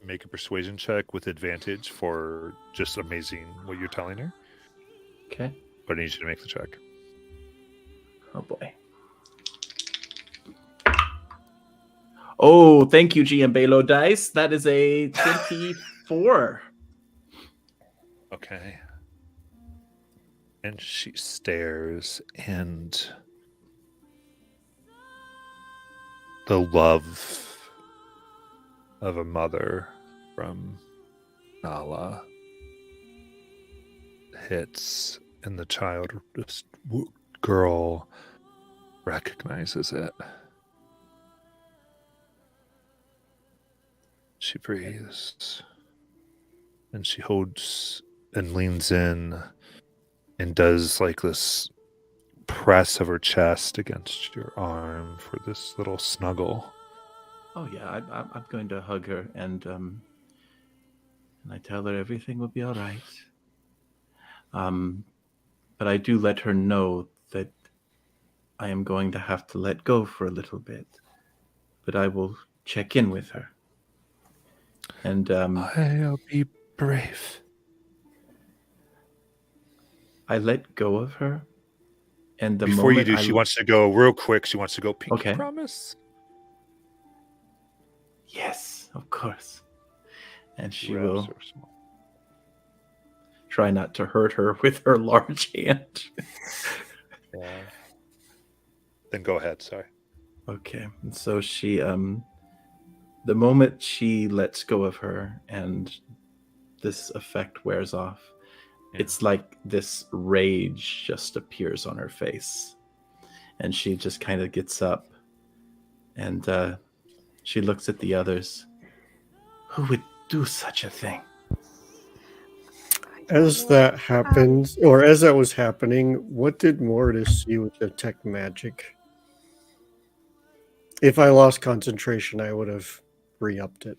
Make a persuasion check with advantage for just amazing what you're telling her. Okay. But I need you to make the check. Oh boy. Oh, thank you, GM Balo Dice. That is a 24. Okay. And she stares, and the love of a mother from Nala hits, and the child, this girl, recognizes it. She breathes, and she holds and leans in and does like this press of her chest against your arm for this little snuggle. Oh yeah, I'm going to hug her, and I tell her everything will be all right. But I do let her know that I am going to have to let go for a little bit. But I will check in with her. And I'll be brave. I let go of her, and the Before you moment do, she wants to go real quick. She wants to go pinky Okay. promise. Yes, of course. And she Grabs will her small- try not to hurt her with her large hand. Yeah. Then go ahead. Sorry. Okay. And so she the moment she lets go of her and this effect wears off, it's like this rage just appears on her face. And she just kind of gets up and she looks at the others. Who would do such a thing? As that happens, or as that was happening, what did Mortis see with detect magic? If I lost concentration, I would have re-upped it.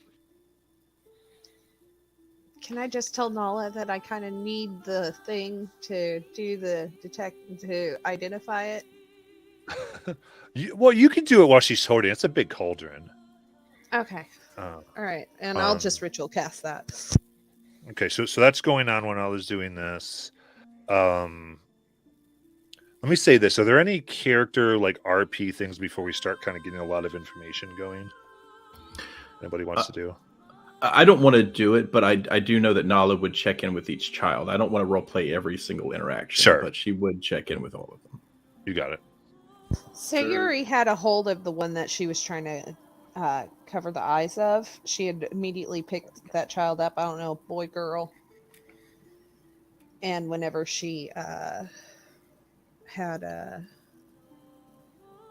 Can I just tell Nala that I kind of need the thing to do the detect to identify it? You can do it while she's holding it. It's a big cauldron. Okay. Oh. All right. And I'll just ritual cast that. Okay, so that's going on when I was doing this. Let me say this. Are there any character like RP things before we start kind of getting a lot of information going? Anybody wants to do? I don't want to do it, but I do know that Nala would check in with each child. I don't want to role play every single interaction, Sure. but she would check in with all of them. You got it. Sayuri had a hold of the one that she was trying to cover the eyes of. She had immediately picked that child up. I don't know, boy, girl. And whenever she had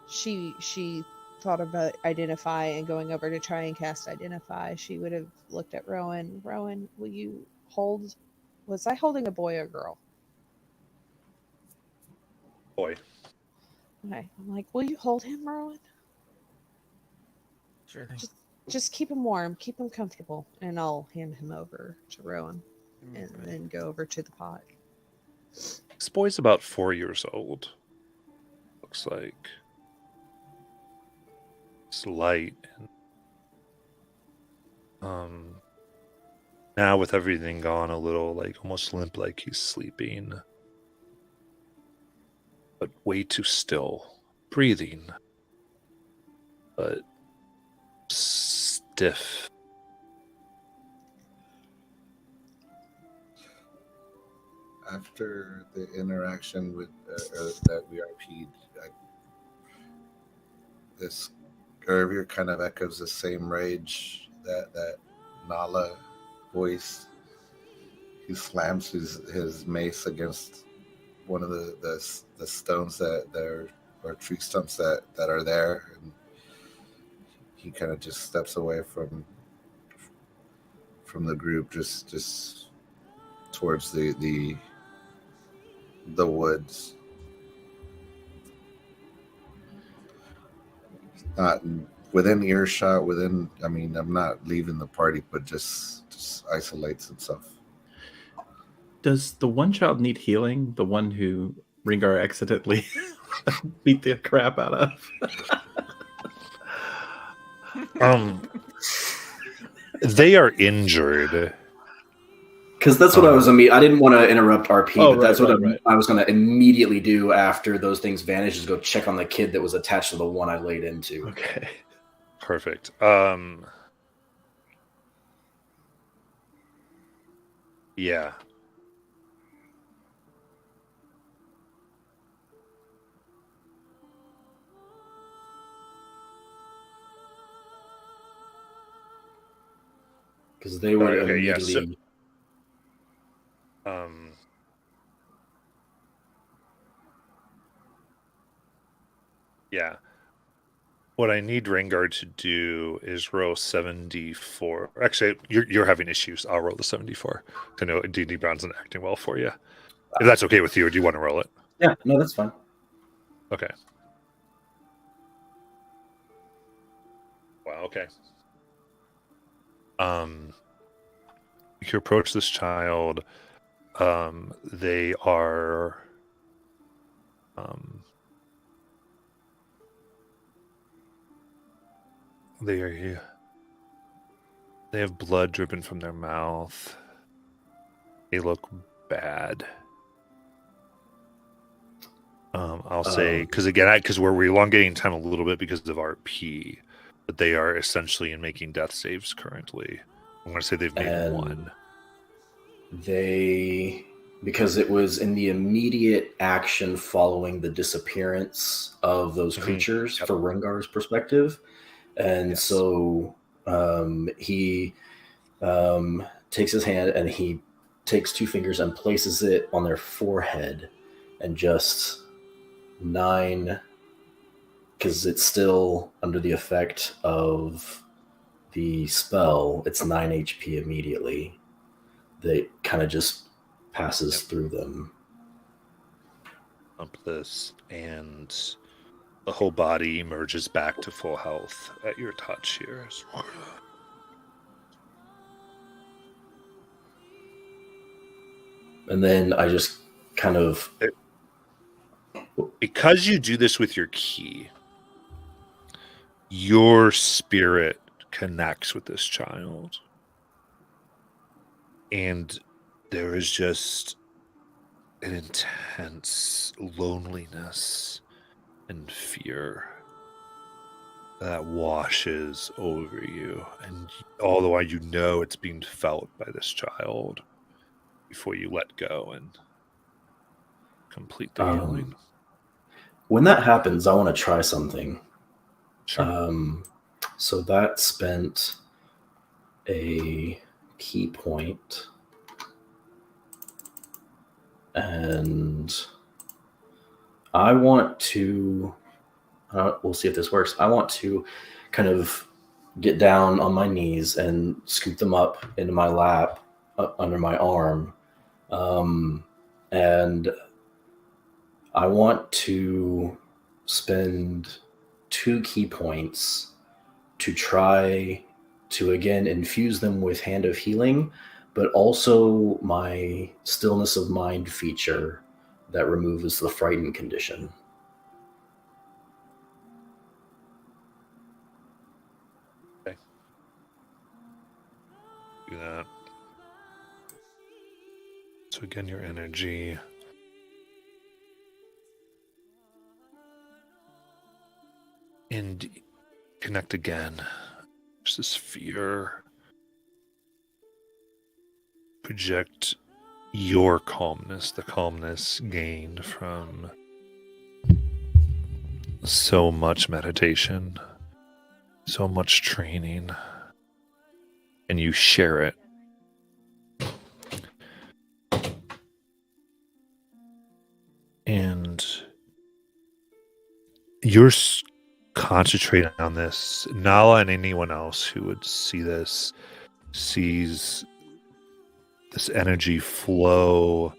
she thought about identify and going over to try and cast identify, she would have looked at Rowan. Rowan, will you hold? Was I holding a boy or girl? Boy. Okay. I'm like, will you hold him, Rowan? Sure thing. Just keep him warm, keep him comfortable, and I'll hand him over to Rowan and then go over to the pot. This boy's about 4 years old. Looks like. It's light and Now with everything gone, a little like almost limp, like he's sleeping, but way too still, breathing, but stiff. After the interaction with that we RP'd, this Gervier kind of echoes the same rage that Nala voiced. He slams his mace against one of the stones that there or tree stumps that are there, and he kind of just steps away from the group, just towards the woods. Not within earshot. I mean, I'm not leaving the party, but just isolates himself. Does the one child need healing? The one who Ringar accidentally beat the crap out of? They are injured. Because that's what I didn't want to interrupt RP, Oh, but that's right, what right. I was going to immediately do after those things vanished, is go check on the kid that was attached to the one I laid into. Okay. Perfect. Yeah. Because they would Okay, yeah, immediately... Yeah. What I need Rengar to do is roll 74. Actually, you're having issues. I'll roll the 74. I know D&D Brown's not acting well for you. If that's okay with you, or do you want to roll it? Yeah, no, that's fine. Okay. Wow, okay. You approach this child. They are they have blood dripping from their mouth. They look bad. I'll say, because we're elongating time a little bit because of RP, but they are essentially in making death saves currently. I'm going to say they've made one. Because it was in the immediate action following the disappearance of those creatures for Rengar's perspective. And so he takes his hand and he takes 2 fingers and places it on their forehead, and just 9, because it's still under the effect of the spell, it's 9 HP immediately. That kind of just passes through them. Up this, and the whole body emerges back to full health at your touch here. And then I just kind of... Because you do this with your key, your spirit connects with this child. And there is just an intense loneliness and fear that washes over you. And all the while you know it's being felt by this child before you let go and complete the healing. When that happens, I want to try something. Sure. So that spent a key point, and I want to... we'll see if this works. I want to kind of get down on my knees and scoop them up into my lap, under my arm. And I want to spend 2 key points to try to, again, infuse them with Hand of Healing, but also my Stillness of Mind feature that removes the frightened condition. Okay. Do that. So again, your energy. And connect again. There's this fear. Project your calmness, the calmness gained from so much meditation, so much training, and you share it. And you're concentrating on this. Nala and anyone else who would see this sees this energy flow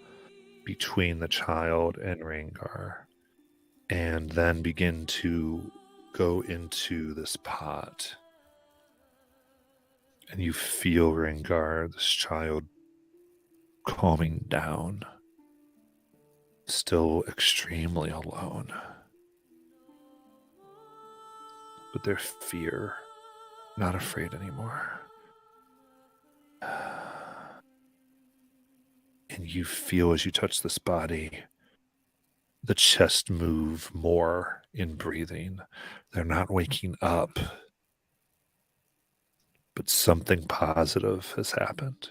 between the child and Rangar, and then begin to go into this pot. And you feel Rangar, this child, calming down, still extremely alone. But their fear, not afraid anymore. And you feel as you touch this body, the chest move more in breathing. They're not waking up, but something positive has happened.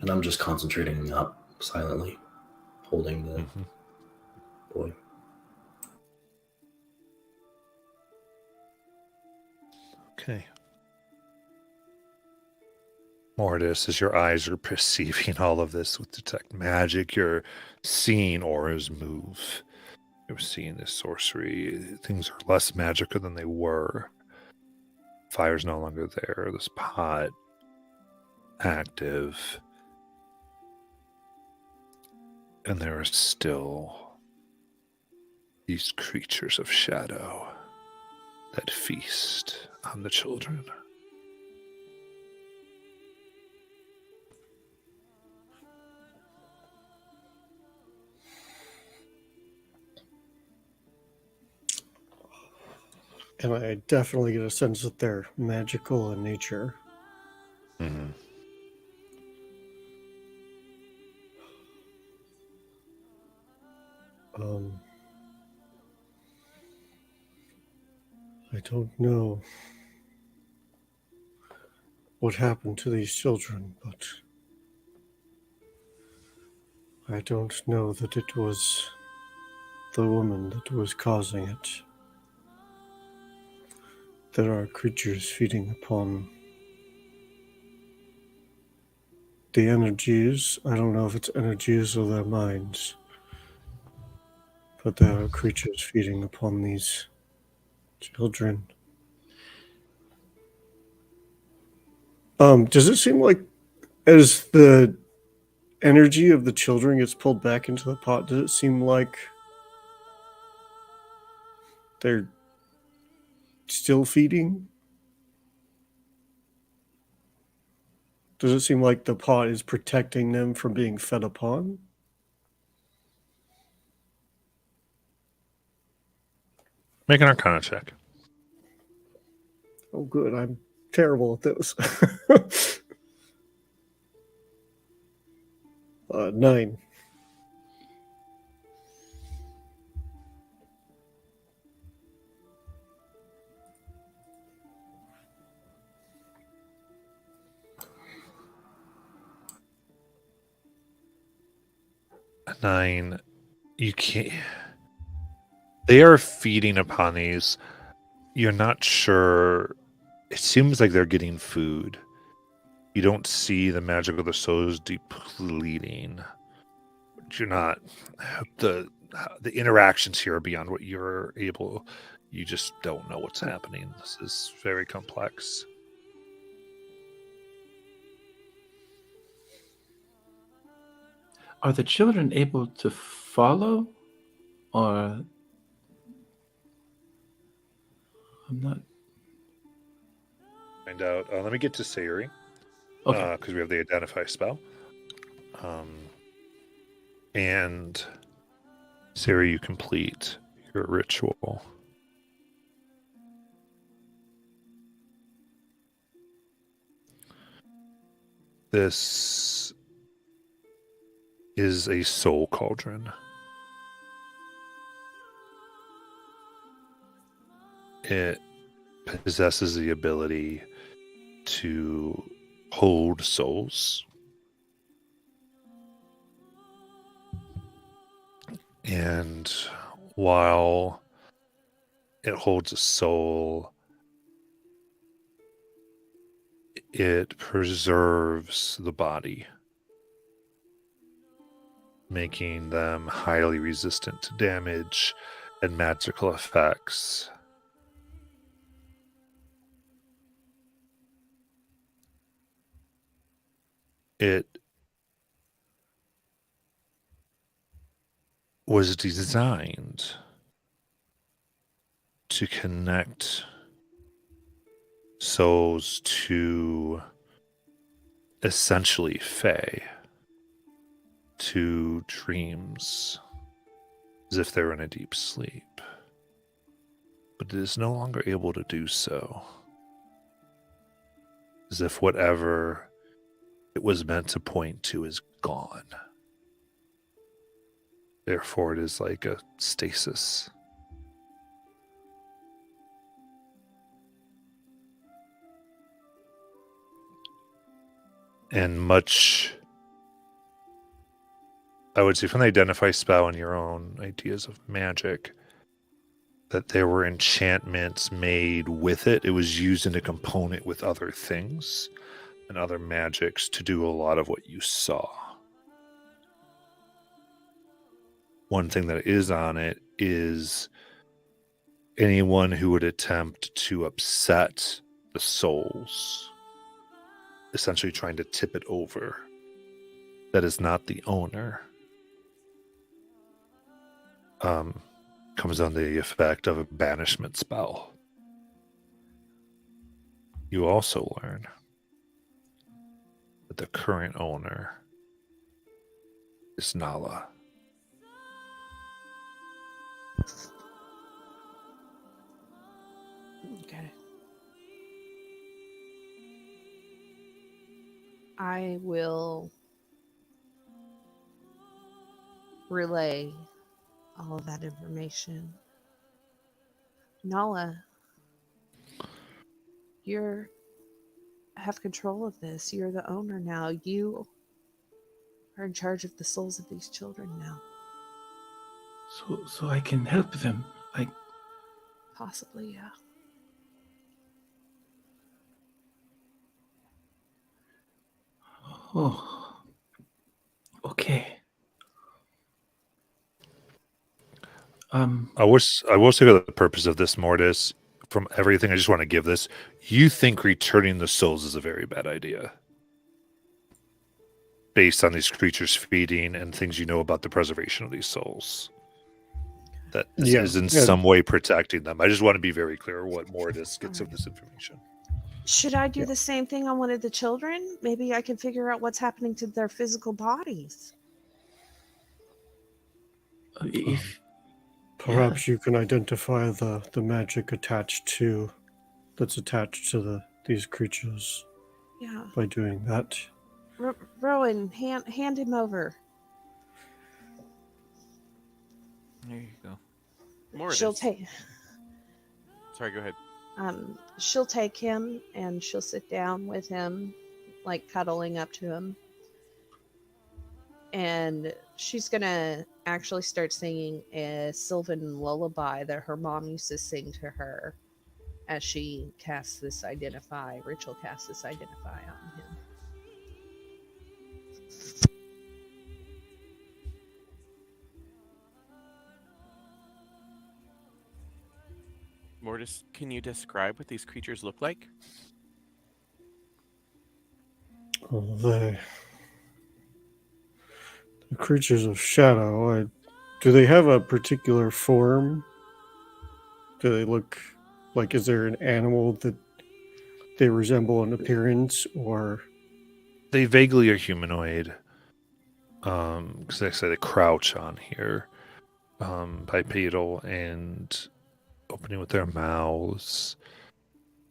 And I'm just concentrating up silently, holding the boy. Okay. Mortis, as your eyes are perceiving all of this with detect magic, you're seeing auras move. You're seeing this sorcery. Things are less magical than they were. Fire's no longer there. This pot active. And there are still these creatures of shadow that feast on the children. And I definitely get a sense that they're magical in nature. Mm-hmm. I don't know what happened to these children, but I don't know that it was the woman that was causing it. There are creatures feeding upon the energies. I don't know if it's energies or their minds, but there are creatures feeding upon these children. Does it seem like as the energy of the children gets pulled back into the pot, does it seem like they're still feeding? Does it seem like the pot is protecting them from being fed upon? Make an Arcana check. Oh, good. I'm terrible at this. 9. A 9. You can't. They are feeding upon these. You're not sure. It seems like they're getting food. You don't see the magic of the souls depleting. But you're not. The interactions here are beyond what you're able. You just don't know what's happening. This is very complex. Are the children able to follow, or I'm not. Find out. Let me get to Sayuri. Okay. Because we have the identify spell. And Sayuri, you complete your ritual. This is a soul cauldron. It possesses the ability to hold souls. And while it holds a soul, it preserves the body, making them highly resistant to damage and magical effects. It was designed to connect souls to essentially Fae, to dreams, as if they're in a deep sleep. But it is no longer able to do so. As if whatever it was meant to point to is gone. Therefore, it is like a stasis. And much, I would say, from the identify spell and your own ideas of magic, that there were enchantments made with it. It was used in a component with other things and other magics to do a lot of what you saw. One thing that is on it is anyone who would attempt to upset the souls, essentially trying to tip it over, that is not the owner, comes under the effect of a banishment spell. You also learn that the current owner is Nala. Okay. I will relay all of that information. Nala, you're have control of this. You're the owner now. You are in charge of the souls of these children now. So I can help them. Possibly, yeah. Oh. Okay. I will say that the purpose of this, Mortis, from everything, I just want to give this. You think returning the souls is a very bad idea, based on these creatures feeding and things you know about the preservation of these souls. That this is in some way protecting them. I just want to be very clear what Mortis gets of this information. Should I do the same thing on one of the children? Maybe I can figure out what's happening to their physical bodies. Perhaps you can identify the magic that's attached to these creatures. Yeah. By doing that. Rowan, hand him over. There you go. She'll take. Sorry, go ahead. She'll take him and she'll sit down with him, like cuddling up to him. And she's gonna actually start singing a Sylvan lullaby that her mom used to sing to her as she casts this ritual casts this identify on him. Mortis, can you describe what these creatures look like? The creatures of shadow, do they have a particular form? Do they look like, is there an animal that they resemble in appearance, or? They vaguely are humanoid. Because they crouch on here, bipedal and opening with their mouths.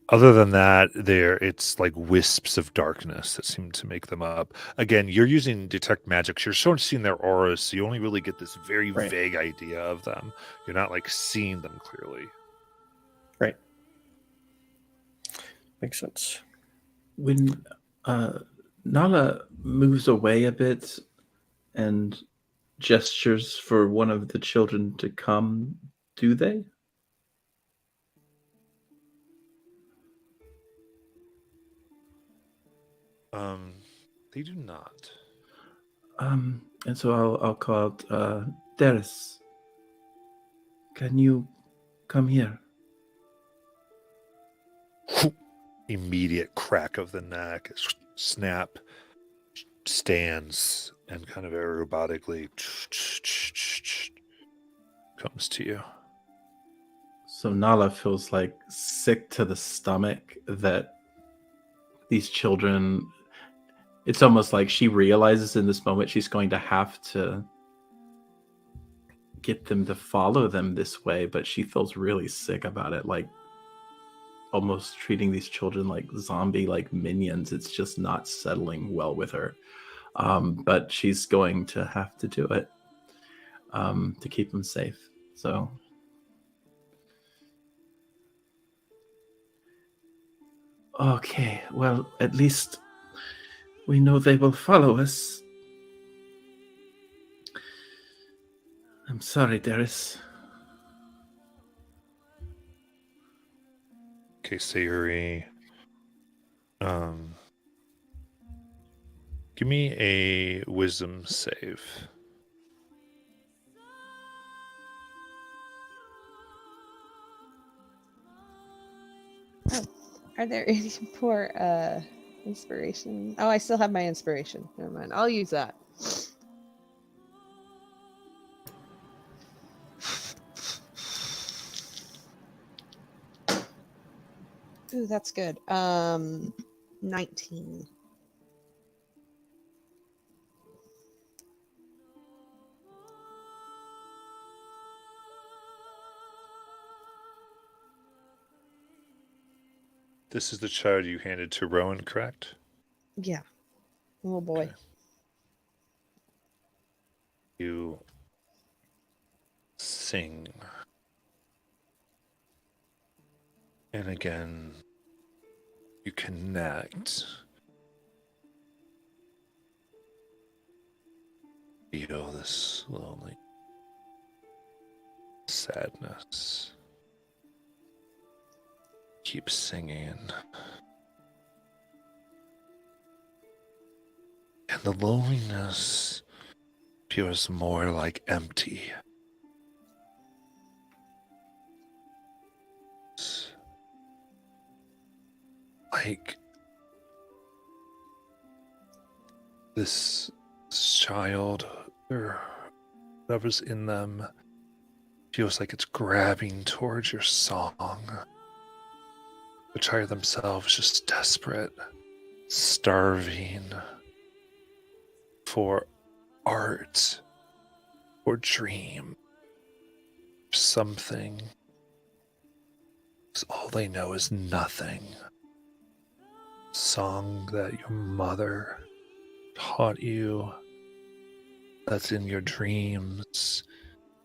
Other than that, it's like wisps of darkness that seem to make them up. Again, you're using detect magic. So you're sort of seeing their auras, so you only really get this very Right. vague idea of them. You're not like seeing them clearly. Right. Makes sense. When Nala moves away a bit and gestures for one of the children to come, do they? They do not. And so I'll call out Darius. Can you come here? Immediate crack of the neck, snap, stands, and kind of aerobotically comes to you. So Nala feels like sick to the stomach that these children, it's almost like she realizes in this moment she's going to have to get them to follow them this way, but she feels really sick about it, like almost treating these children like zombie-like minions. It's just not settling well with her. But she's going to have to do it to keep them safe. So okay, well, at least we know they will follow us. I'm sorry, Darius. Okay, Sayuri. Give me a wisdom save. Oh, are there any more inspiration? Oh, I still have my inspiration. Never mind. I'll use that. Ooh, that's good. 19. This is the child you handed to Rowan, correct? Yeah. Oh boy. Okay. You sing. And again, you connect. Feel this lonely sadness. Keep singing. And the loneliness feels more like empty. Like this child or whatever's in them feels like it's grabbing towards your song. The child themselves just desperate, starving for art or dream, something. 'Cause all they know is nothing. Song that your mother taught you that's in your dreams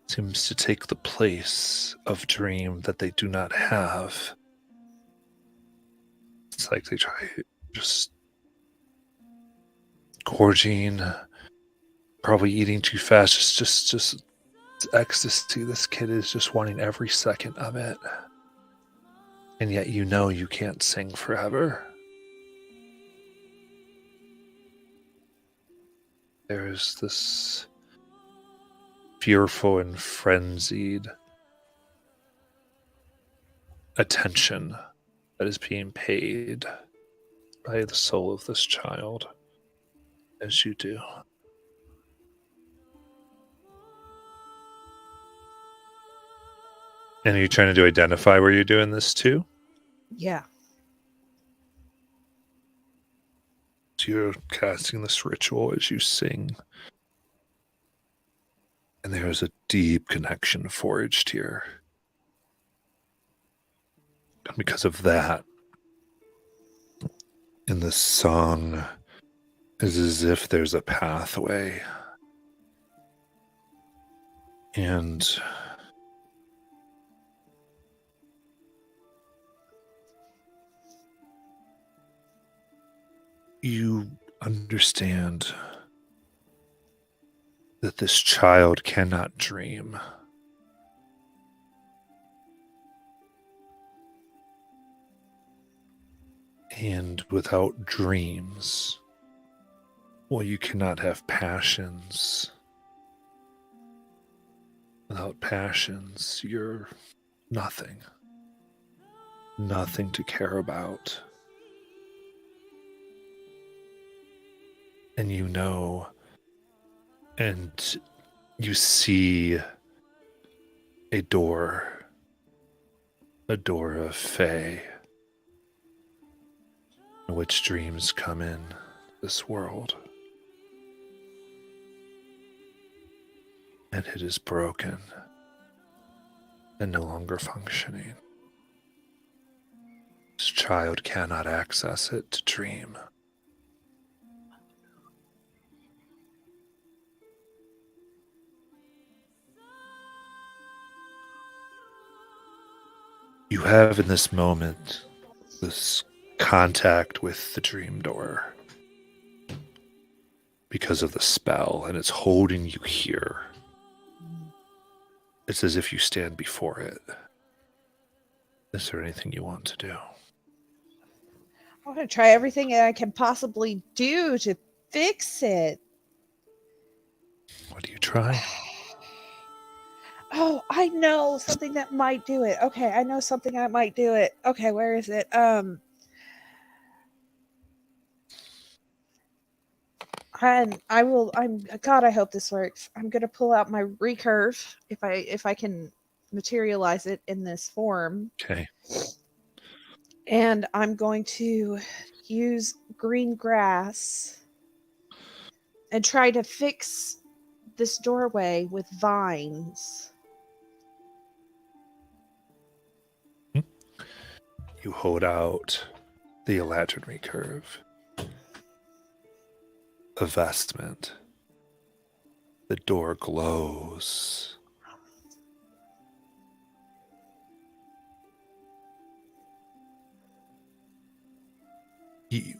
seems to take the place of dream that they do not have. It's like they try just gorging, probably eating too fast. Just ecstasy. This kid is just wanting every second of it. And yet you know you can't sing forever. There's this fearful and frenzied attention that is being paid by the soul of this child as you do. And are you trying to identify where you're doing this too? Yeah. So you're casting this ritual as you sing. And there is a deep connection forged here. And because of that, And the song is as if there's a pathway. And you understand that this child cannot dream. And without dreams, well, you cannot have passions. Without passions, you're nothing. Nothing to care about. And you know, and you see a door of Fae, in which dreams come in this world. And it is broken and no longer functioning. This child cannot access it to dream. You have in this moment this contact with the dream door because of the spell, and it's holding you here. It's as if you stand before it. Is there anything you want to do? I want to try everything that I can possibly do to fix it. What do you try? Oh, I know something that might do it. Okay, I know something that might do it. Okay, where is it? And God, I hope this works. I'm gonna pull out my recurve if I can materialize it in this form. Okay. And I'm going to use green grass and try to fix this doorway with vines. You hold out the Eladrin recurve. A vestment. The door glows. You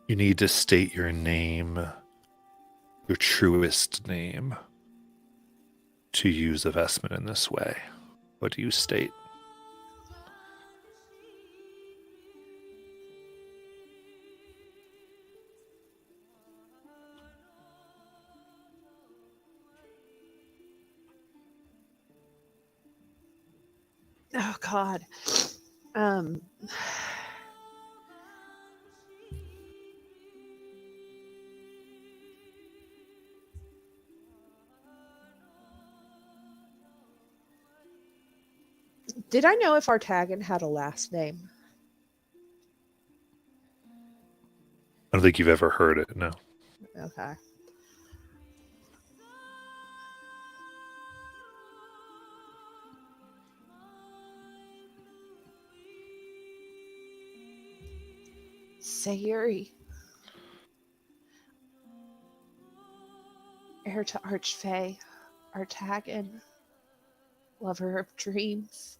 need to state your name, your truest name, to use a vestment in this way. What do you state? Oh God. Did I know if Artagan had a last name? I don't think you've ever heard it, no. Okay. Sayuri. Heir to Archfey. Artagan. Lover of dreams.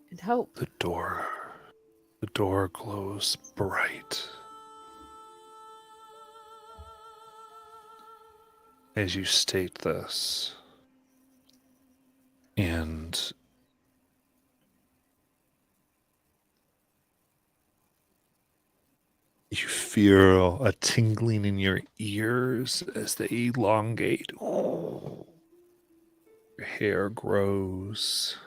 And hope. The door glows bright as you state this. And you feel a tingling in your ears as they elongate. Oh. Your hair grows.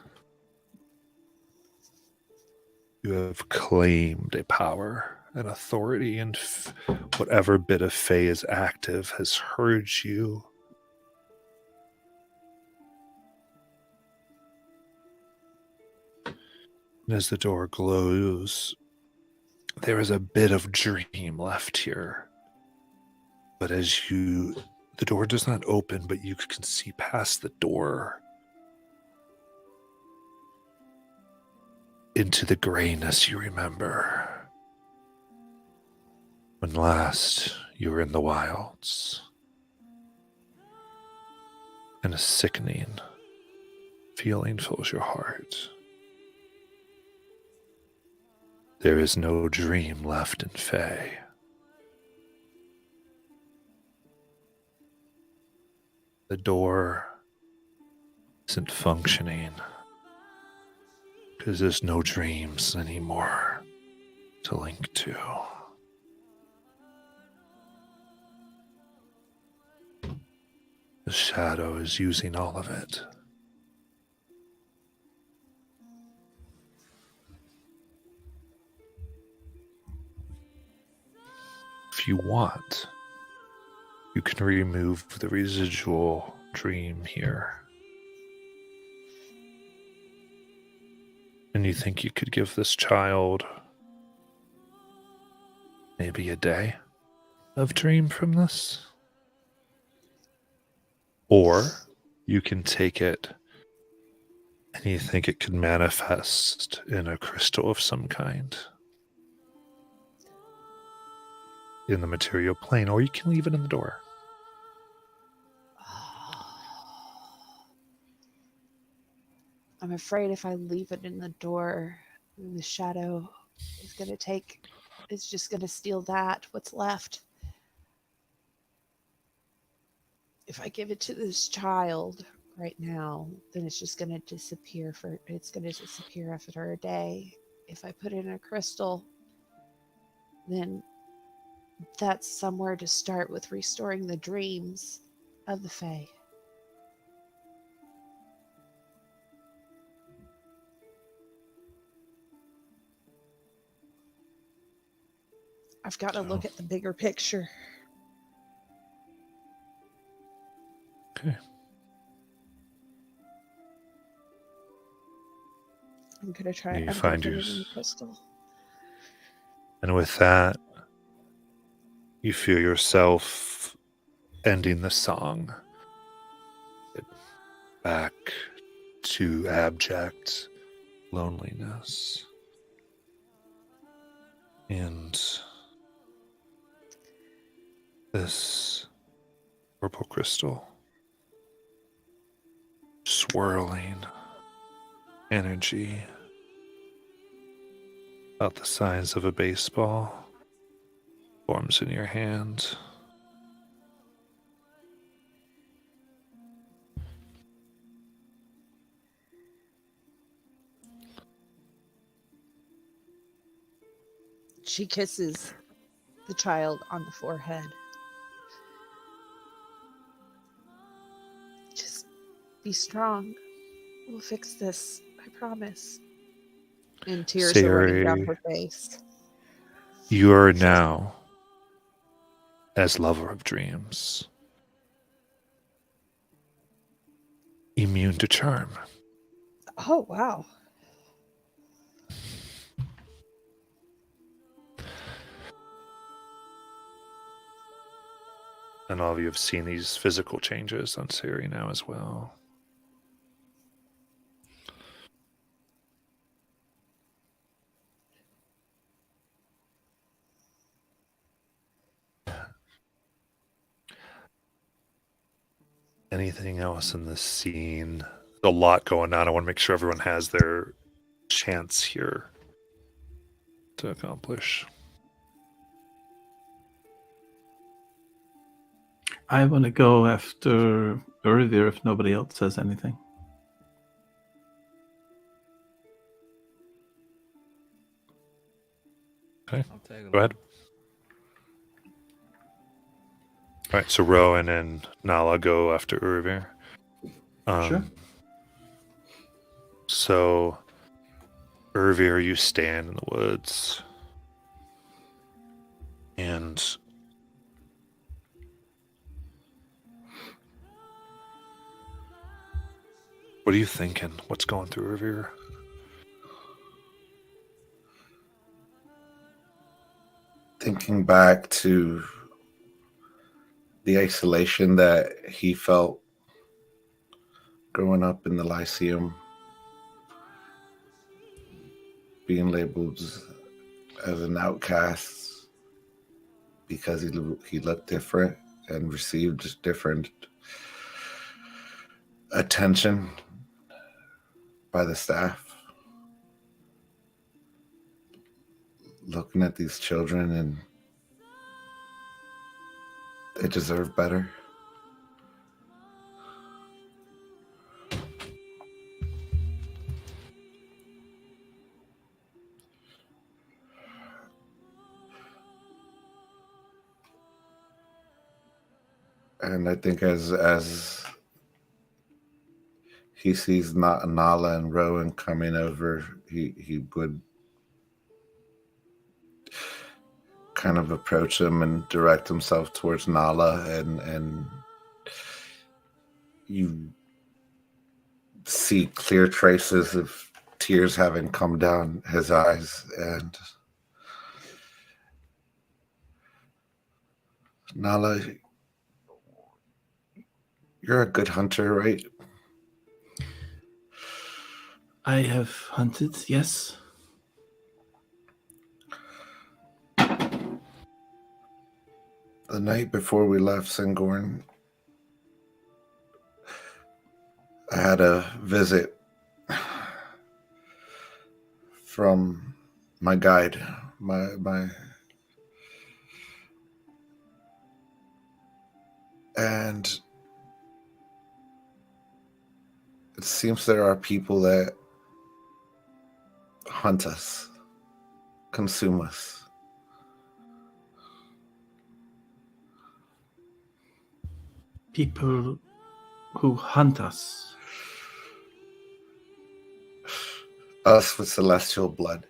You have claimed a power, an authority, and whatever bit of Fae is active has heard you. And as the door glows, there is a bit of dream left here. But the door does not open, but you can see past the door into the grayness you remember when last you were in the wilds, and a sickening feeling fills your heart. There is no dream left in Fae. The door isn't functioning because there's no dreams anymore to link to. The shadow is using all of it. If you want, you can remove the residual dream here. And you think you could give this child maybe a day of dream from this? Or you can take it and you think it could manifest in a crystal of some kind in the material plane, or you can leave it in the door. I'm afraid if I leave it in the door, the shadow is going to take, it's just going to steal what's left. If I give it to this child right now, then it's just going to disappear after a day. If I put it in a crystal, then that's somewhere to start with restoring the dreams of the Fae. I've got to look at the bigger picture. Okay. I'm going to try You it. find in yours. the crystal. And with that, you feel yourself ending the song. Back to abject loneliness. And this purple crystal swirling energy about the size of a baseball forms in your hand. She kisses the child on the forehead. Just be strong. We'll fix this. I promise. And tears are running down her face. You are now, as lover of dreams, immune to charm. Oh, wow. And all of you have seen these physical changes on Siri now as well. Anything else in this scene? There's a lot going on. I want to make sure everyone has their chance here to accomplish. I want to go after Urvir if nobody else says anything. Okay, go ahead. All right, so Rowan and Nala go after Urvir. Sure. So, Urvir, you stand in the woods, and what are you thinking? What's going through Urvir? Thinking back to the isolation that he felt growing up in the Lyceum. being labeled as an outcast because he looked different and received different attention by the staff. Looking at these children, and they deserve better. And I think as he sees Nala and Rowan coming over, he would kind of approach him and direct himself towards Nala, and you see clear traces of tears having come down his eyes. And Nala, you're a good hunter, right? I have hunted, yes. The night before we left Syngorn, I had a visit from my guide, my and it seems there are people that hunt us, consume us. People who hunt us. Us with celestial blood.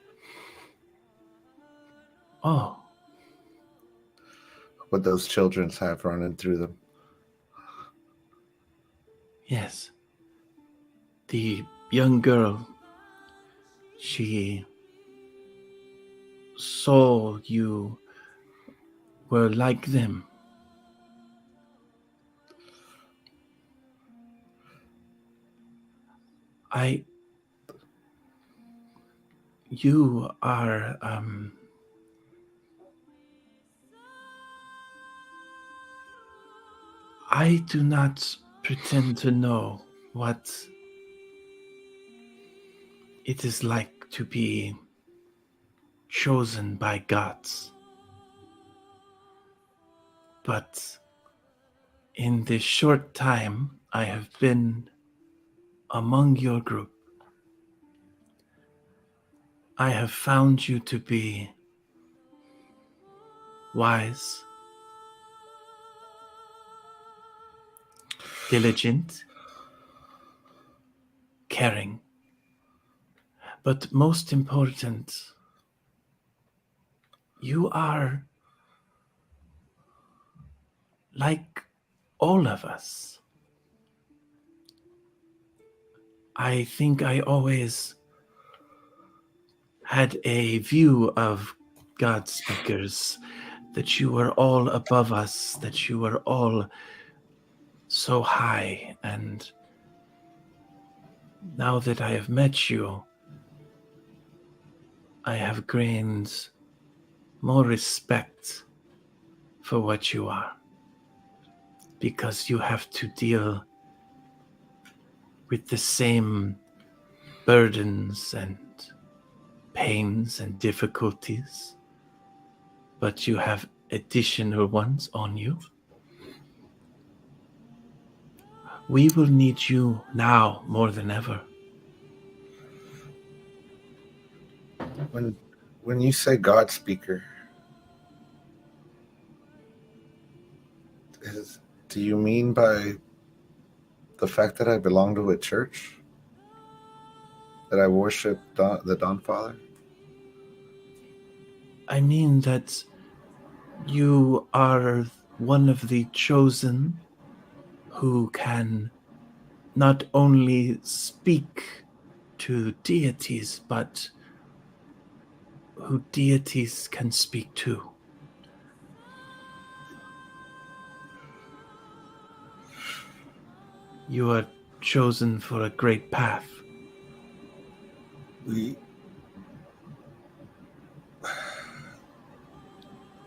Oh. What those children have running through them. Yes. The young girl, she saw you were like them. You are, I do not pretend to know what it is like to be chosen by gods. But in this short time I have been among your group, I have found you to be wise, diligent, caring, but most important, you are like all of us. I think I always had a view of God speakers, that you were all above us, that you were all so high, and now that I have met you, I have gained more respect for what you are, because you have to deal with the same burdens and pains and difficulties, but you have additional ones on you. We will need you now more than ever. When you say God speaker, do you mean by the fact that I belong to a church? That I worship the Dawn Father? I mean that you are one of the chosen who can not only speak to deities, but who deities can speak to. You are chosen for a great path.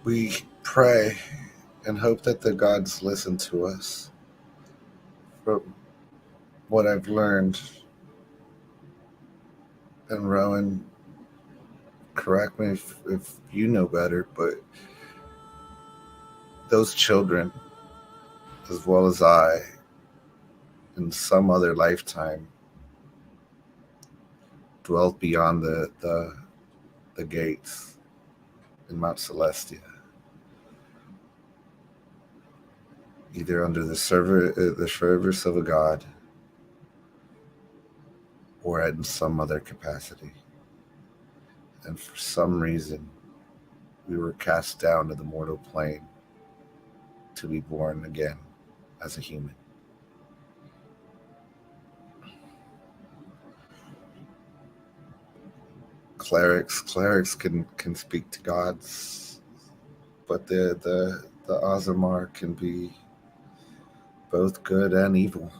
We pray and hope that the gods listen to us. From what I've learned, and Rowan, correct me if you know better, but those children, as well as I, in some other lifetime, dwelt beyond the gates in Mount Celestia, either under the service of a god or in some other capacity. And for some reason, we were cast down to the mortal plane to be born again as a human. Clerics can speak to gods, but the Aasimar can be both good and evil.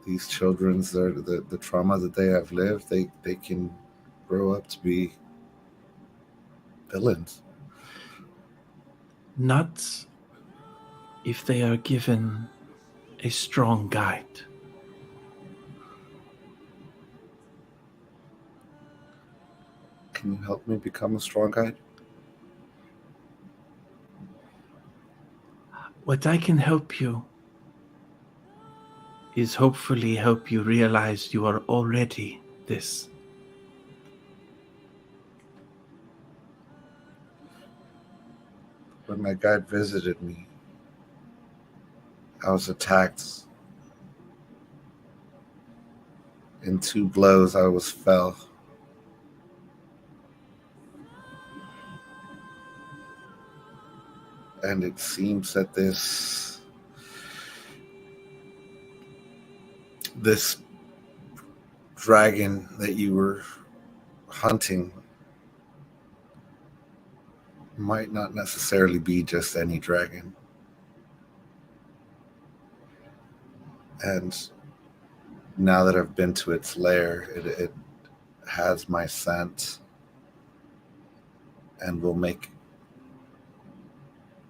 These children's the trauma that they have lived, they can grow up to be villains. Not if they are given a strong guide. Can you help me become a strong guide? What I can help you is hopefully help you realize you are already this. When my guide visited me, I was attacked. In 2 blows, I was fell. And it seems that this dragon that you were hunting might not necessarily be just any dragon. And now that I've been to its lair, it has my scent and will make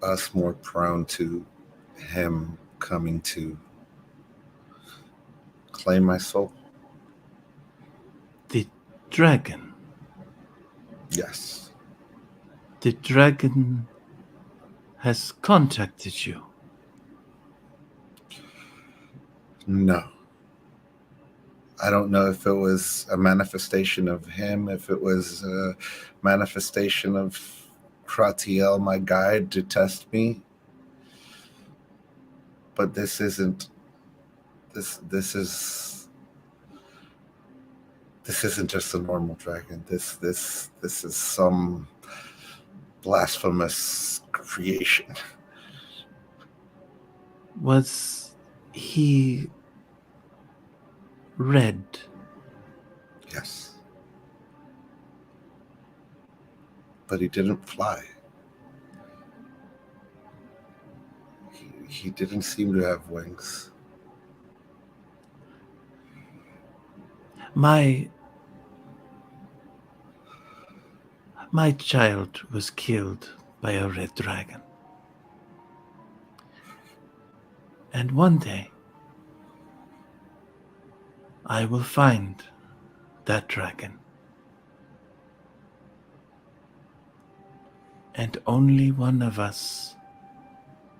us more prone to him coming to claim my soul. The dragon. Yes. The dragon has contacted you. No. I don't know if it was a manifestation of him, if it was a manifestation of Kratiel, my guide, to test me. But this isn't just a normal dragon. This is some blasphemous creation. Was he red? Yes. But he didn't fly. He didn't seem to have wings. My child was killed by a red dragon. And one day, I will find that dragon. And only one of us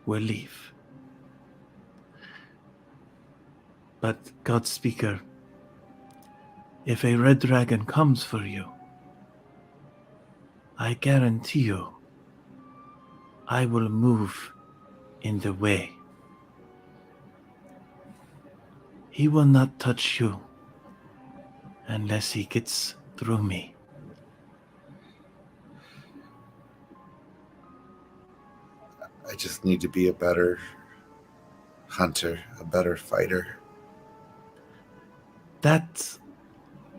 will leave. But, Godspeaker, if a red dragon comes for you, I guarantee you, I will move in the way. He will not touch you unless he gets through me. I just need to be a better hunter, a better fighter. That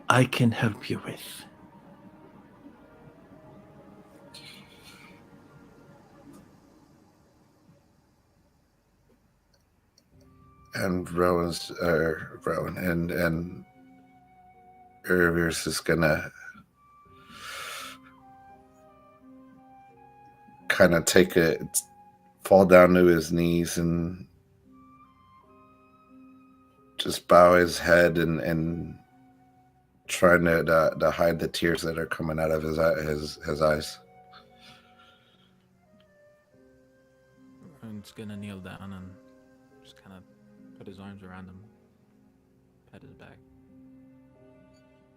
I can help you with. And Rowan and Urivir's is gonna kind of fall down to his knees and just bow his head and trying to hide the tears that are coming out of his eyes. I'm just gonna kneel down and just kind of put his arms around him, pat his back.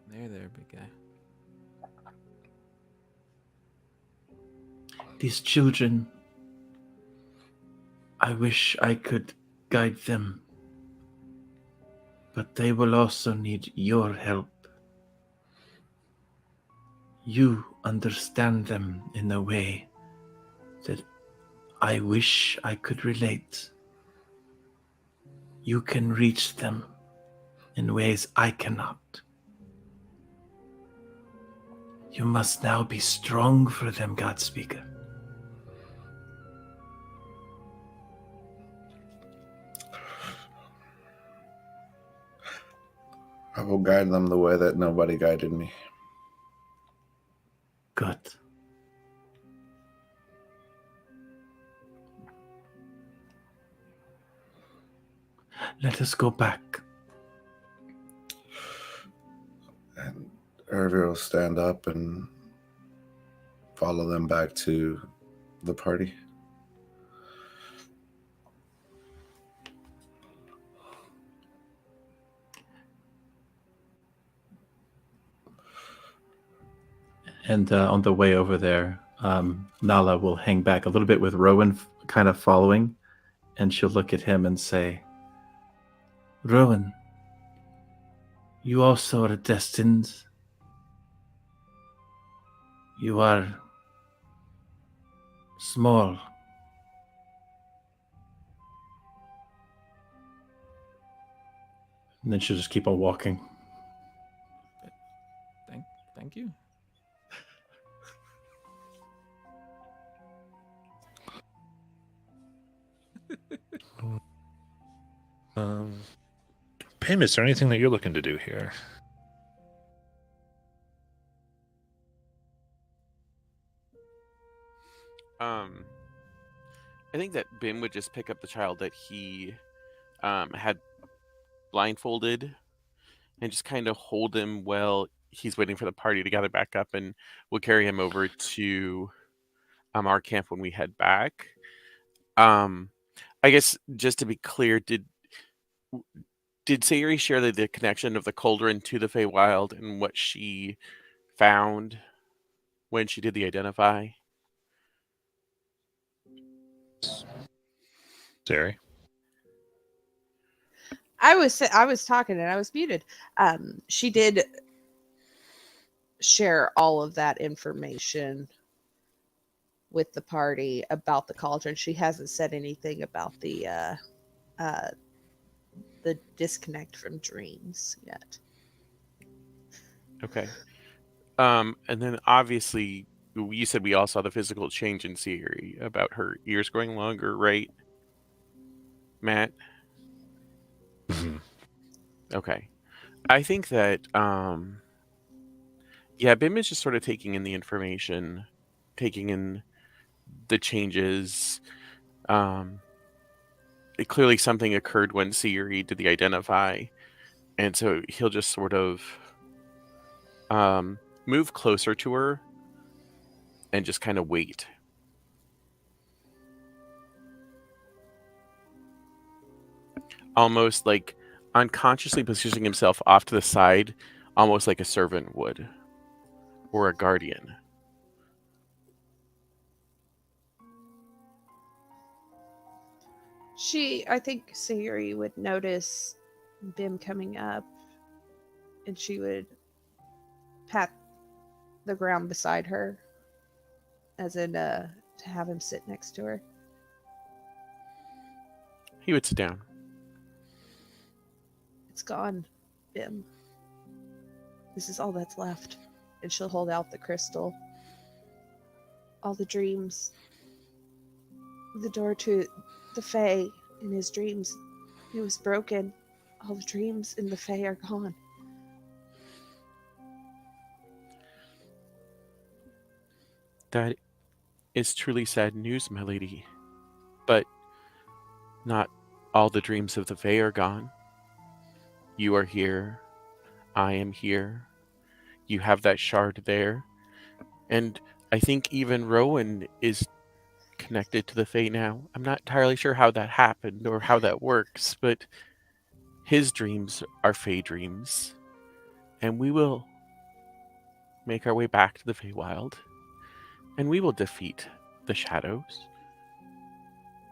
There, big guy. These children, I wish I could guide them, but they will also need your help. You understand them in a way that I wish I could relate. You can reach them in ways I cannot. You must now be strong for them, Godspeaker. I will guide them the way that nobody guided me. Good. Let us go back. And Irvir will stand up and follow them back to the party. And on the way over there, Nala will hang back a little bit with Rowan kind of following, and she'll look at him and say, Rowan, you also are destined. You are small. and then she'll just keep on walking. Thank you. Pim, is there anything that you're looking to do here? I think that Bim would just pick up the child that he had blindfolded and just kind of hold him while he's waiting for the party to gather back up, and we'll carry him over to our camp when we head back. I guess just to be clear, did Sayuri share the connection of the cauldron to the Feywild and what she found when she did the identify? Terry? I was talking and I was muted. She did share all of that information with the party about the cauldron. She hasn't said anything about the disconnect from dreams yet. Okay. And then obviously you said we all saw the physical change in Sayuri about her ears growing longer, right, Matt? Okay. I think that Bim is just sort of taking in the information, taking in the changes. Clearly something occurred when Sayuri did the identify, and so he'll just sort of move closer to her and just kind of wait. Almost like unconsciously positioning himself off to the side, almost like a servant would, or a guardian. I think Sayuri would notice Bim coming up, and she would pat the ground beside her, as in to have him sit next to her. He would sit down. It's gone, Bim. This is all that's left. And she'll hold out the crystal. All the dreams. The door to the Fae in his dreams. It was broken. All the dreams in the Fae are gone. That is truly sad news, my lady. But not all the dreams of the Fae are gone. You are here. I am here. You have that shard there. And I think even Rowan is connected to the Fae now. I'm not entirely sure how that happened or how that works, but his dreams are Fae dreams. And we will make our way back to the Feywild. And we will defeat the shadows.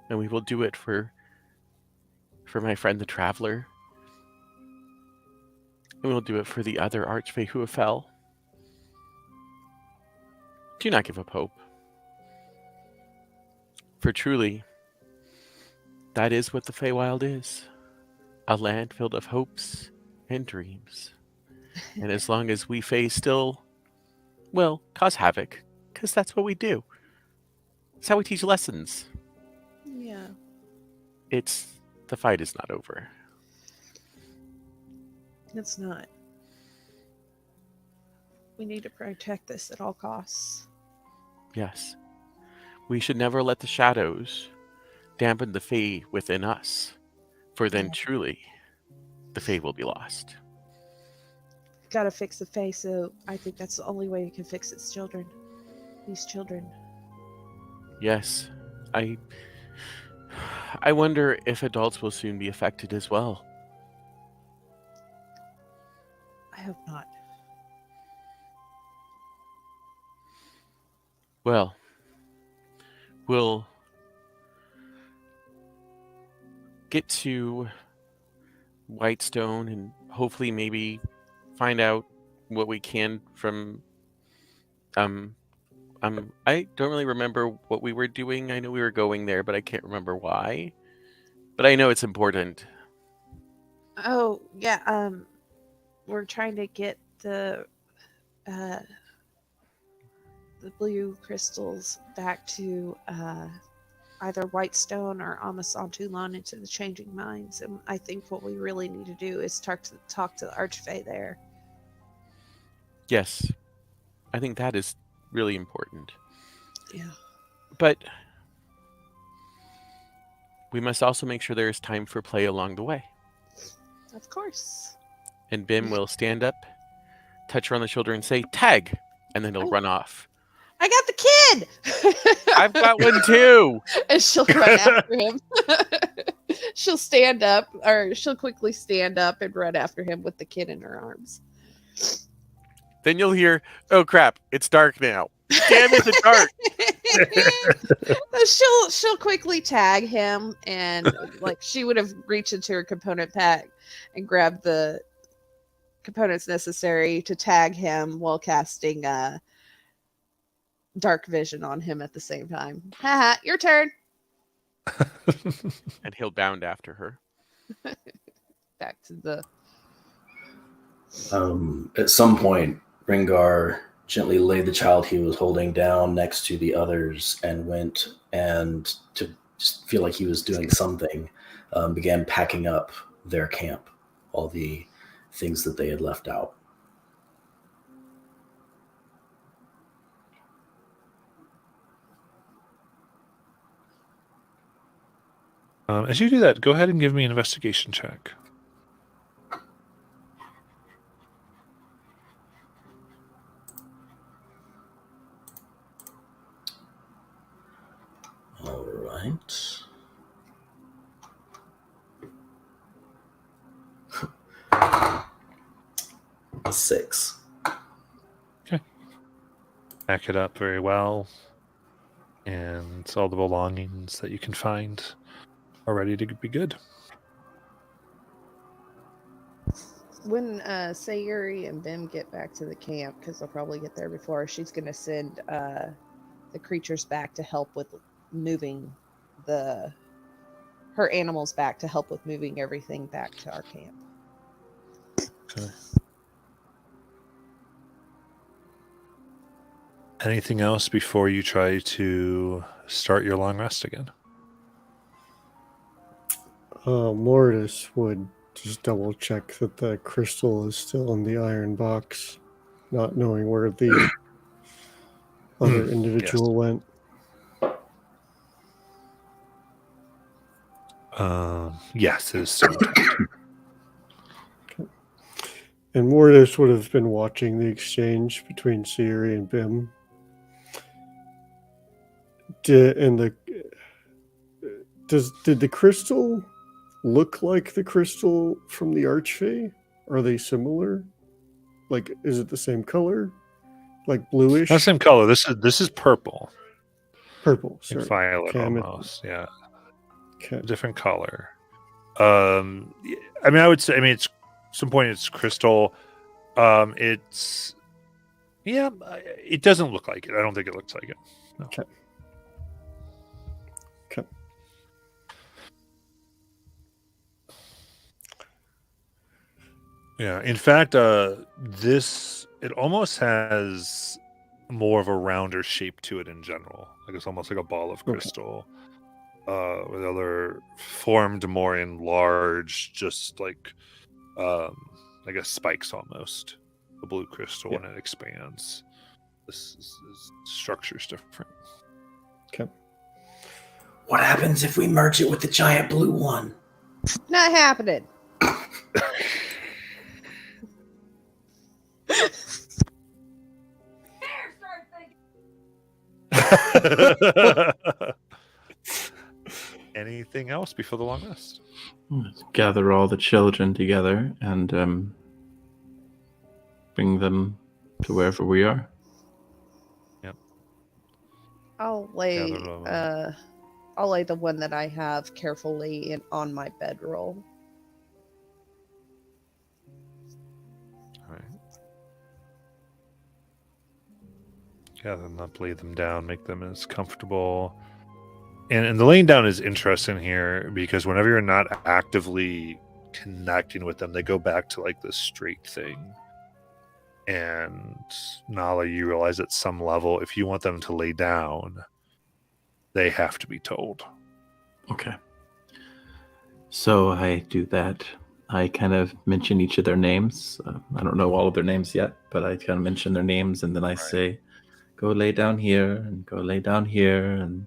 And we will do it for my friend the Traveler. And we'll do it for the other Archfey who have fell. Do not give up hope. For truly, that is what the Feywild is. A land filled of hopes and dreams. And as long as we Fae still, well, cause havoc, because that's what we do. It's how we teach lessons. Yeah. The fight is not over. It's not. We need to protect this at all costs. Yes. We should never let the shadows dampen the Fae within us, for then truly the Fae will be lost. Gotta fix the Fae, so I think that's the only way you can fix its children. These children. Yes. I wonder if adults will soon be affected as well. I hope not. Well, we'll get to Whitestone and hopefully maybe find out what we can from I don't really remember what we were doing. I know we were going there, but I can't remember why. But I know it's important. Oh, yeah, we're trying to get the blue crystals back to either Whitestone or Amasantulon into the Changing Minds. And I think what we really need to do is talk to the Archfey there. Yes. I think that is really important. Yeah. But we must also make sure there is time for play along the way. Of course. And Bim will stand up, touch her on the shoulder and say, "Tag!" And then he'll run off. I got the kid! I've got one too! And she'll run after him. She'll stand up, or she'll quickly stand up and run after him with the kid in her arms. Then you'll hear, "Oh crap, it's dark now. Damn it, it's dark." She'll quickly tag him, and like she would have reached into her component pack and grabbed the components necessary to tag him while casting dark vision on him at the same time. Haha, your turn. And he'll bound after her. Back to the At some point, Ringar gently laid the child he was holding down next to the others and went and, to just feel like he was doing something, began packing up their camp, all the things that they had left out. As you do that, go ahead and give me an investigation check. All right. A 6. Okay. Pack it up very well. And all the belongings that you can find are ready to be good. when Sayuri and Bim get back to the camp, because they'll probably get there before, she's going to send the creatures back to help with moving her animals back to help with moving everything back to our camp. Okay. Anything else before you try to start your long rest again? Mortis would just double check that the crystal is still in the iron box, not knowing where the other individual went. Yes, it is still intact. And Mortis would have been watching the exchange between Siri and Bim. Did the crystal look like the crystal from the Archfey? Are they similar? Like, is it the same color? Like bluish? Not the same color. This is purple. Purple. Like Sorry. violet Cam- almost. Yeah. Okay. Different color. I mean, I would say. I mean, it's some point. It's crystal. It's it doesn't look like it. I don't think it looks like it. No. Okay. Okay. Yeah. In fact, this it almost has more of a rounder shape to it in general. Like it's almost like a ball of crystal. With other formed more in large, just like I guess spikes almost. The blue crystal when it expands. This structure's different. Okay. What happens if we merge it with the giant blue one? Not happening. Anything else before the long rest? Let's gather all the children together and bring them to wherever we are. Yep. I'll lay Gather all. I'll lay the one that I have carefully on my bedroll. All right. Gather them up, lay them down, make them as comfortable. And the laying down is interesting here because whenever you're not actively connecting with them, they go back to like this straight thing. And Nala, you realize at some level, if you want them to lay down, they have to be told. Okay. So I do that. I kind of mention each of their names. I don't know all of their names yet, but I kind of mention their names and then I say, go lay down here and go lay down here and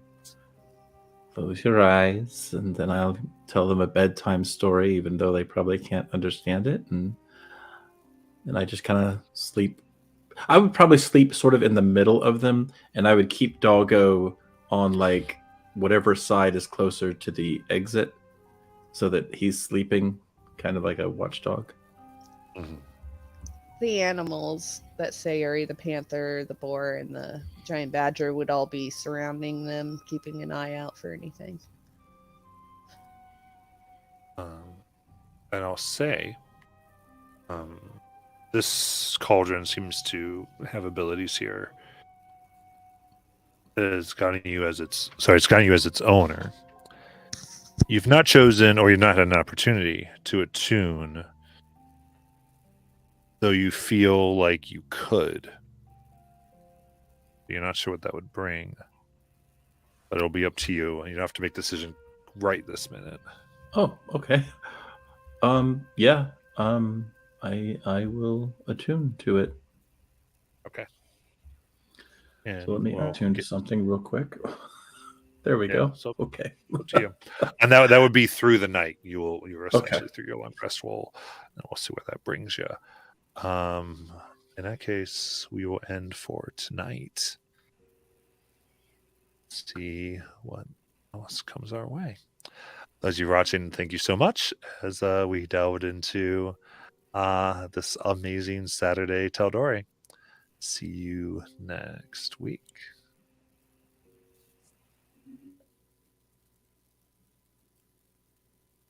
close your eyes, and then I'll tell them a bedtime story, even though they probably can't understand it, and I just kind of sleep. I would probably sleep sort of in the middle of them, and I would keep Doggo on like whatever side is closer to the exit, so that he's sleeping, kind of like a watchdog. Mm-hmm. The animals that Sayuri, the panther, the boar, and the giant badger would all be surrounding them, keeping an eye out for anything. And I'll say, this cauldron seems to have abilities here. It's gotten you as its owner. You've not chosen, or you've not had an opportunity to attune, though you feel like you could. You're not sure what that would bring, but it'll be up to you, and you don't have to make a decision right this minute. Oh, okay. Yeah. I will attune to it. Okay. And so let me attune to something real quick. There we go. So okay. Up to you. And that would be through the night. You're essentially through your long rest roll, and we'll see where that brings you. In that case, we will end for tonight. Let's see what else comes our way. Those of you watching, thank you so much as we delved into this amazing Saturday Tal'dorei. See you next week.